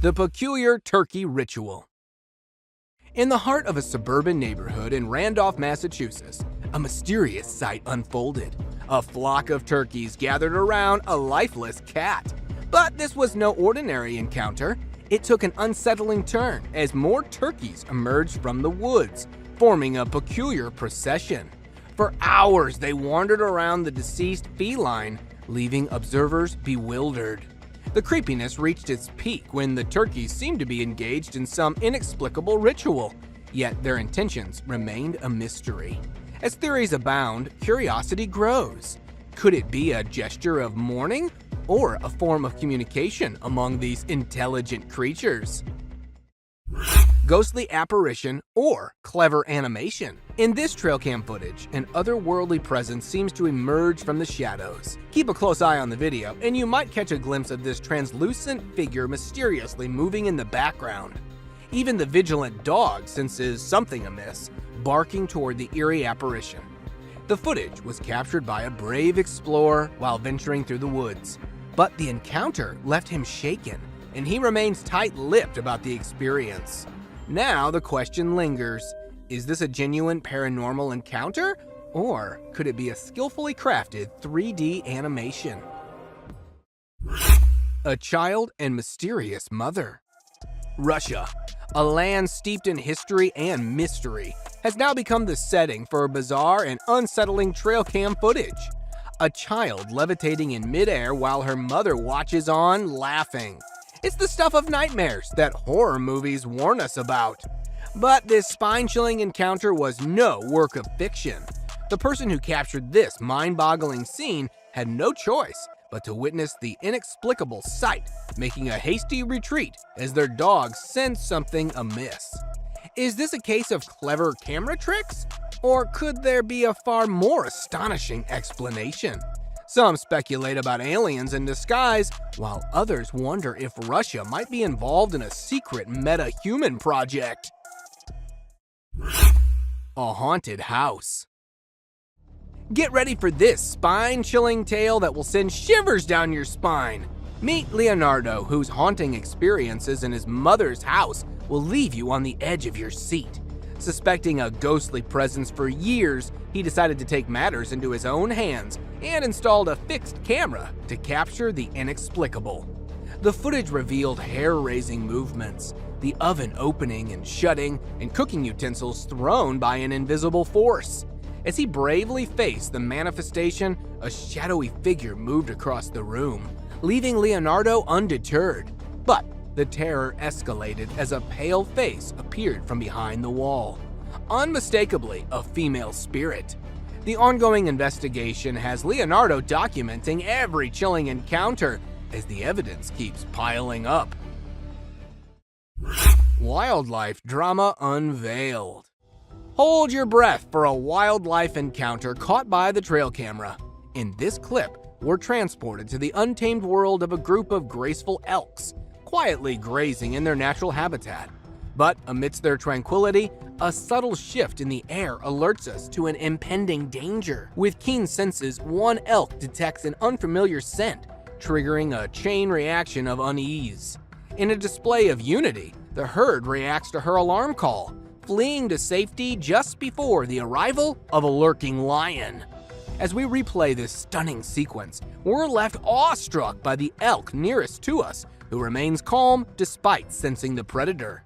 The peculiar turkey ritual. In the heart of a suburban neighborhood in Randolph, Massachusetts, a mysterious sight unfolded. A flock of turkeys gathered around a lifeless cat. But this was no ordinary encounter. It took an unsettling turn as more turkeys emerged from the woods, forming a peculiar procession. For hours, they wandered around the deceased feline, leaving observers bewildered. The creepiness reached its peak when the turkeys seemed to be engaged in some inexplicable ritual, yet their intentions remained a mystery. As theories abound, curiosity grows. Could it be a gesture of mourning or a form of communication among these intelligent creatures? Ghostly apparition or clever animation. In this trail cam footage, an otherworldly presence seems to emerge from the shadows. Keep a close eye on the video, and you might catch a glimpse of this translucent figure mysteriously moving in the background. Even the vigilant dog senses something amiss, barking toward the eerie apparition. The footage was captured by a brave explorer while venturing through the woods, but the encounter left him shaken, and he remains tight-lipped about the experience. Now the question lingers, is this a genuine paranormal encounter, or could it be a skillfully crafted 3D animation? A child and mysterious mother. Russia, a land steeped in history and mystery, has now become the setting for bizarre and unsettling trail cam footage. A child levitating in midair while her mother watches on, laughing. It's the stuff of nightmares that horror movies warn us about. But this spine-chilling encounter was no work of fiction. The person who captured this mind-boggling scene had no choice but to witness the inexplicable sight, making a hasty retreat as their dog sensed something amiss. Is this a case of clever camera tricks? Or could there be a far more astonishing explanation? Some speculate about aliens in disguise, while others wonder if Russia might be involved in a secret meta-human project. A haunted house. Get ready for this spine-chilling tale that will send shivers down your spine. Meet Leonardo, whose haunting experiences in his mother's house will leave you on the edge of your seat. Suspecting a ghostly presence for years, he decided to take matters into his own hands and installed a fixed camera to capture the inexplicable. The footage revealed hair-raising movements, the oven opening and shutting, and cooking utensils thrown by an invisible force. As he bravely faced the manifestation, a shadowy figure moved across the room, leaving Leonardo undeterred. But the terror escalated as a pale face appeared from behind the wall. Unmistakably a female spirit. The ongoing investigation has Leonardo documenting every chilling encounter as the evidence keeps piling up. Wildlife drama unveiled. Hold your breath for a wildlife encounter caught by the trail camera. In this clip, we're transported to the untamed world of a group of graceful elks, quietly grazing in their natural habitat. But amidst their tranquility, a subtle shift in the air alerts us to an impending danger. With keen senses, one elk detects an unfamiliar scent, triggering a chain reaction of unease. In a display of unity, the herd reacts to her alarm call, fleeing to safety just before the arrival of a lurking lion. As we replay this stunning sequence, we're left awestruck by the elk nearest to us, who remains calm despite sensing the predator.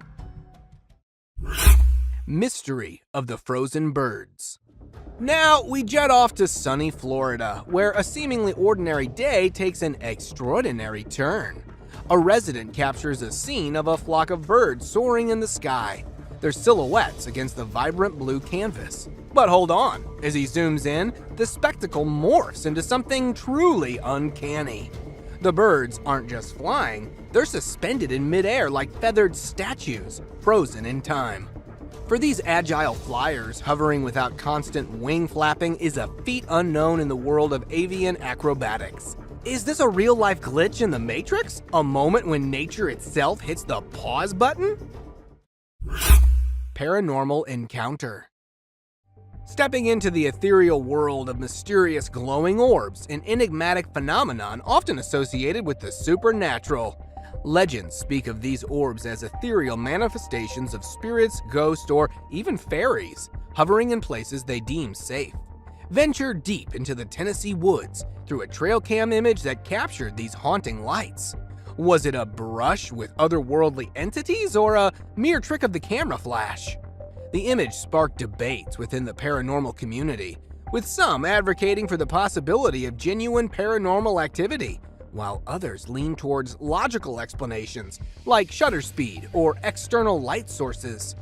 Mystery of the frozen birds. Now we jet off to sunny Florida, where a seemingly ordinary day takes an extraordinary turn. A resident captures a scene of a flock of birds soaring in the sky, their silhouettes against the vibrant blue canvas. But hold on, as he zooms in, the spectacle morphs into something truly uncanny. The birds aren't just flying, they're suspended in midair like feathered statues, frozen in time. For these agile flyers, hovering without constant wing flapping is a feat unknown in the world of avian acrobatics. Is this a real-life glitch in the Matrix? A moment when nature itself hits the pause button? Paranormal encounter. Stepping into the ethereal world of mysterious glowing orbs, an enigmatic phenomenon often associated with the supernatural. Legends speak of these orbs as ethereal manifestations of spirits, ghosts, or even fairies, hovering in places they deem safe. Venture deep into the Tennessee woods through a trail cam image that captured these haunting lights. Was it a brush with otherworldly entities or a mere trick of the camera flash? The image sparked debates within the paranormal community, with some advocating for the possibility of genuine paranormal activity, while others lean towards logical explanations like shutter speed or external light sources.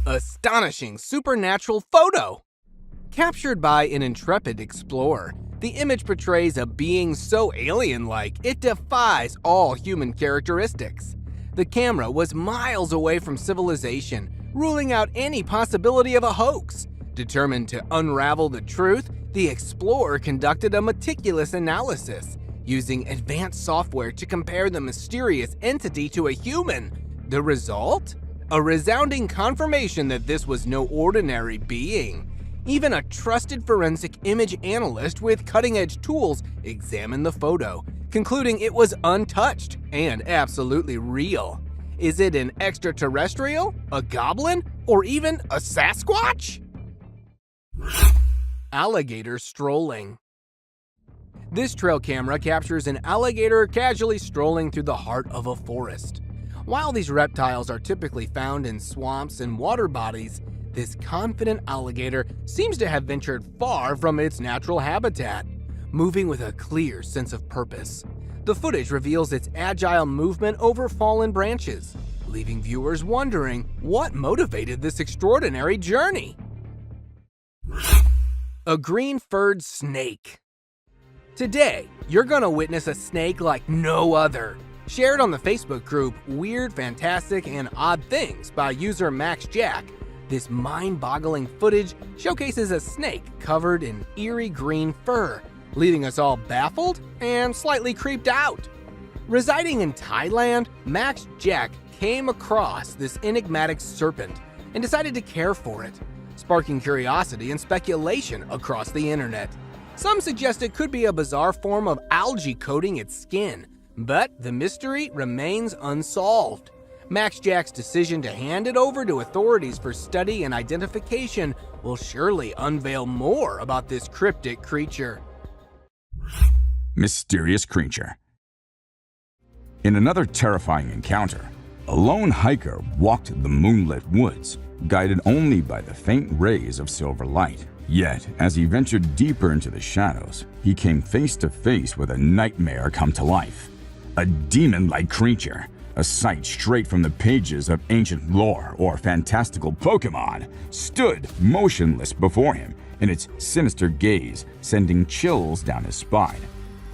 Astonishing supernatural photo! Captured by an intrepid explorer, the image portrays a being so alien-like it defies all human characteristics. The camera was miles away from civilization, ruling out any possibility of a hoax. Determined to unravel the truth, the explorer conducted a meticulous analysis, using advanced software to compare the mysterious entity to a human. The result? A resounding confirmation that this was no ordinary being. Even a trusted forensic image analyst with cutting-edge tools examined the photo, concluding it was untouched and absolutely real. Is it an extraterrestrial, a goblin, or even a Sasquatch? Alligator strolling. This trail camera captures an alligator casually strolling through the heart of a forest. While these reptiles are typically found in swamps and water bodies, this confident alligator seems to have ventured far from its natural habitat, moving with a clear sense of purpose. The footage reveals its agile movement over fallen branches, leaving viewers wondering what motivated this extraordinary journey. A green-furred snake. Today, you're gonna witness a snake like no other. Shared on the Facebook group Weird, Fantastic, and Odd Things by user Max Jack, this mind-boggling footage showcases a snake covered in eerie green fur, leaving us all baffled and slightly creeped out. Residing in Thailand, Max Jack came across this enigmatic serpent and decided to care for it, sparking curiosity and speculation across the internet. Some suggest it could be a bizarre form of algae coating its skin, but the mystery remains unsolved. Max Jack's decision to hand it over to authorities for study and identification will surely unveil more about this cryptic creature. Mysterious creature. In another terrifying encounter, a lone hiker walked the moonlit woods, guided only by the faint rays of silver light. Yet, as he ventured deeper into the shadows, he came face to face with a nightmare come to life. A demon-like creature, a sight straight from the pages of ancient lore or fantastical Pokemon, stood motionless before him, in its sinister gaze sending chills down his spine.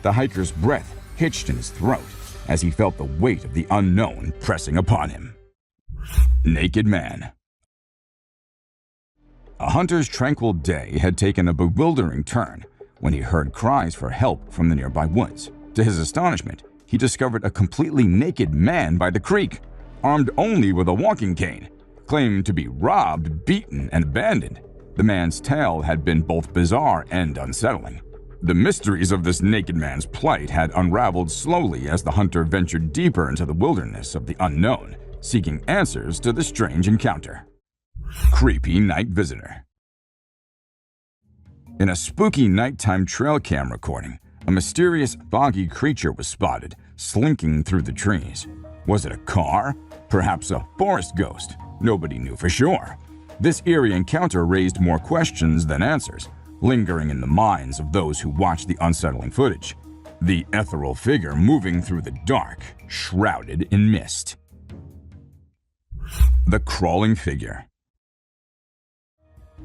The hiker's breath hitched in his throat as he felt the weight of the unknown pressing upon him. Naked Man. A hunter's tranquil day had taken a bewildering turn when he heard cries for help from the nearby woods. To his astonishment, he discovered a completely naked man by the creek, armed only with a walking cane, claimed to be robbed, beaten, and abandoned. The man's tale had been both bizarre and unsettling. The mysteries of this naked man's plight had unraveled slowly as the hunter ventured deeper into the wilderness of the unknown, seeking answers to the strange encounter. Creepy Night Visitor. In a spooky nighttime trail cam recording, a mysterious, foggy creature was spotted, slinking through the trees. Was it a car? Perhaps a forest ghost? Nobody knew for sure. This eerie encounter raised more questions than answers, lingering in the minds of those who watched the unsettling footage. The ethereal figure moving through the dark, shrouded in mist. The Crawling Figure.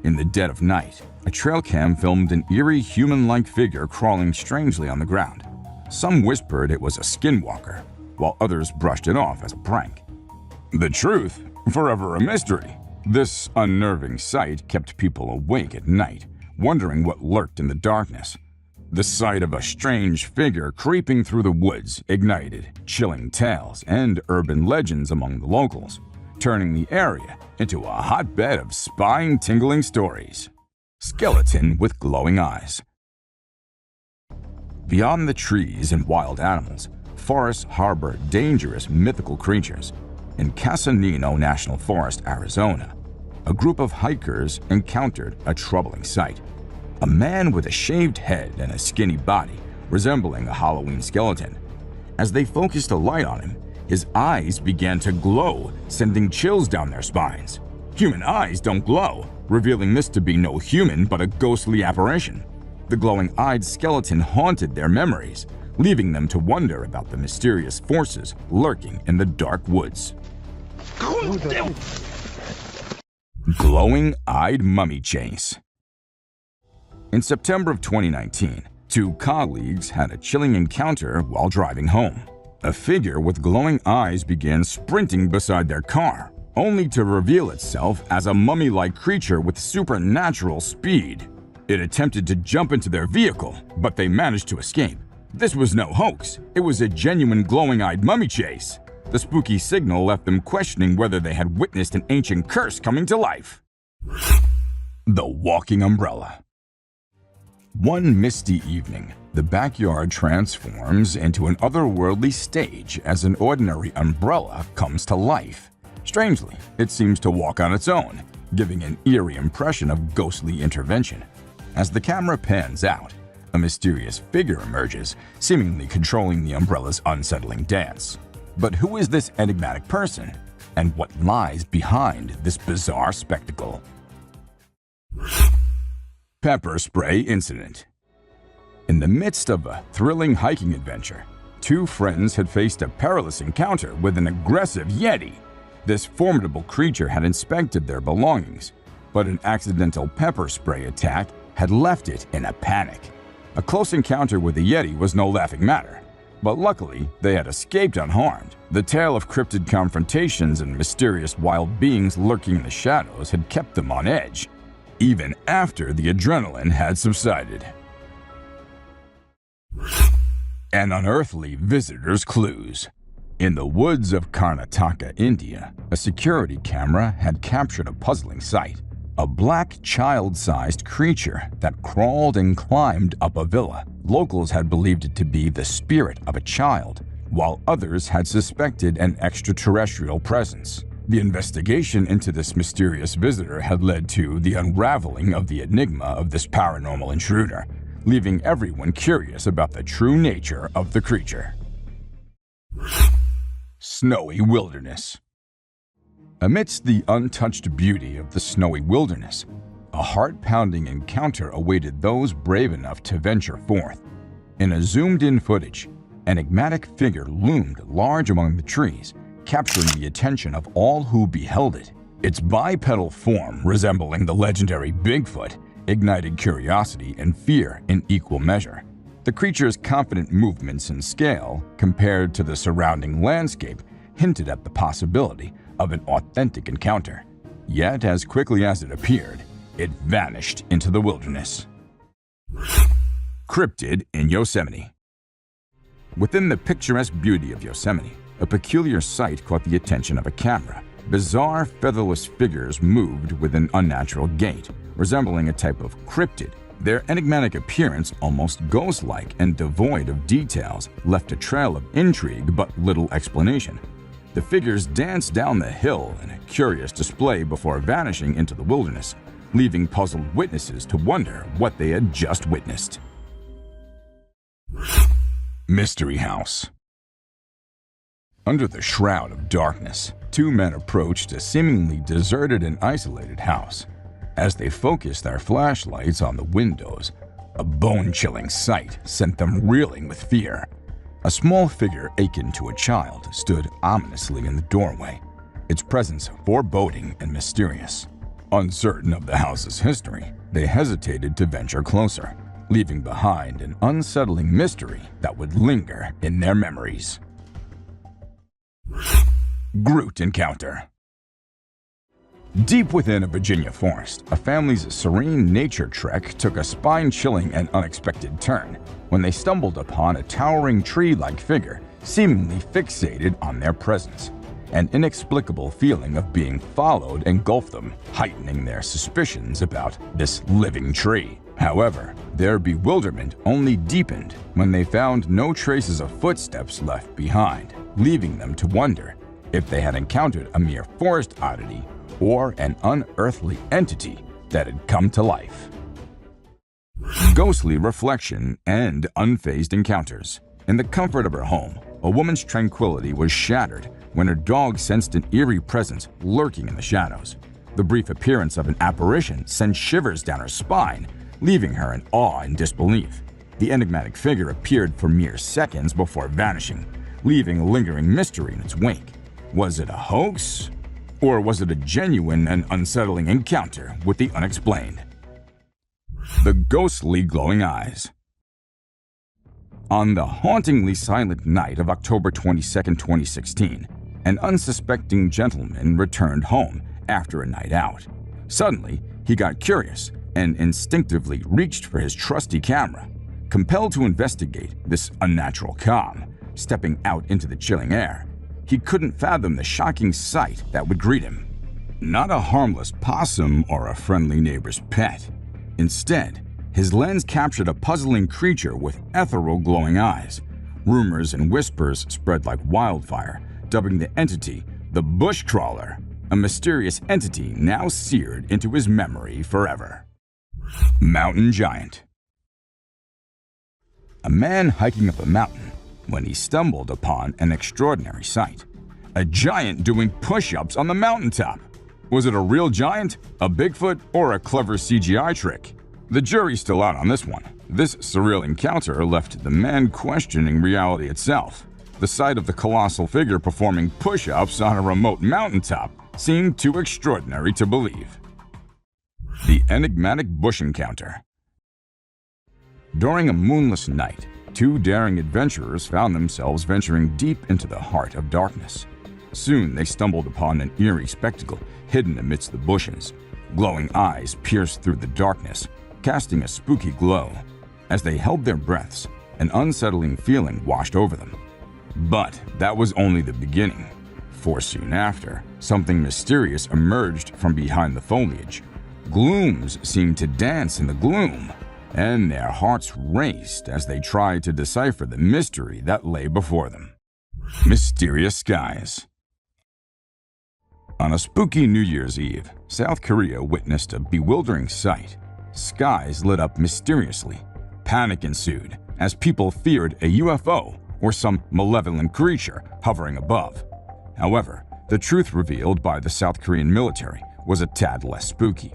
In the dead of night, a trail cam filmed an eerie human-like figure crawling strangely on the ground. Some whispered it was a skinwalker, while others brushed it off as a prank. The truth, forever a mystery. This unnerving sight kept people awake at night, wondering what lurked in the darkness. The sight of a strange figure creeping through the woods ignited chilling tales and urban legends among the locals, turning the area into a hotbed of spine-tingling stories. Skeleton with glowing eyes. Beyond the trees and wild animals, forests harbor dangerous mythical creatures. In Casanino National Forest, Arizona, a group of hikers encountered a troubling sight. A man with a shaved head and a skinny body, resembling a Halloween skeleton. As they focused a light on him, his eyes began to glow, sending chills down their spines. Human eyes don't glow, revealing this to be no human but a ghostly apparition. The glowing-eyed skeleton haunted their memories, leaving them to wonder about the mysterious forces lurking in the dark woods. Glowing-eyed mummy chase. In September of 2019, two colleagues had a chilling encounter while driving home. A figure with glowing eyes began sprinting beside their car, only to reveal itself as a mummy-like creature with supernatural speed. It attempted to jump into their vehicle, but they managed to escape. This was no hoax. It was a genuine glowing-eyed mummy chase. The spooky signal left them questioning whether they had witnessed an ancient curse coming to life. The walking umbrella. One misty evening, the backyard transforms into an otherworldly stage as an ordinary umbrella comes to life. Strangely, it seems to walk on its own, giving an eerie impression of ghostly intervention. As the camera pans out, a mysterious figure emerges, seemingly controlling the umbrella's unsettling dance. But who is this enigmatic person, and what lies behind this bizarre spectacle? Pepper spray incident. In the midst of a thrilling hiking adventure, two friends had faced a perilous encounter with an aggressive Yeti. This formidable creature had inspected their belongings, but an accidental pepper spray attack had left it in a panic. A close encounter with the Yeti was no laughing matter, but luckily they had escaped unharmed. The tale of cryptid confrontations and mysterious wild beings lurking in the shadows had kept them on edge, even after the adrenaline had subsided. An unearthly visitor's clues. In the woods of Karnataka, India, a security camera had captured a puzzling sight. A black child-sized creature that crawled and climbed up a villa. Locals had believed it to be the spirit of a child, while others had suspected an extraterrestrial presence. The investigation into this mysterious visitor had led to the unraveling of the enigma of this paranormal intruder, leaving everyone curious about the true nature of the creature. Snowy wilderness. Amidst the untouched beauty of the snowy wilderness, a heart-pounding encounter awaited those brave enough to venture forth. In a zoomed-in footage, an enigmatic figure loomed large among the trees, capturing the attention of all who beheld it. Its bipedal form, resembling the legendary Bigfoot, ignited curiosity and fear in equal measure. The creature's confident movements and scale, compared to the surrounding landscape, hinted at the possibility of an authentic encounter. Yet, as quickly as it appeared, it vanished into the wilderness. Cryptid in Yosemite. Within the picturesque beauty of Yosemite, a peculiar sight caught the attention of a camera. Bizarre, featherless figures moved with an unnatural gait, resembling a type of cryptid. Their enigmatic appearance, almost ghost-like and devoid of details, left a trail of intrigue but little explanation. The figures danced down the hill in a curious display before vanishing into the wilderness, leaving puzzled witnesses to wonder what they had just witnessed. Mystery House. Under the shroud of darkness, two men approached a seemingly deserted and isolated house. As they focused their flashlights on the windows, a bone-chilling sight sent them reeling with fear. A small figure akin to a child stood ominously in the doorway, its presence foreboding and mysterious. Uncertain of the house's history, they hesitated to venture closer, leaving behind an unsettling mystery that would linger in their memories. Groot encounter. Deep within a Virginia forest, a family's serene nature trek took a spine-chilling and unexpected turn when they stumbled upon a towering tree-like figure seemingly fixated on their presence. An inexplicable feeling of being followed engulfed them, heightening their suspicions about this living tree. However, their bewilderment only deepened when they found no traces of footsteps left behind, leaving them to wonder if they had encountered a mere forest oddity or an unearthly entity that had come to life. Ghostly reflection and unfazed encounters. In the comfort of her home, a woman's tranquility was shattered when her dog sensed an eerie presence lurking in the shadows. The brief appearance of an apparition sent shivers down her spine, leaving her in awe and disbelief. The enigmatic figure appeared for mere seconds before vanishing, leaving a lingering mystery in its wake. Was it a hoax? Or was it a genuine and unsettling encounter with the unexplained? The ghostly glowing eyes. On the hauntingly silent night of October 22, 2016, an unsuspecting gentleman returned home after a night out. Suddenly, he got curious and instinctively reached for his trusty camera. Compelled to investigate this unnatural calm, stepping out into the chilling air, he couldn't fathom the shocking sight that would greet him. Not a harmless possum or a friendly neighbor's pet. Instead, his lens captured a puzzling creature with ethereal glowing eyes. Rumors and whispers spread like wildfire, dubbing the entity the Bushcrawler, a mysterious entity now seared into his memory forever. Mountain Giant. A man hiking up a mountain when he stumbled upon an extraordinary sight. A giant doing push-ups on the mountaintop. Was it a real giant, a Bigfoot, or a clever CGI trick? The jury's still out on this one. This surreal encounter left the man questioning reality itself. The sight of the colossal figure performing push-ups on a remote mountaintop seemed too extraordinary to believe. The enigmatic bush encounter. During a moonless night, two daring adventurers found themselves venturing deep into the heart of darkness. Soon they stumbled upon an eerie spectacle hidden amidst the bushes. Glowing eyes pierced through the darkness, casting a spooky glow. As they held their breaths, an unsettling feeling washed over them. But that was only the beginning, for soon after, something mysterious emerged from behind the foliage. Glooms seemed to dance in the gloom, and their hearts raced as they tried to decipher the mystery that lay before them. Mysterious skies. On a spooky New Year's Eve, South Korea witnessed a bewildering sight. Skies lit up mysteriously. Panic ensued as people feared a UFO or some malevolent creature hovering above. However, the truth revealed by the South Korean military was a tad less spooky.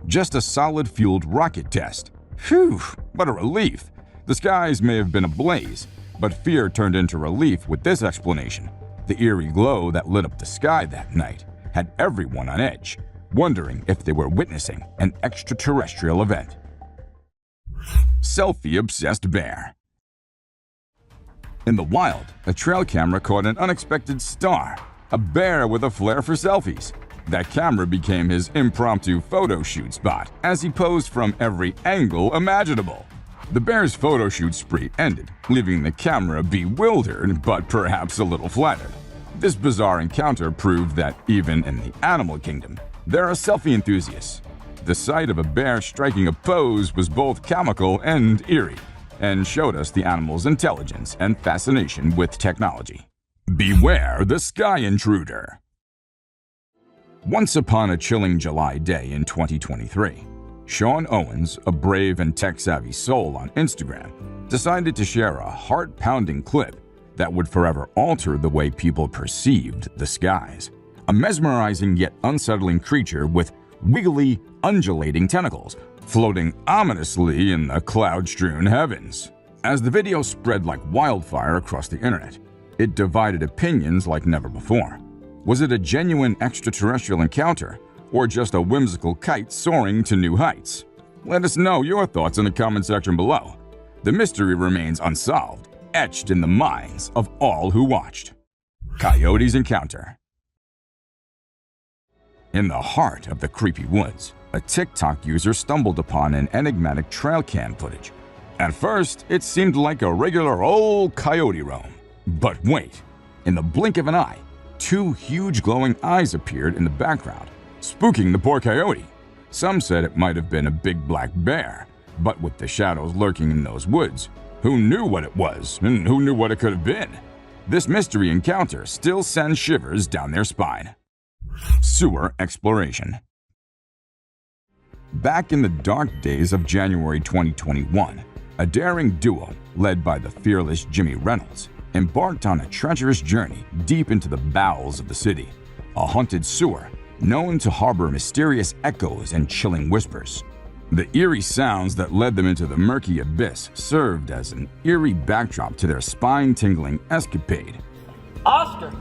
Just a solid-fueled rocket test. Phew, what a relief. The skies may have been ablaze, but fear turned into relief with this explanation. The eerie glow that lit up the sky that night had everyone on edge, wondering if they were witnessing an extraterrestrial event. Selfie-obsessed bear. In the wild, a trail camera caught an unexpected star, a bear with a flair for selfies. That camera became his impromptu photo shoot spot as he posed from every angle imaginable. The bear's photo shoot spree ended, leaving the camera bewildered but perhaps a little flattered. This bizarre encounter proved that even in the animal kingdom, there are selfie enthusiasts. The sight of a bear striking a pose was both comical and eerie, and showed us the animal's intelligence and fascination with technology. Beware the sky intruder. Once upon a chilling July day in 2023, Sean Owens, a brave and tech-savvy soul on Instagram, decided to share a heart-pounding clip that would forever alter the way people perceived the skies. A mesmerizing yet unsettling creature with wiggly, undulating tentacles floating ominously in the cloud-strewn heavens. As the video spread like wildfire across the internet, it divided opinions like never before. Was it a genuine extraterrestrial encounter, or just a whimsical kite soaring to new heights? Let us know your thoughts in the comment section below. The mystery remains unsolved, etched in the minds of all who watched. Coyote's encounter. In the heart of the creepy woods, a TikTok user stumbled upon an enigmatic trail cam footage. At first, it seemed like a regular old coyote roam. But wait, in the blink of an eye, two huge glowing eyes appeared in the background, spooking the poor coyote. Some said it might have been a big black bear, but with the shadows lurking in those woods, who knew what it was and who knew what it could have been? This mystery encounter still sends shivers down their spine. Sewer exploration. Back in the dark days of January 2021, a daring duo, led by the fearless Jimmy Reynolds, embarked on a treacherous journey deep into the bowels of the city, a haunted sewer known to harbor mysterious echoes and chilling whispers. The eerie sounds that led them into the murky abyss served as an eerie backdrop to their spine-tingling escapade. Oscar!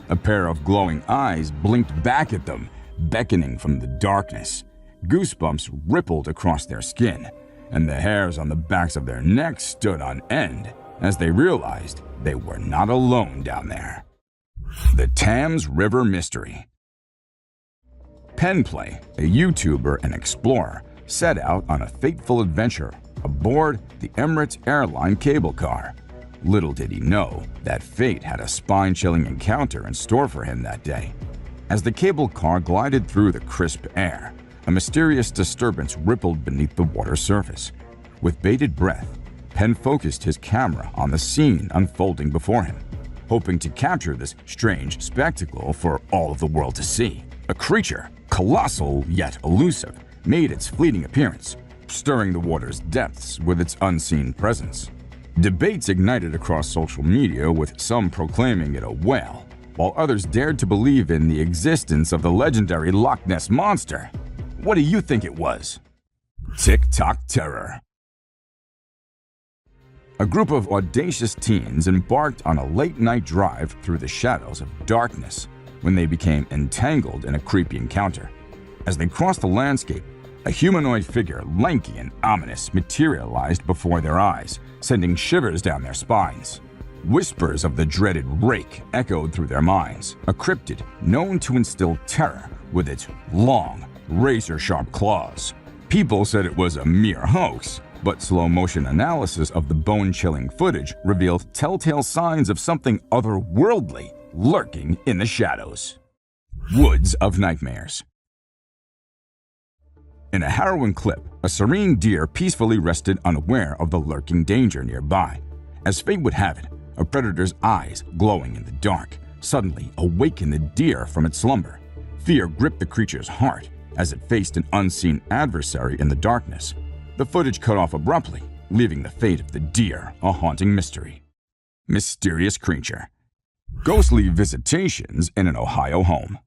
A pair of glowing eyes blinked back at them, beckoning from the darkness. Goosebumps rippled across their skin, and the hairs on the backs of their necks stood on end as they realized they were not alone down there. The Thames River Mystery. Penplay, a YouTuber and explorer, set out on a fateful adventure aboard the Emirates airline cable car. Little did he know that fate had a spine-chilling encounter in store for him that day. As the cable car glided through the crisp air, a mysterious disturbance rippled beneath the water's surface. With bated breath, Penn focused his camera on the scene unfolding before him, hoping to capture this strange spectacle for all of the world to see. A creature, colossal yet elusive, made its fleeting appearance, stirring the water's depths with its unseen presence. Debates ignited across social media, with some proclaiming it a whale, while others dared to believe in the existence of the legendary Loch Ness Monster. What do you think it was? TikTok terror. A group of audacious teens embarked on a late-night drive through the shadows of darkness when they became entangled in a creepy encounter. As they crossed the landscape, a humanoid figure, lanky and ominous, materialized before their eyes, sending shivers down their spines. Whispers of the dreaded rake echoed through their minds, a cryptid known to instill terror with its long, razor-sharp claws. People said it was a mere hoax, but slow-motion analysis of the bone-chilling footage revealed telltale signs of something otherworldly lurking in the shadows. Woods of Nightmares. In a harrowing clip, a serene deer peacefully rested unaware of the lurking danger nearby. As fate would have it, a predator's eyes, glowing in the dark, suddenly awakened the deer from its slumber. Fear gripped the creature's heart as it faced an unseen adversary in the darkness. The footage cut off abruptly, leaving the fate of the deer a haunting mystery. Mysterious creature. Ghostly visitations in an Ohio home.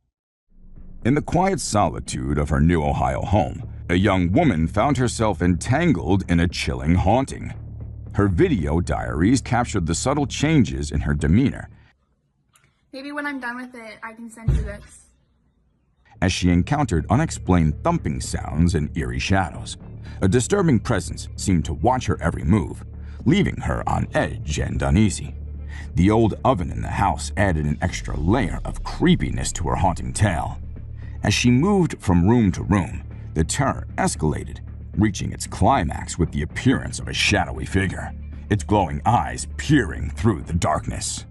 In the quiet solitude of her new Ohio home, a young woman found herself entangled in a chilling haunting. Her video diaries captured the subtle changes in her demeanor. Maybe when I'm done with it, I can send you this. As she encountered unexplained thumping sounds and eerie shadows. A disturbing presence seemed to watch her every move, leaving her on edge and uneasy. The old oven in the house added an extra layer of creepiness to her haunting tale. As she moved from room to room, the terror escalated, reaching its climax with the appearance of a shadowy figure, its glowing eyes peering through the darkness.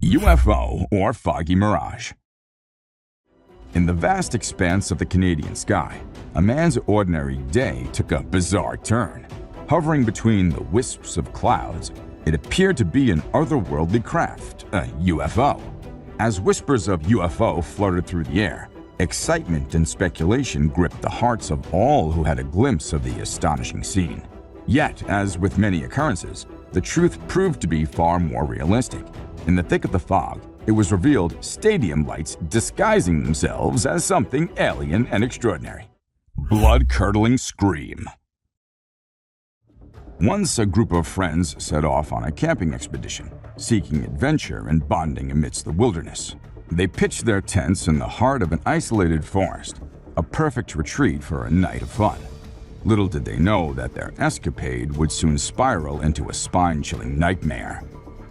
UFO or foggy mirage. In the vast expanse of the Canadian sky, a man's ordinary day took a bizarre turn. Hovering between the wisps of clouds, it appeared to be an otherworldly craft, a UFO. As whispers of UFO fluttered through the air, excitement and speculation gripped the hearts of all who had a glimpse of the astonishing scene. Yet, as with many occurrences, the truth proved to be far more realistic. In the thick of the fog, it was revealed stadium lights disguising themselves as something alien and extraordinary. Blood-curdling scream. Once a group of friends set off on a camping expedition, seeking adventure and bonding amidst the wilderness. They pitched their tents in the heart of an isolated forest, a perfect retreat for a night of fun. Little did they know that their escapade would soon spiral into a spine-chilling nightmare.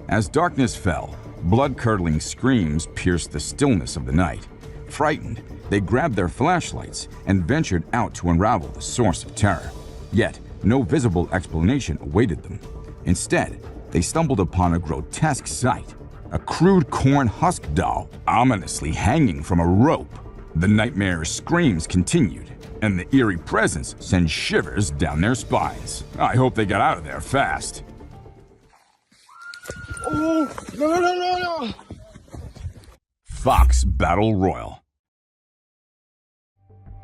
As darkness fell, blood-curdling screams pierced the stillness of the night. Frightened, they grabbed their flashlights and ventured out to unravel the source of terror. Yet, no visible explanation awaited them. Instead, they stumbled upon a grotesque sight, a crude corn husk doll ominously hanging from a rope. The nightmare screams continued, and the eerie presence sent shivers down their spines. I hope they got out of there fast. Oh, no. Fox Battle Royal.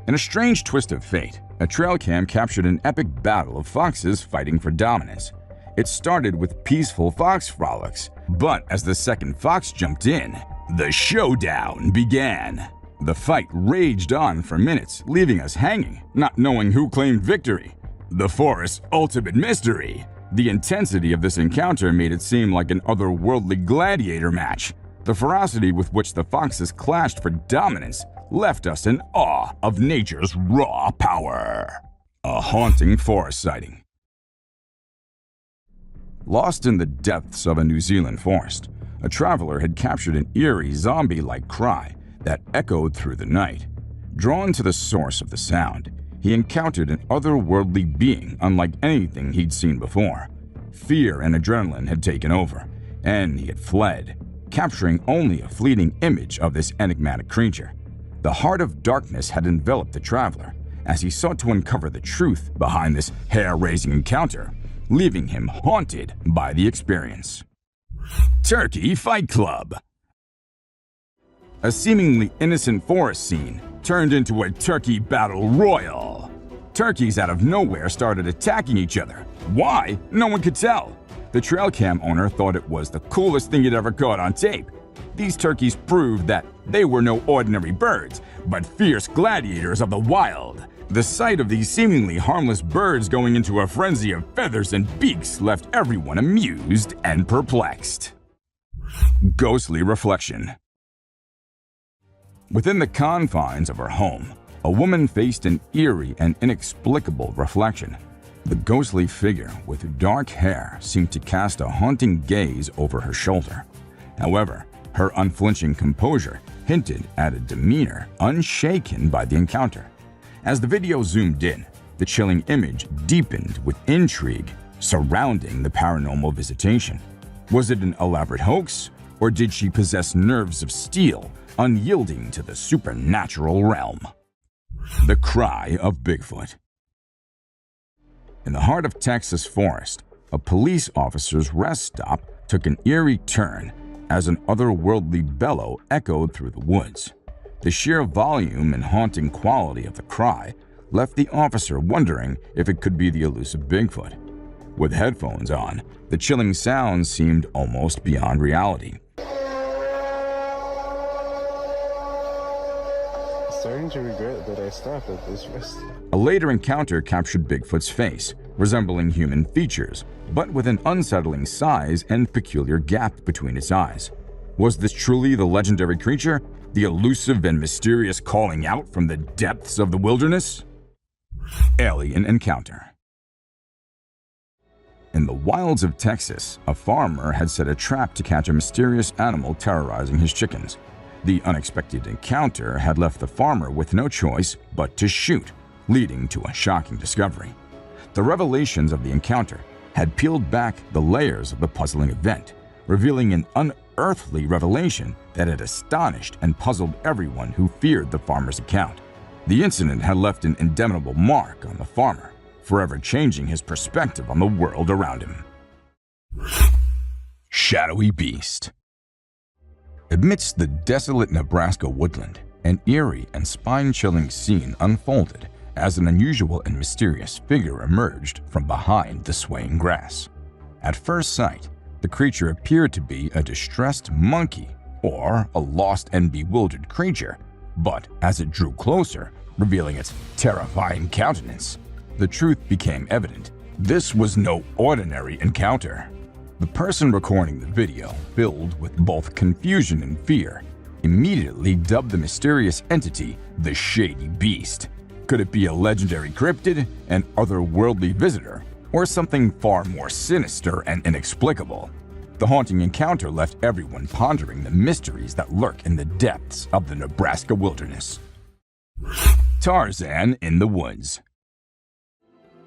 In a strange twist of fate, a trail cam captured an epic battle of foxes fighting for dominance. It started with peaceful fox frolics, but as the second fox jumped in, the showdown began. The fight raged on for minutes, leaving us hanging, not knowing who claimed victory. The forest's ultimate mystery. The intensity of this encounter made it seem like an otherworldly gladiator match. The ferocity with which the foxes clashed for dominance left us in awe of nature's raw power. A haunting forest sighting. Lost in the depths of a New Zealand forest, a traveler had captured an eerie zombie-like cry that echoed through the night. Drawn to the source of the sound, he encountered an otherworldly being unlike anything he'd seen before. Fear and adrenaline had taken over, and he had fled, capturing only a fleeting image of this enigmatic creature. The heart of darkness had enveloped the traveler as he sought to uncover the truth behind this hair-raising encounter, leaving him haunted by the experience. Turkey Fight Club. A seemingly innocent forest scene turned into a turkey battle royal. Turkeys out of nowhere started attacking each other. Why? No one could tell. The trail cam owner thought it was the coolest thing he'd ever caught on tape. These turkeys proved that they were no ordinary birds, but fierce gladiators of the wild. The sight of these seemingly harmless birds going into a frenzy of feathers and beaks left everyone amused and perplexed. Ghostly reflection. Within the confines of her home, a woman faced an eerie and inexplicable reflection. The ghostly figure with dark hair seemed to cast a haunting gaze over her shoulder. However, her unflinching composure hinted at a demeanor unshaken by the encounter. As the video zoomed in, the chilling image deepened with intrigue surrounding the paranormal visitation. Was it an elaborate hoax, or did she possess nerves of steel, unyielding to the supernatural realm? The Cry of Bigfoot. In the heart of Texas forest, a police officer's rest stop took an eerie turn as an otherworldly bellow echoed through the woods. The sheer volume and haunting quality of the cry left the officer wondering if it could be the elusive Bigfoot. With headphones on, the chilling sound seemed almost beyond reality. Starting to regret that I stopped at this rest. A later encounter captured Bigfoot's face, resembling human features, but with an unsettling size and peculiar gap between its eyes. Was this truly the legendary creature, the elusive and mysterious calling out from the depths of the wilderness? Alien encounter. In the wilds of Texas, a farmer had set a trap to catch a mysterious animal terrorizing his chickens. The unexpected encounter had left the farmer with no choice but to shoot, leading to a shocking discovery. The revelations of the encounter had peeled back the layers of the puzzling event, revealing an unearthly revelation that had astonished and puzzled everyone who feared the farmer's account. The incident had left an indelible mark on the farmer, forever changing his perspective on the world around him. Shadowy Beast. Amidst the desolate Nebraska woodland, an eerie and spine-chilling scene unfolded as an unusual and mysterious figure emerged from behind the swaying grass. At first sight, the creature appeared to be a distressed monkey or a lost and bewildered creature, but as it drew closer, revealing its terrifying countenance, the truth became evident. This was no ordinary encounter. The person recording the video, filled with both confusion and fear, immediately dubbed the mysterious entity the Shady Beast. Could it be a legendary cryptid, an otherworldly visitor, or something far more sinister and inexplicable? The haunting encounter left everyone pondering the mysteries that lurk in the depths of the Nebraska wilderness. Tarzan in the woods.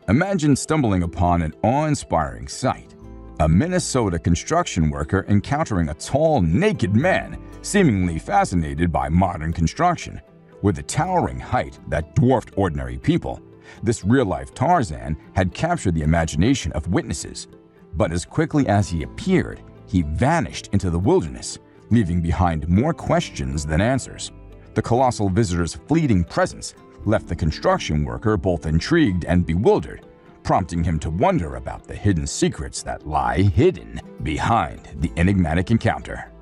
Imagine stumbling upon an awe-inspiring sight. A Minnesota construction worker encountering a tall, naked man seemingly fascinated by modern construction. With a towering height that dwarfed ordinary people, this real-life Tarzan had captured the imagination of witnesses. But as quickly as he appeared, he vanished into the wilderness, leaving behind more questions than answers. The colossal visitor's fleeting presence left the construction worker both intrigued and bewildered, prompting him to wonder about the hidden secrets that lie hidden behind the enigmatic encounter.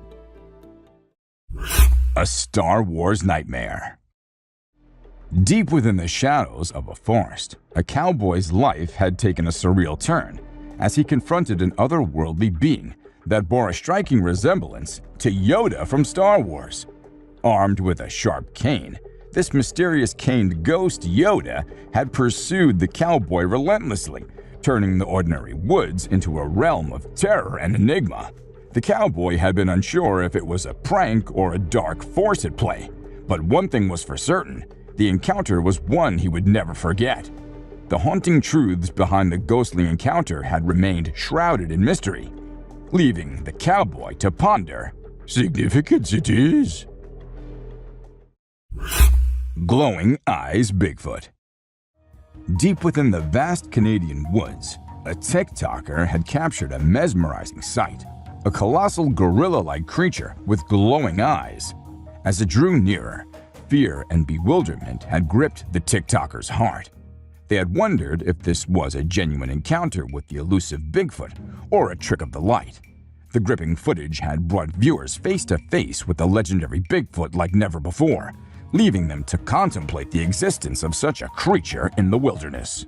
A Star Wars nightmare. Deep within the shadows of a forest, a cowboy's life had taken a surreal turn as he confronted an otherworldly being that bore a striking resemblance to Yoda from Star Wars. Armed with a sharp cane, this mysterious caned ghost Yoda had pursued the cowboy relentlessly, turning the ordinary woods into a realm of terror and enigma. The cowboy had been unsure if it was a prank or a dark force at play, but one thing was for certain: the encounter was one he would never forget. The haunting truths behind the ghostly encounter had remained shrouded in mystery, leaving the cowboy to ponder. Significance it is. Glowing Eyes Bigfoot. Deep within the vast Canadian woods, a TikToker had captured a mesmerizing sight: a colossal gorilla-like creature with glowing eyes. As it drew nearer, fear and bewilderment had gripped the TikToker's heart. They had wondered if this was a genuine encounter with the elusive Bigfoot or a trick of the light. The gripping footage had brought viewers face to face with the legendary Bigfoot like never before, leaving them to contemplate the existence of such a creature in the wilderness.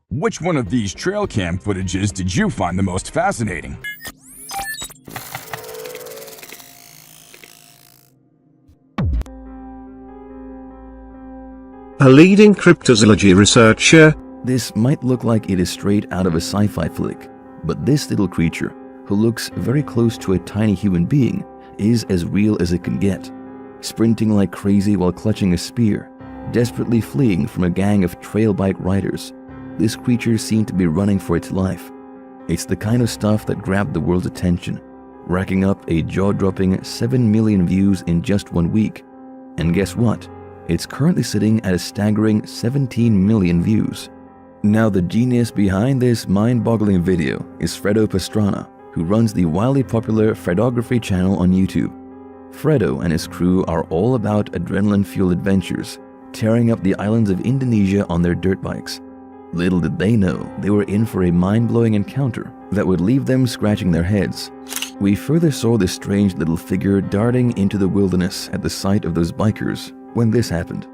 Which one of these trail cam footages did you find the most fascinating? A leading cryptozoology researcher. This might look like it is straight out of a sci-fi flick, but this little creature, who looks very close to a tiny human being, is as real as it can get. Sprinting like crazy while clutching a spear, desperately fleeing from a gang of trail bike riders, this creature seemed to be running for its life. It's the kind of stuff that grabbed the world's attention, racking up a jaw-dropping 7 million views in just 1 week. And guess what? It's currently sitting at a staggering 17 million views. Now, the genius behind this mind-boggling video is Fredo Pastrana, who runs the wildly popular Fredography channel on YouTube. Fredo and his crew are all about adrenaline-fueled adventures, tearing up the islands of Indonesia on their dirt bikes. Little did they know they were in for a mind-blowing encounter that would leave them scratching their heads. We further saw this strange little figure darting into the wilderness at the sight of those bikers when this happened.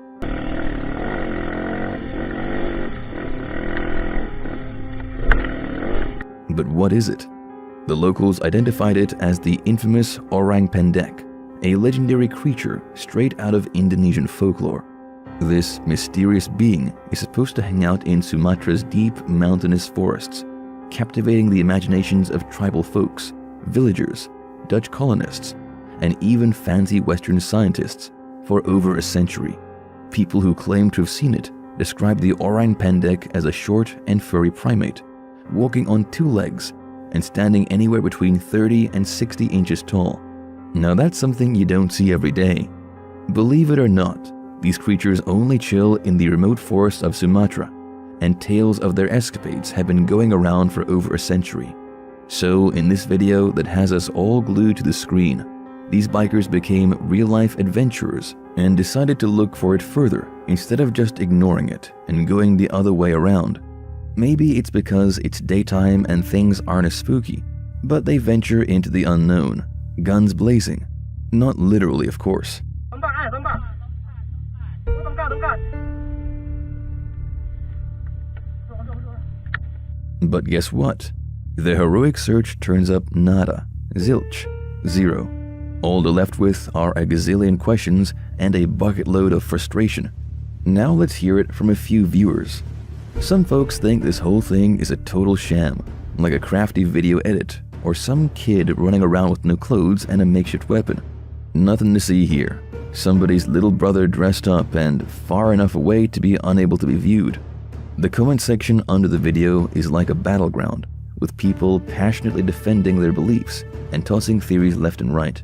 But what is it? The locals identified it as the infamous orang pendek, a legendary creature straight out of Indonesian folklore. This mysterious being is supposed to hang out in Sumatra's deep mountainous forests, captivating the imaginations of tribal folks, villagers, Dutch colonists, and even fancy Western scientists for over a century. People who claim to have seen it describe the orang pendek as a short and furry primate, walking on 2 legs and standing anywhere between 30 and 60 inches tall. Now that's something you don't see every day. Believe it or not, these creatures only chill in the remote forests of Sumatra, and tales of their escapades have been going around for over a century. So in this video that has us all glued to the screen, these bikers became real-life adventurers and decided to look for it further instead of just ignoring it and going the other way around. Maybe it's because it's daytime and things aren't as spooky, but they venture into the unknown, guns blazing. Not literally, of course. But guess what? The heroic search turns up nada, zilch, zero. All they're left with are a gazillion questions and a bucket load of frustration. Now let's hear it from a few viewers. Some folks think this whole thing is a total sham, like a crafty video edit, or some kid running around with no clothes and a makeshift weapon. Nothing to see here. Somebody's little brother dressed up and far enough away to be unable to be viewed. The comment section under the video is like a battleground, with people passionately defending their beliefs and tossing theories left and right.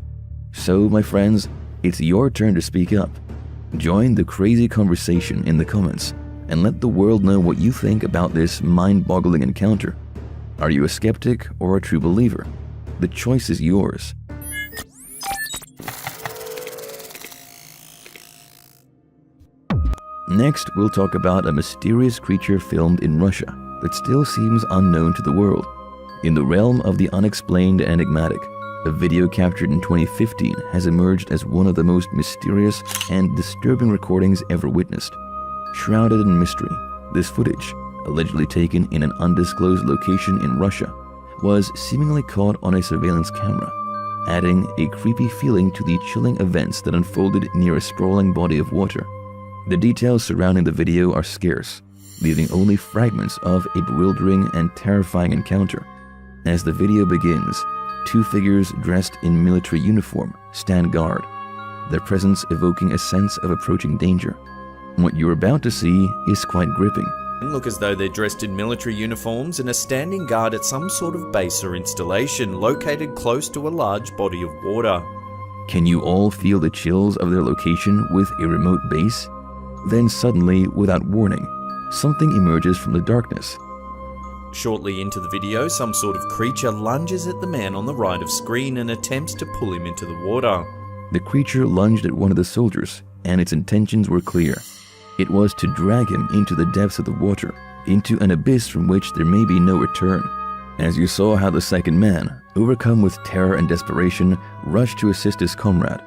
So, my friends, it's your turn to speak up. Join the crazy conversation in the comments and let the world know what you think about this mind-boggling encounter. Are you a skeptic or a true believer? The choice is yours. Next, we'll talk about a mysterious creature filmed in Russia. that still seems unknown to the world. In the realm of the unexplained and enigmatic, a video captured in 2015 has emerged as one of the most mysterious and disturbing recordings ever witnessed. Shrouded in mystery, this footage, allegedly taken in an undisclosed location in Russia, was seemingly caught on a surveillance camera, adding a creepy feeling to the chilling events that unfolded near a sprawling body of water. The details surrounding the video are scarce, leaving only fragments of a bewildering and terrifying encounter. As the video begins, two figures dressed in military uniform stand guard, their presence evoking a sense of approaching danger. What you're about to see is quite gripping. Look as though they're dressed in military uniforms and are standing guard at some sort of base or installation located close to a large body of water. Can you all feel the chills of their location with a remote base? Then suddenly, without warning, something emerges from the darkness. Shortly into the video, some sort of creature lunges at the man on the right of screen and attempts to pull him into the water. The creature lunged at one of the soldiers, and its intentions were clear. It was to drag him into the depths of the water, into an abyss from which there may be no return. As you saw how the second man, overcome with terror and desperation, rushed to assist his comrade.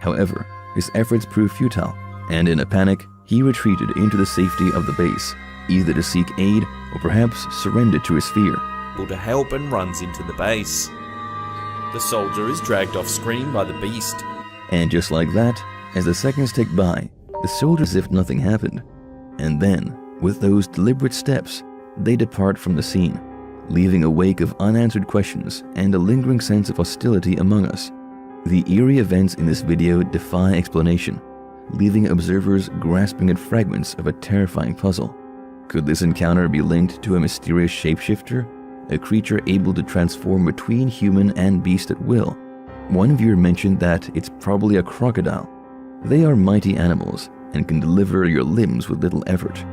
However, his efforts proved futile, and in a panic, he retreated into the safety of the base, either to seek aid or perhaps surrender to his fear. To help and runs into the base. The soldier is dragged off screen by the beast. And just like that, as the seconds tick by, the soldier as if nothing happened. And then, with those deliberate steps, they depart from the scene, leaving a wake of unanswered questions and a lingering sense of hostility among us. The eerie events in this video defy explanation, leaving observers grasping at fragments of a terrifying puzzle. Could this encounter be linked to a mysterious shapeshifter, a creature able to transform between human and beast at will? One viewer mentioned that it's probably a crocodile. They are mighty animals and can deliver your limbs with little effort.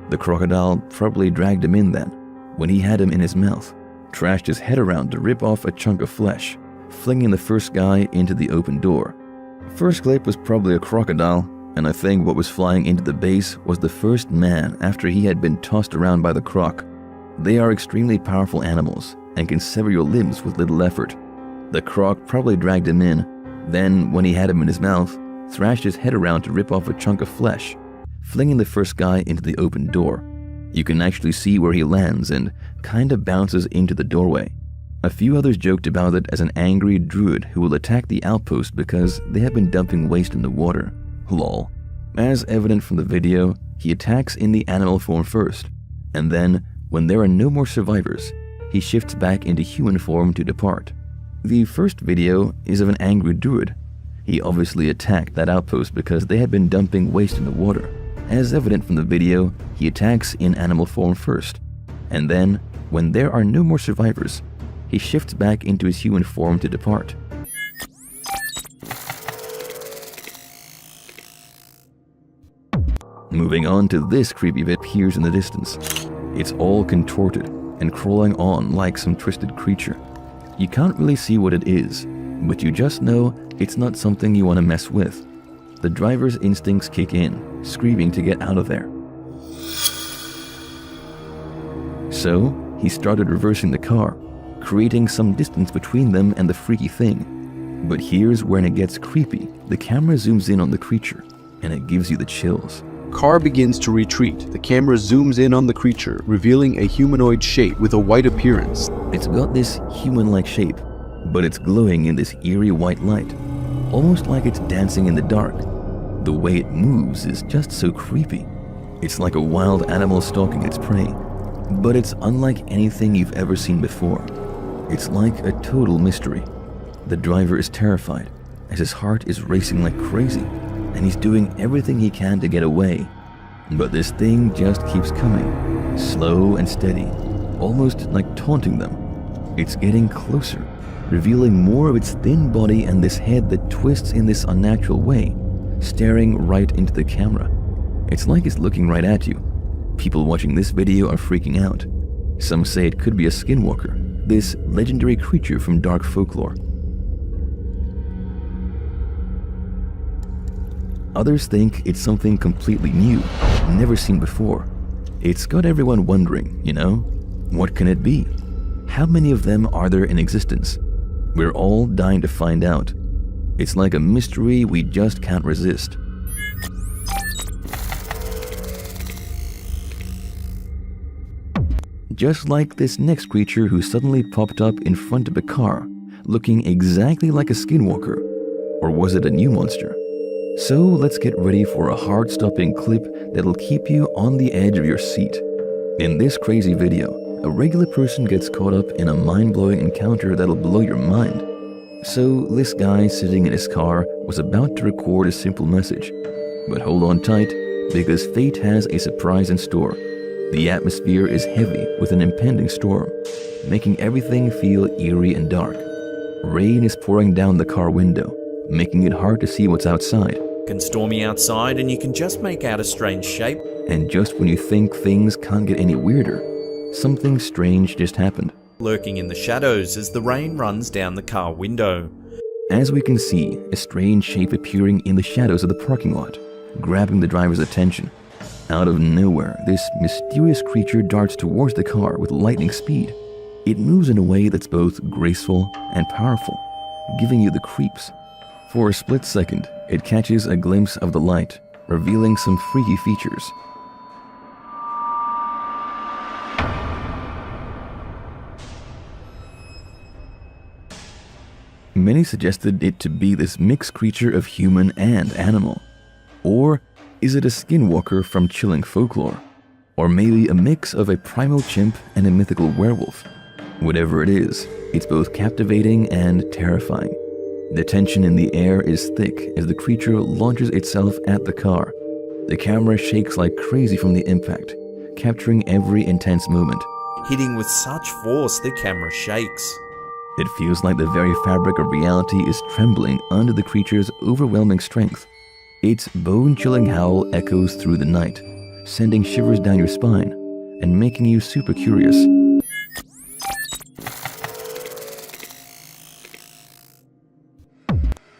The crocodile probably dragged him in then, when he had him in his mouth, trashed his head around to rip off a chunk of flesh, flinging the first guy into the open door. First clip was probably a crocodile, and I think what was flying into the base was the first man after he had been tossed around by the croc. They are extremely powerful animals and can sever your limbs with little effort. The croc probably dragged him in, then when he had him in his mouth, thrashed his head around to rip off a chunk of flesh, flinging the first guy into the open door. You can actually see where he lands and kinda bounces into the doorway. A few others joked about it as an angry druid who will attack the outpost because they have been dumping waste in the water. Lol. As evident from the video, he attacks in the animal form first, and then, when there are no more survivors, he shifts back into human form to depart. The first video is of an angry druid. He obviously attacked that outpost because they had been dumping waste in the water. As evident from the video, he attacks in animal form first, and then, when there are no more survivors, he shifts back into his human form to depart. Moving on to this creepy bit appears in the distance. It's all contorted and crawling on like some twisted creature. You can't really see what it is, but you just know it's not something you want to mess with. The driver's instincts kick in, screaming to get out of there. So, he started reversing the car, creating some distance between them and the freaky thing. But here's when it gets creepy. The camera zooms in on the creature, and it gives you the chills. Car begins to retreat. The camera zooms in on the creature, revealing a humanoid shape with a white appearance. It's got this human-like shape, but it's glowing in this eerie white light, almost like it's dancing in the dark. The way it moves is just so creepy. It's like a wild animal stalking its prey, but it's unlike anything you've ever seen before. It's like a total mystery. The driver is terrified, as his heart is racing like crazy, and he's doing everything he can to get away. But this thing just keeps coming, slow and steady, almost like taunting them. It's getting closer, revealing more of its thin body and this head that twists in this unnatural way, staring right into the camera. It's like it's looking right at you. People watching this video are freaking out. Some say it could be a skinwalker, this legendary creature from dark folklore. Others think it's something completely new, never seen before. It's got everyone wondering, what can it be? How many of them are there in existence? We're all dying to find out. It's like a mystery we just can't resist. Just like this next creature who suddenly popped up in front of a car, looking exactly like a skinwalker. Or was it a new monster? So let's get ready for a heart-stopping clip that'll keep you on the edge of your seat. In this crazy video, a regular person gets caught up in a mind-blowing encounter that'll blow your mind. So this guy sitting in his car was about to record a simple message. But hold on tight, because fate has a surprise in store. The atmosphere is heavy with an impending storm, making everything feel eerie and dark. Rain is pouring down the car window, making it hard to see what's outside. Can stormy outside and you can just make out a strange shape. And just when you think things can't get any weirder, something strange just happened. Lurking in the shadows as the rain runs down the car window. As we can see, a strange shape appearing in the shadows of the parking lot, grabbing the driver's attention. Out of nowhere, this mysterious creature darts towards the car with lightning speed. It moves in a way that's both graceful and powerful, giving you the creeps. For a split second, it catches a glimpse of the light, revealing some freaky features. Many suggested it to be this mixed creature of human and animal. Or is it a skinwalker from chilling folklore? Or maybe a mix of a primal chimp and a mythical werewolf? Whatever it is, it's both captivating and terrifying. The tension in the air is thick as the creature launches itself at the car. The camera shakes like crazy from the impact, capturing every intense moment. Hitting with such force the camera shakes. It feels like the very fabric of reality is trembling under the creature's overwhelming strength. Its bone-chilling howl echoes through the night, sending shivers down your spine and making you super curious.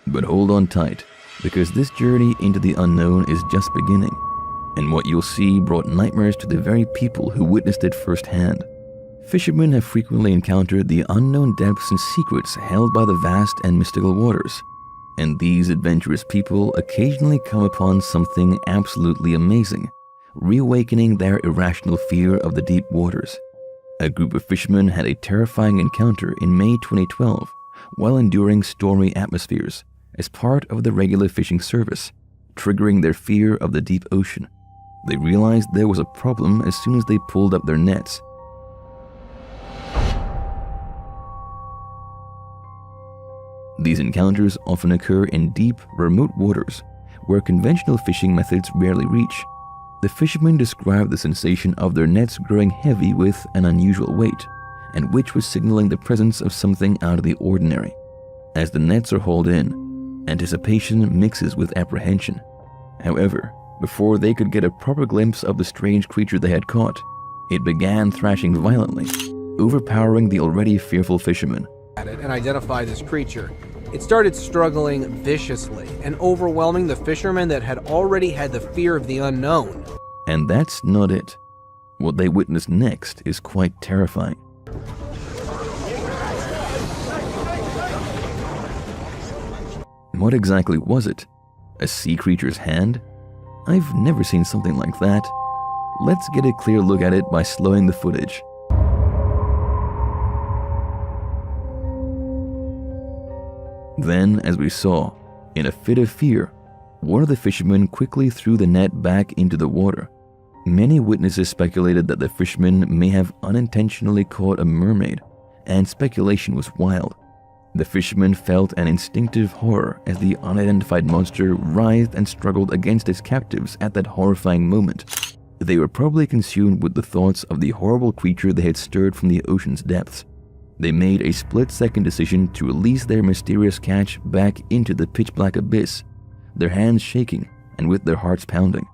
But hold on tight, because this journey into the unknown is just beginning, and what you'll see brought nightmares to the very people who witnessed it firsthand. Fishermen have frequently encountered the unknown depths and secrets held by the vast and mystical waters, and these adventurous people occasionally come upon something absolutely amazing, reawakening their irrational fear of the deep waters. A group of fishermen had a terrifying encounter in May 2012 while enduring stormy atmospheres as part of the regular fishing service, triggering their fear of the deep ocean. They realized there was a problem as soon as they pulled up their nets. These encounters often occur in deep, remote waters where conventional fishing methods rarely reach. The fishermen described the sensation of their nets growing heavy with an unusual weight, and which was signaling the presence of something out of the ordinary. As the nets are hauled in, anticipation mixes with apprehension. However, before they could get a proper glimpse of the strange creature they had caught, it began thrashing violently, overpowering the already fearful fishermen. At it and identify this creature. It started struggling viciously and overwhelming the fishermen that had already had the fear of the unknown. And that's not it. What they witnessed next is quite terrifying. What exactly was it? A sea creature's hand? I've never seen something like that. Let's get a clear look at it by slowing the footage. Then, as we saw, in a fit of fear, one of the fishermen quickly threw the net back into the water. Many witnesses speculated that the fisherman may have unintentionally caught a mermaid, and speculation was wild. The fisherman felt an instinctive horror as the unidentified monster writhed and struggled against its captives at that horrifying moment. They were probably consumed with the thoughts of the horrible creature they had stirred from the ocean's depths. They made a split-second decision to release their mysterious catch back into the pitch-black abyss, their hands shaking and with their hearts pounding.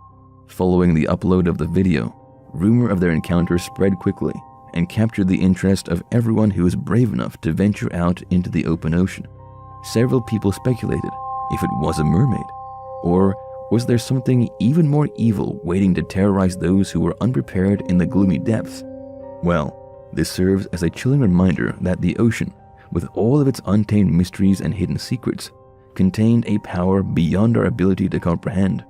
Following the upload of the video, rumor of their encounter spread quickly and captured the interest of everyone who was brave enough to venture out into the open ocean. Several people speculated if it was a mermaid, or Was there something even more evil waiting to terrorize those who were unprepared in the gloomy depths? Well, this serves as a chilling reminder that the ocean, with all of its untamed mysteries and hidden secrets, contained a power beyond our ability to comprehend.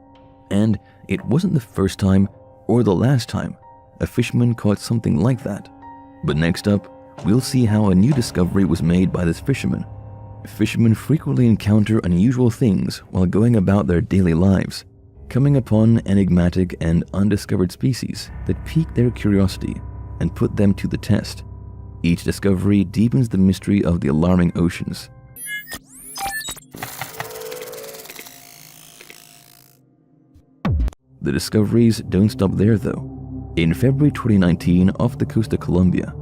And it wasn't the first time or the last time a fisherman caught something like that. But next up, we'll see how a new discovery was made by this fisherman. Fishermen frequently encounter unusual things while going about their daily lives, coming upon enigmatic and undiscovered species that pique their curiosity and put them to the test. Each discovery deepens the mystery of the alarming oceans. The discoveries don't stop there though. In February 2019, off the coast of Colombia,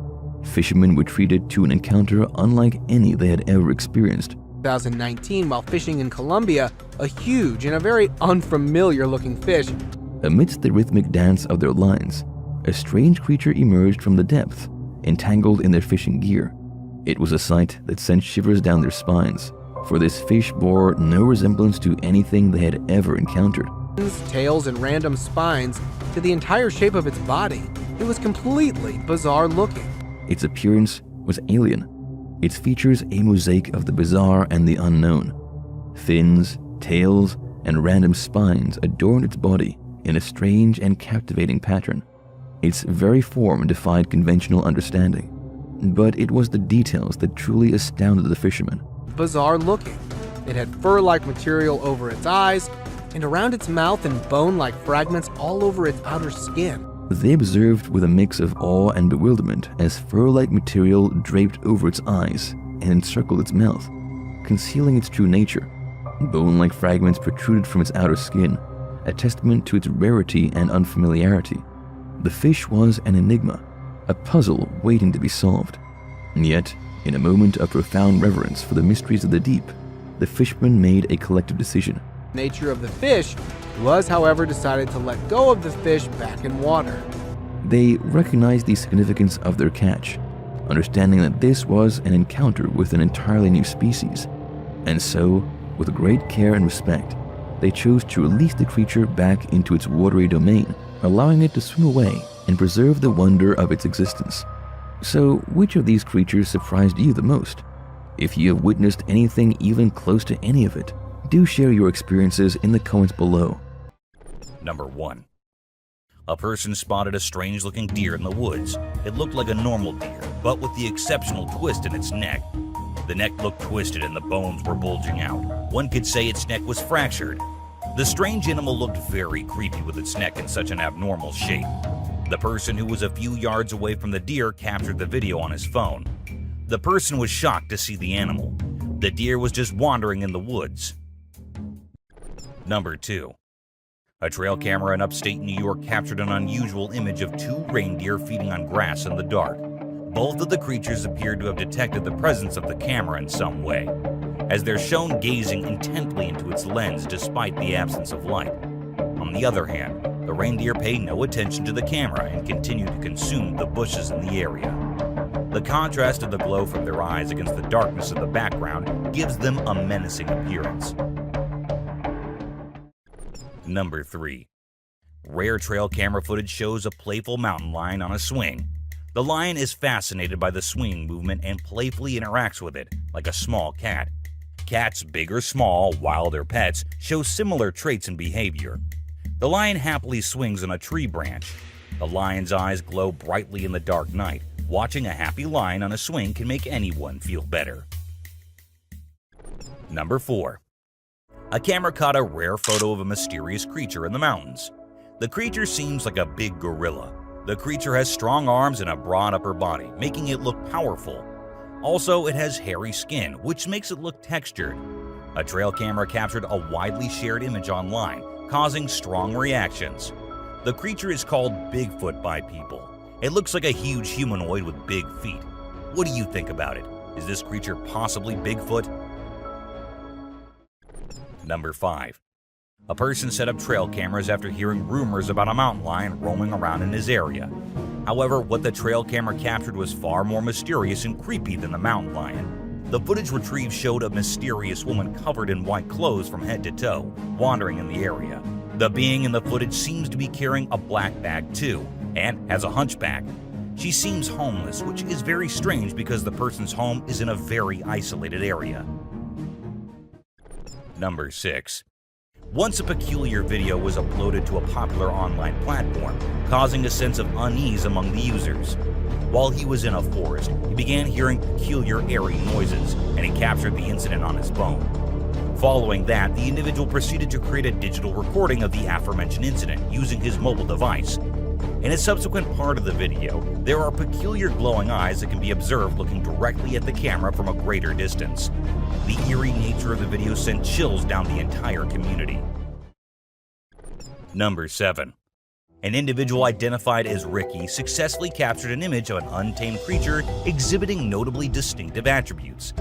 fishermen were treated to an encounter unlike any they had ever experienced. 2019, while fishing in Colombia, a huge and a very unfamiliar looking fish. Amidst the rhythmic dance of their lines, a strange creature emerged from the depth, entangled in their fishing gear. It was a sight that sent shivers down their spines, for this fish bore no resemblance to anything they had ever encountered. Tails and random spines to the entire shape of its body. It was completely bizarre looking. Its appearance was alien. Its features a mosaic of the bizarre and the unknown. Fins, tails, and random spines adorned its body in a strange and captivating pattern. Its very form defied conventional understanding. But it was the details that truly astounded the fishermen. Bizarre looking. It had fur-like material over its eyes and around its mouth and bone-like fragments all over its outer skin. They observed with a mix of awe and bewilderment as fur-like material draped over its eyes and encircled its mouth, concealing its true nature. Bone-like fragments protruded from its outer skin, a testament to its rarity and unfamiliarity. The fish was an enigma, a puzzle waiting to be solved. And yet, in a moment of profound reverence for the mysteries of the deep, the fishermen made a collective decision. Nature of the fish was, however, decided to let go of the fish back in water. They recognized the significance of their catch, understanding that this was an encounter with an entirely new species. And so, with great care and respect, they chose to release the creature back into its watery domain, allowing it to swim away and preserve the wonder of its existence. So, which of these creatures surprised you the most? If you have witnessed anything even close to any of it, do share your experiences in the comments below. Number 1. A person spotted a strange-looking deer in the woods. It looked like a normal deer, but with the exceptional twist in its neck. The neck looked twisted and the bones were bulging out. One could say its neck was fractured. The strange animal looked very creepy with its neck in such an abnormal shape. The person who was a few yards away from the deer captured the video on his phone. The person was shocked to see the animal. The deer was just wandering in the woods. Number 2. A trail camera in upstate New York captured an unusual image of 2 reindeer feeding on grass in the dark. Both of the creatures appeared to have detected the presence of the camera in some way, as they're shown gazing intently into its lens despite the absence of light. On the other hand, the reindeer pay no attention to the camera and continue to consume the bushes in the area. The contrast of the glow from their eyes against the darkness of the background gives them a menacing appearance. Number 3. Rare trail camera footage shows a playful mountain lion on a swing. The lion is fascinated by the swing movement and playfully interacts with it, like a small cat. Cats, big or small, wild or pets, show similar traits and behavior. The lion happily swings on a tree branch. The lion's eyes glow brightly in the dark night. Watching a happy lion on a swing can make anyone feel better. Number 4. A camera caught a rare photo of a mysterious creature in the mountains. The creature seems like a big gorilla. The creature has strong arms and a broad upper body, making it look powerful. Also, it has hairy skin, which makes it look textured. A trail camera captured a widely shared image online, causing strong reactions. The creature is called Bigfoot by people. It looks like a huge humanoid with big feet. What do you think about it? Is this creature possibly Bigfoot? Number 5. A person set up trail cameras after hearing rumors about a mountain lion roaming around in his area. However, what the trail camera captured was far more mysterious and creepy than the mountain lion. The footage retrieved showed a mysterious woman covered in white clothes from head to toe, wandering in the area. The being in the footage seems to be carrying a black bag too, and has a hunchback. She seems homeless, which is very strange because the person's home is in a very isolated area. Number 6. Once a peculiar video was uploaded to a popular online platform, causing a sense of unease among the users. While he was in a forest, he began hearing peculiar airy noises, and he captured the incident on his phone. Following that, the individual proceeded to create a digital recording of the aforementioned incident using his mobile device. In a subsequent part of the video, there are peculiar glowing eyes that can be observed looking directly at the camera from a greater distance. The eerie nature of the video sent chills down the entire community. Number 7. An individual identified as Ricky successfully captured an image of an untamed creature exhibiting notably distinctive attributes.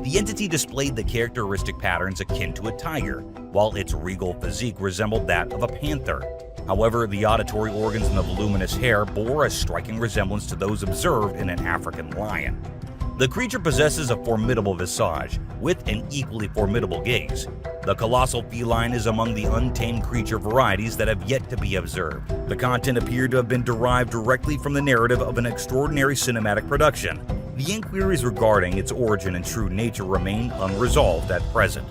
The entity displayed the characteristic patterns akin to a tiger, while its regal physique resembled that of a panther. However, the auditory organs and the voluminous hair bore a striking resemblance to those observed in an African lion. The creature possesses a formidable visage, with an equally formidable gaze. The colossal feline is among the untamed creature varieties that have yet to be observed. The content appeared to have been derived directly from the narrative of an extraordinary cinematic production. The inquiries regarding its origin and true nature remain unresolved at present.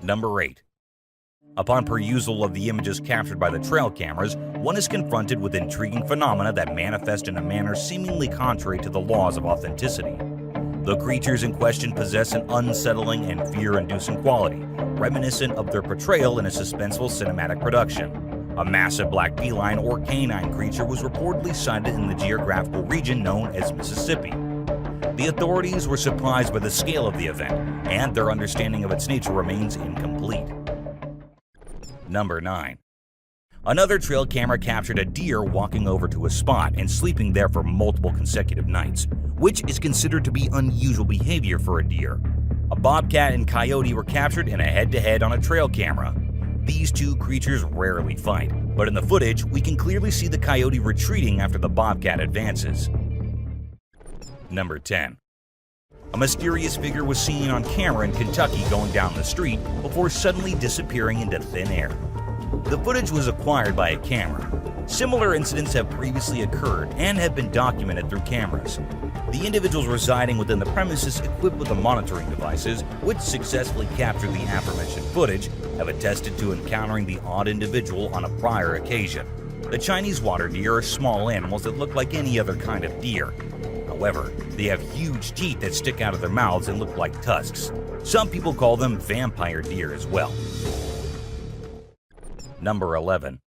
Number 8. Upon perusal of the images captured by the trail cameras, one is confronted with intriguing phenomena that manifest in a manner seemingly contrary to the laws of authenticity. The creatures in question possess an unsettling and fear-inducing quality, reminiscent of their portrayal in a suspenseful cinematic production. A massive black feline or canine creature was reportedly sighted in the geographical region known as Mississippi. The authorities were surprised by the scale of the event, and their understanding of its nature remains incomplete. Number 9. Another trail camera captured a deer walking over to a spot and sleeping there for multiple consecutive nights, which is considered to be unusual behavior for a deer. A bobcat and coyote were captured in a head-to-head on a trail camera. These two creatures rarely fight, but in the footage, we can clearly see the coyote retreating after the bobcat advances. Number 10. A mysterious figure was seen on camera in Kentucky going down the street before suddenly disappearing into thin air. The footage was acquired by a camera. Similar incidents have previously occurred and have been documented through cameras. The individuals residing within the premises equipped with the monitoring devices, which successfully captured the aforementioned footage, have attested to encountering the odd individual on a prior occasion. The Chinese water deer are small animals that look like any other kind of deer. However, they have huge teeth that stick out of their mouths and look like tusks. Some people call them vampire deer as well. Number 11.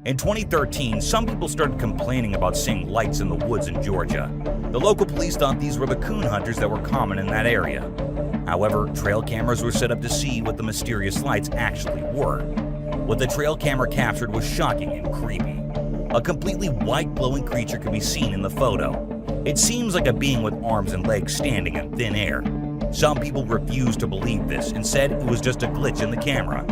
In 2013, some people started complaining about seeing lights in the woods in Georgia. The local police thought these were the coon hunters that were common in that area. However, trail cameras were set up to see what the mysterious lights actually were. What the trail camera captured was shocking and creepy. A completely white glowing creature could be seen in the photo. It seems like a being with arms and legs standing in thin air. Some people refused to believe this and said it was just a glitch in the camera.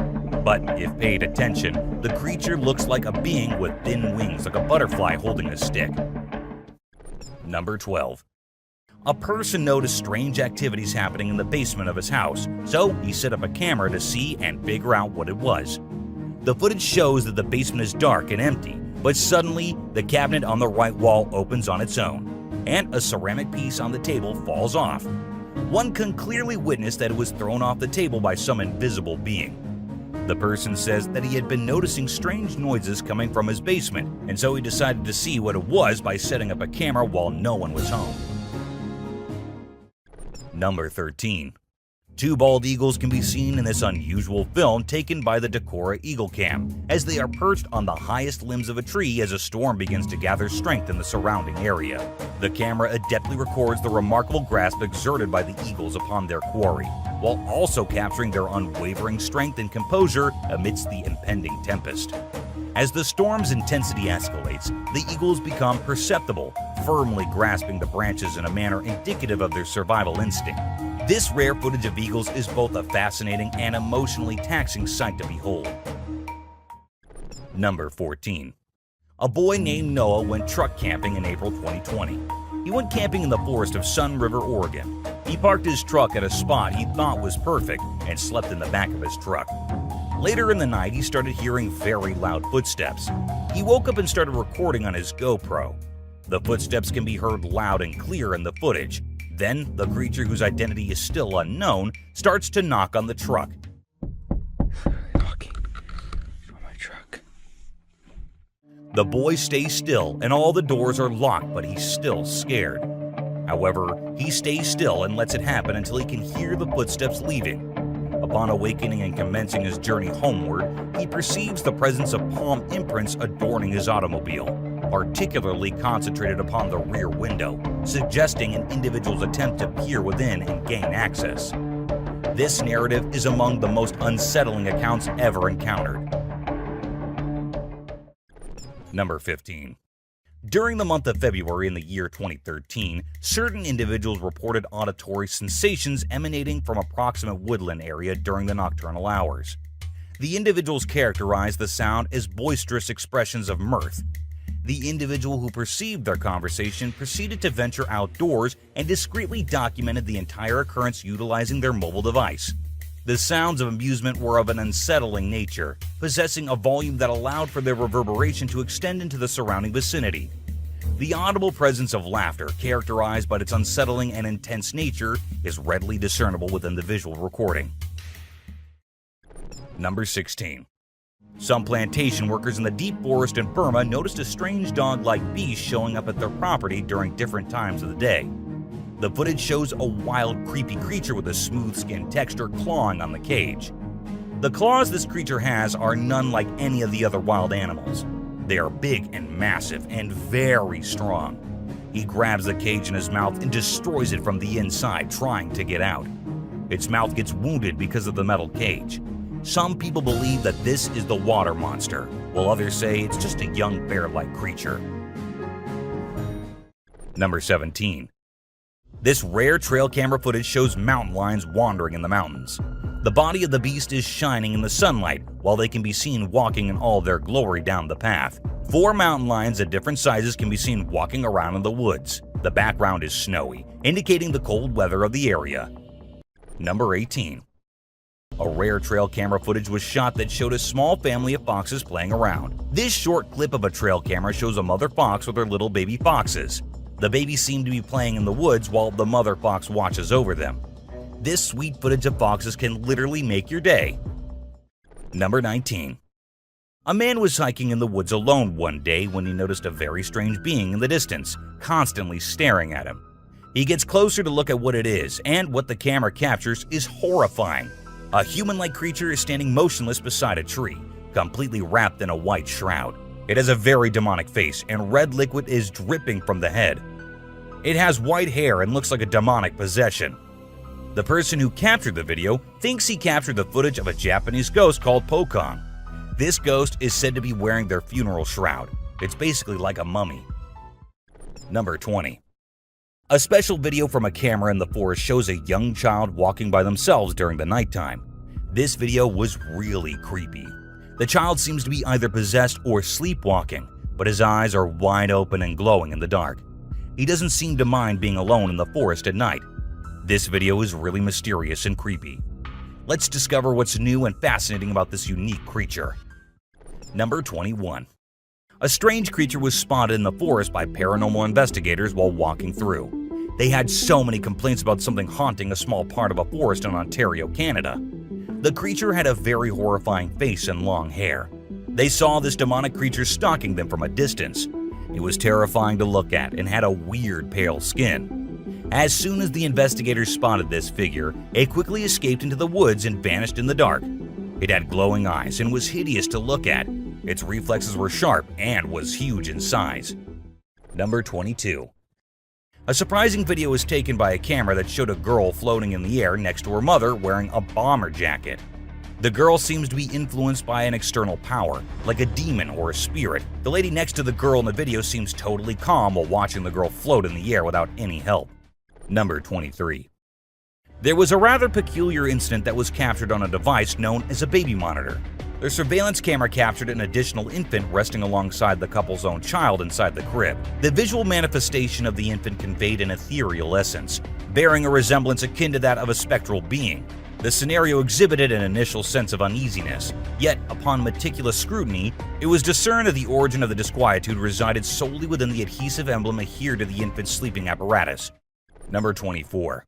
But if paid attention, the creature looks like a being with thin wings like a butterfly holding a stick. Number 12. A person noticed strange activities happening in the basement of his house, so he set up a camera to see and figure out what it was. The footage shows that the basement is dark and empty, but suddenly the cabinet on the right wall opens on its own, and a ceramic piece on the table falls off. One can clearly witness that it was thrown off the table by some invisible being. The person says that he had been noticing strange noises coming from his basement, and so he decided to see what it was by setting up a camera while no one was home. Number 13. Two bald eagles can be seen in this unusual film taken by the Decorah Eagle Cam, as they are perched on the highest limbs of a tree as a storm begins to gather strength in the surrounding area. The camera adeptly records the remarkable grasp exerted by the eagles upon their quarry, while also capturing their unwavering strength and composure amidst the impending tempest. As the storm's intensity escalates, the eagles become perceptible, firmly grasping the branches in a manner indicative of their survival instinct. This rare footage of eagles is both a fascinating and emotionally taxing sight to behold. Number 14. A boy named Noah went truck camping in April 2020. He went camping in the forest of Sun River, Oregon. He parked his truck at a spot he thought was perfect and slept in the back of his truck. Later in the night, he started hearing very loud footsteps. He woke up and started recording on his GoPro. The footsteps can be heard loud and clear in the footage. Then, the creature, whose identity is still unknown, starts to knock on the truck. Knocking on my truck. The boy stays still and all the doors are locked, but he's still scared. However, he stays still and lets it happen until he can hear the footsteps leaving. Upon awakening and commencing his journey homeward, he perceives the presence of palm imprints adorning his automobile, particularly concentrated upon the rear window, suggesting an individual's attempt to peer within and gain access. This narrative is among the most unsettling accounts ever encountered. Number 15. During the month of February in the year 2013, certain individuals reported auditory sensations emanating from approximate woodland area during the nocturnal hours. The individuals characterized the sound as boisterous expressions of mirth. The individual who perceived their conversation proceeded to venture outdoors and discreetly documented the entire occurrence utilizing their mobile device. The sounds of amusement were of an unsettling nature, possessing a volume that allowed for their reverberation to extend into the surrounding vicinity. The audible presence of laughter, characterized by its unsettling and intense nature, is readily discernible within the visual recording. Number 16. Some plantation workers in the deep forest in Burma noticed a strange dog-like beast showing up at their property during different times of the day. The footage shows a wild, creepy creature with a smooth skin texture clawing on the cage. The claws this creature has are none like any of the other wild animals. They are big and massive and very strong. He grabs the cage in his mouth and destroys it from the inside, trying to get out. Its mouth gets wounded because of the metal cage. Some people believe that this is the water monster, while others say it's just a young bear-like creature. Number 17. This rare trail camera footage shows mountain lions wandering in the mountains. The body of the beast is shining in the sunlight, while they can be seen walking in all their glory down the path. 4 mountain lions at different sizes can be seen walking around in the woods. The background is snowy, indicating the cold weather of the area. Number 18. A rare trail camera footage was shot that showed a small family of foxes playing around. This short clip of a trail camera shows a mother fox with her little baby foxes. The babies seem to be playing in the woods while the mother fox watches over them. This sweet footage of foxes can literally make your day. Number 19. A man was hiking in the woods alone one day when he noticed a very strange being in the distance, constantly staring at him. He gets closer to look at what it is, and what the camera captures is horrifying. A human-like creature is standing motionless beside a tree, completely wrapped in a white shroud. It has a very demonic face, and red liquid is dripping from the head. It has white hair and looks like a demonic possession. The person who captured the video thinks he captured the footage of a Japanese ghost called Pokon. This ghost is said to be wearing their funeral shroud. It's basically like a mummy. Number 20. A special video from a camera in the forest shows a young child walking by themselves during the nighttime. This video was really creepy. The child seems to be either possessed or sleepwalking, but his eyes are wide open and glowing in the dark. He doesn't seem to mind being alone in the forest at night. This video is really mysterious and creepy. Let's discover what's new and fascinating about this unique creature. Number 21. A strange creature was spotted in the forest by paranormal investigators while walking through. They had so many complaints about something haunting a small part of a forest in Ontario, Canada. The creature had a very horrifying face and long hair. They saw this demonic creature stalking them from a distance. It was terrifying to look at and had a weird pale skin. As soon as the investigators spotted this figure, it quickly escaped into the woods and vanished in the dark. It had glowing eyes and was hideous to look at. Its reflexes were sharp and was huge in size. Number 22. A surprising video was taken by a camera that showed a girl floating in the air next to her mother wearing a bomber jacket. The girl seems to be influenced by an external power, like a demon or a spirit. The lady next to the girl in the video seems totally calm while watching the girl float in the air without any help. Number 23. There was a rather peculiar incident that was captured on a device known as a baby monitor. The surveillance camera captured an additional infant resting alongside the couple's own child inside the crib. The visual manifestation of the infant conveyed an ethereal essence, bearing a resemblance akin to that of a spectral being. The scenario exhibited an initial sense of uneasiness, yet upon meticulous scrutiny, it was discerned that the origin of the disquietude resided solely within the adhesive emblem adhered to the infant's sleeping apparatus. Number 24.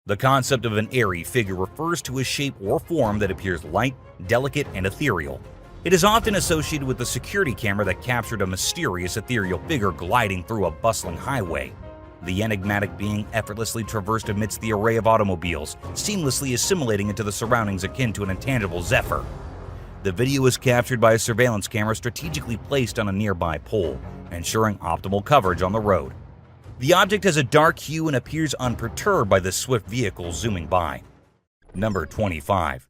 The concept of an airy figure refers to a shape or form that appears light, delicate, and ethereal. It is often associated with the security camera that captured a mysterious ethereal figure gliding through a bustling highway. The enigmatic being effortlessly traversed amidst the array of automobiles, seamlessly assimilating into the surroundings akin to an intangible zephyr. The video was captured by a surveillance camera strategically placed on a nearby pole, ensuring optimal coverage on the road. The object has a dark hue and appears unperturbed by the swift vehicle zooming by. Number 25.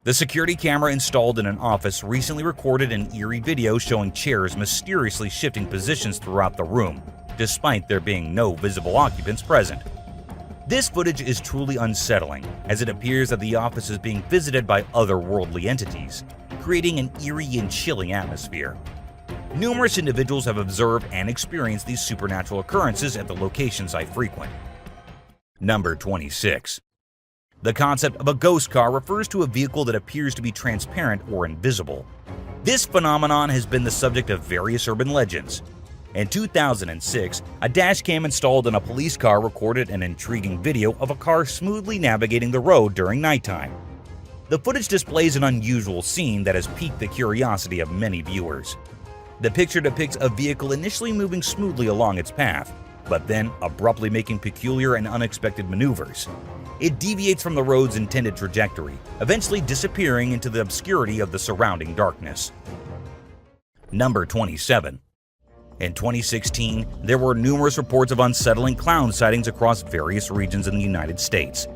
The security camera installed in an office recently recorded an eerie video showing chairs mysteriously shifting positions throughout the room, despite there being no visible occupants present. This footage is truly unsettling, as it appears that the office is being visited by otherworldly entities, creating an eerie and chilling atmosphere. Numerous individuals have observed and experienced these supernatural occurrences at the locations I frequent. Number 26. The concept of a ghost car refers to a vehicle that appears to be transparent or invisible. This phenomenon has been the subject of various urban legends. In 2006, a dashcam installed in a police car recorded an intriguing video of a car smoothly navigating the road during nighttime. The footage displays an unusual scene that has piqued the curiosity of many viewers. The picture depicts a vehicle initially moving smoothly along its path, but then abruptly making peculiar and unexpected maneuvers. It deviates from the road's intended trajectory, eventually disappearing into the obscurity of the surrounding darkness. Number 27. In 2016, there were numerous reports of unsettling clown sightings across various regions in the United States.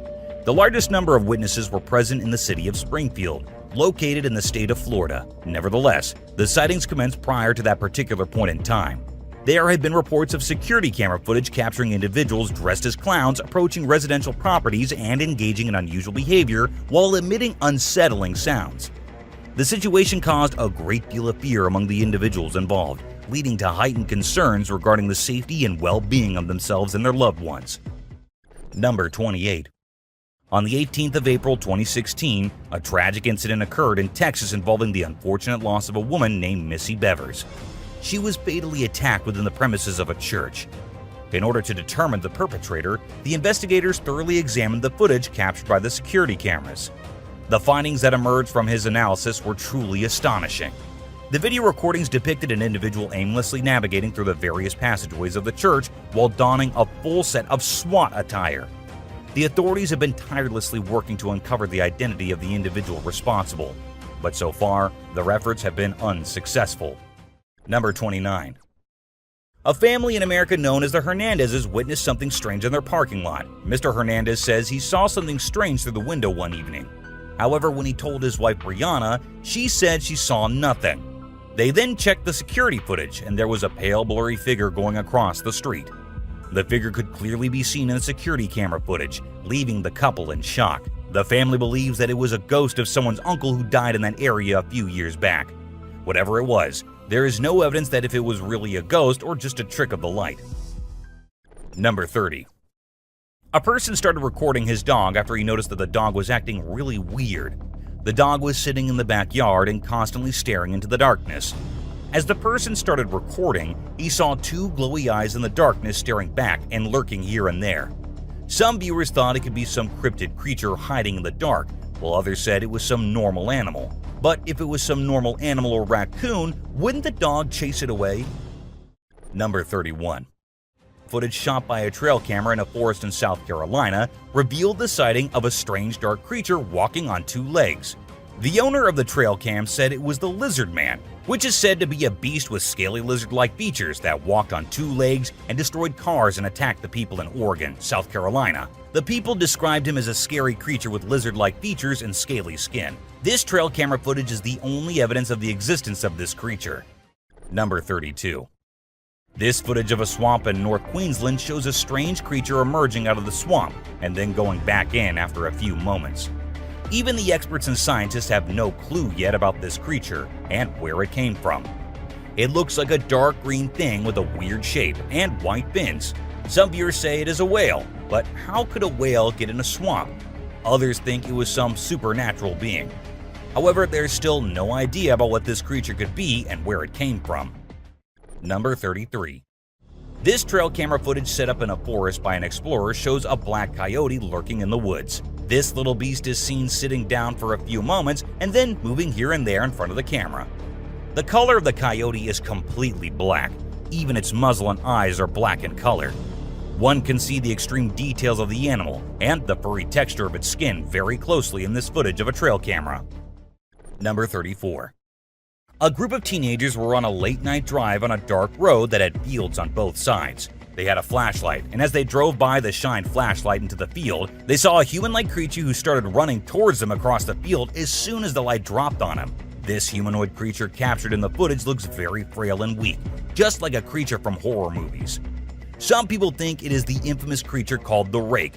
The largest number of witnesses were present in the city of Springfield, located in the state of Florida. Nevertheless, the sightings commenced prior to that particular point in time. There had been reports of security camera footage capturing individuals dressed as clowns approaching residential properties and engaging in unusual behavior while emitting unsettling sounds. The situation caused a great deal of fear among the individuals involved, leading to heightened concerns regarding the safety and well-being of themselves and their loved ones. Number 28. On the 18th of April 2016, a tragic incident occurred in Texas involving the unfortunate loss of a woman named Missy Bevers. She was fatally attacked within the premises of a church. In order to determine the perpetrator, the investigators thoroughly examined the footage captured by the security cameras. The findings that emerged from his analysis were truly astonishing. The video recordings depicted an individual aimlessly navigating through the various passageways of the church while donning a full set of SWAT attire. The authorities have been tirelessly working to uncover the identity of the individual responsible, but so far, their efforts have been unsuccessful. Number 29. A family in America known as the Hernandezes witnessed something strange in their parking lot. Mr. Hernandez says he saw something strange through the window one evening. However, when he told his wife Brianna, she said she saw nothing. They then checked the security footage, and there was a pale, blurry figure going across the street. The figure could clearly be seen in the security camera footage, leaving the couple in shock. The family believes that it was a ghost of someone's uncle who died in that area a few years back. Whatever it was, there is no evidence that if it was really a ghost or just a trick of the light. Number 30. A person started recording his dog after he noticed that the dog was acting really weird. The dog was sitting in the backyard and constantly staring into the darkness. As the person started recording, he saw two glowy eyes in the darkness staring back and lurking here and there. Some viewers thought it could be some cryptid creature hiding in the dark, while others said it was some normal animal. But if it was some normal animal or raccoon, wouldn't the dog chase it away? Number 31. Footage shot by a trail camera in a forest in South Carolina revealed the sighting of a strange dark creature walking on two legs. The owner of the trail cam said it was the Lizard Man, which is said to be a beast with scaly lizard-like features that walked on two legs and destroyed cars and attacked the people in Oregon, South Carolina. The people described him as a scary creature with lizard-like features and scaly skin. This trail camera footage is the only evidence of the existence of this creature. Number 32. This footage of a swamp in North Queensland shows a strange creature emerging out of the swamp and then going back in after a few moments. Even the experts and scientists have no clue yet about this creature and where it came from. It looks like a dark green thing with a weird shape and white fins. Some viewers say it is a whale, but how could a whale get in a swamp? Others think it was some supernatural being. However, there's still no idea about what this creature could be and where it came from. Number 33. This trail camera footage set up in a forest by an explorer shows a black coyote lurking in the woods. This little beast is seen sitting down for a few moments and then moving here and there in front of the camera. The color of the coyote is completely black. Even its muzzle and eyes are black in color. One can see the extreme details of the animal and the furry texture of its skin very closely in this footage of a trail camera. Number 34. A group of teenagers were on a late-night drive on a dark road that had fields on both sides. They had a flashlight, and as they drove by the shined flashlight into the field, they saw a human-like creature who started running towards them across the field as soon as the light dropped on him. This humanoid creature captured in the footage looks very frail and weak, just like a creature from horror movies. Some people think it is the infamous creature called the Rake.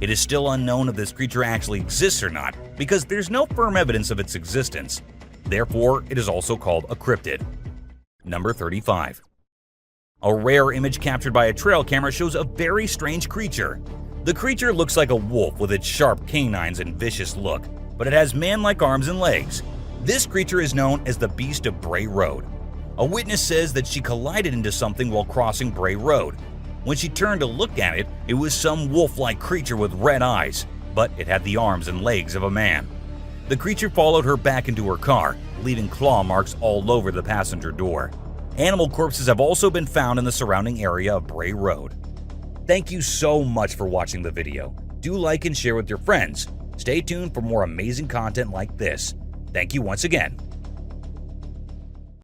It is still unknown if this creature actually exists or not, because there's no firm evidence of its existence. Therefore, it is also called a cryptid. Number 35. A rare image captured by a trail camera shows a very strange creature. The creature looks like a wolf with its sharp canines and vicious look, but it has man-like arms and legs. This creature is known as the Beast of Bray Road. A witness says that she collided into something while crossing Bray Road. When she turned to look at it, it was some wolf-like creature with red eyes, but it had the arms and legs of a man. The creature followed her back into her car, leaving claw marks all over the passenger door. Animal corpses have also been found in the surrounding area of Bray Road. Thank you so much for watching the video. Do like and share with your friends. Stay tuned for more amazing content like this. Thank you once again.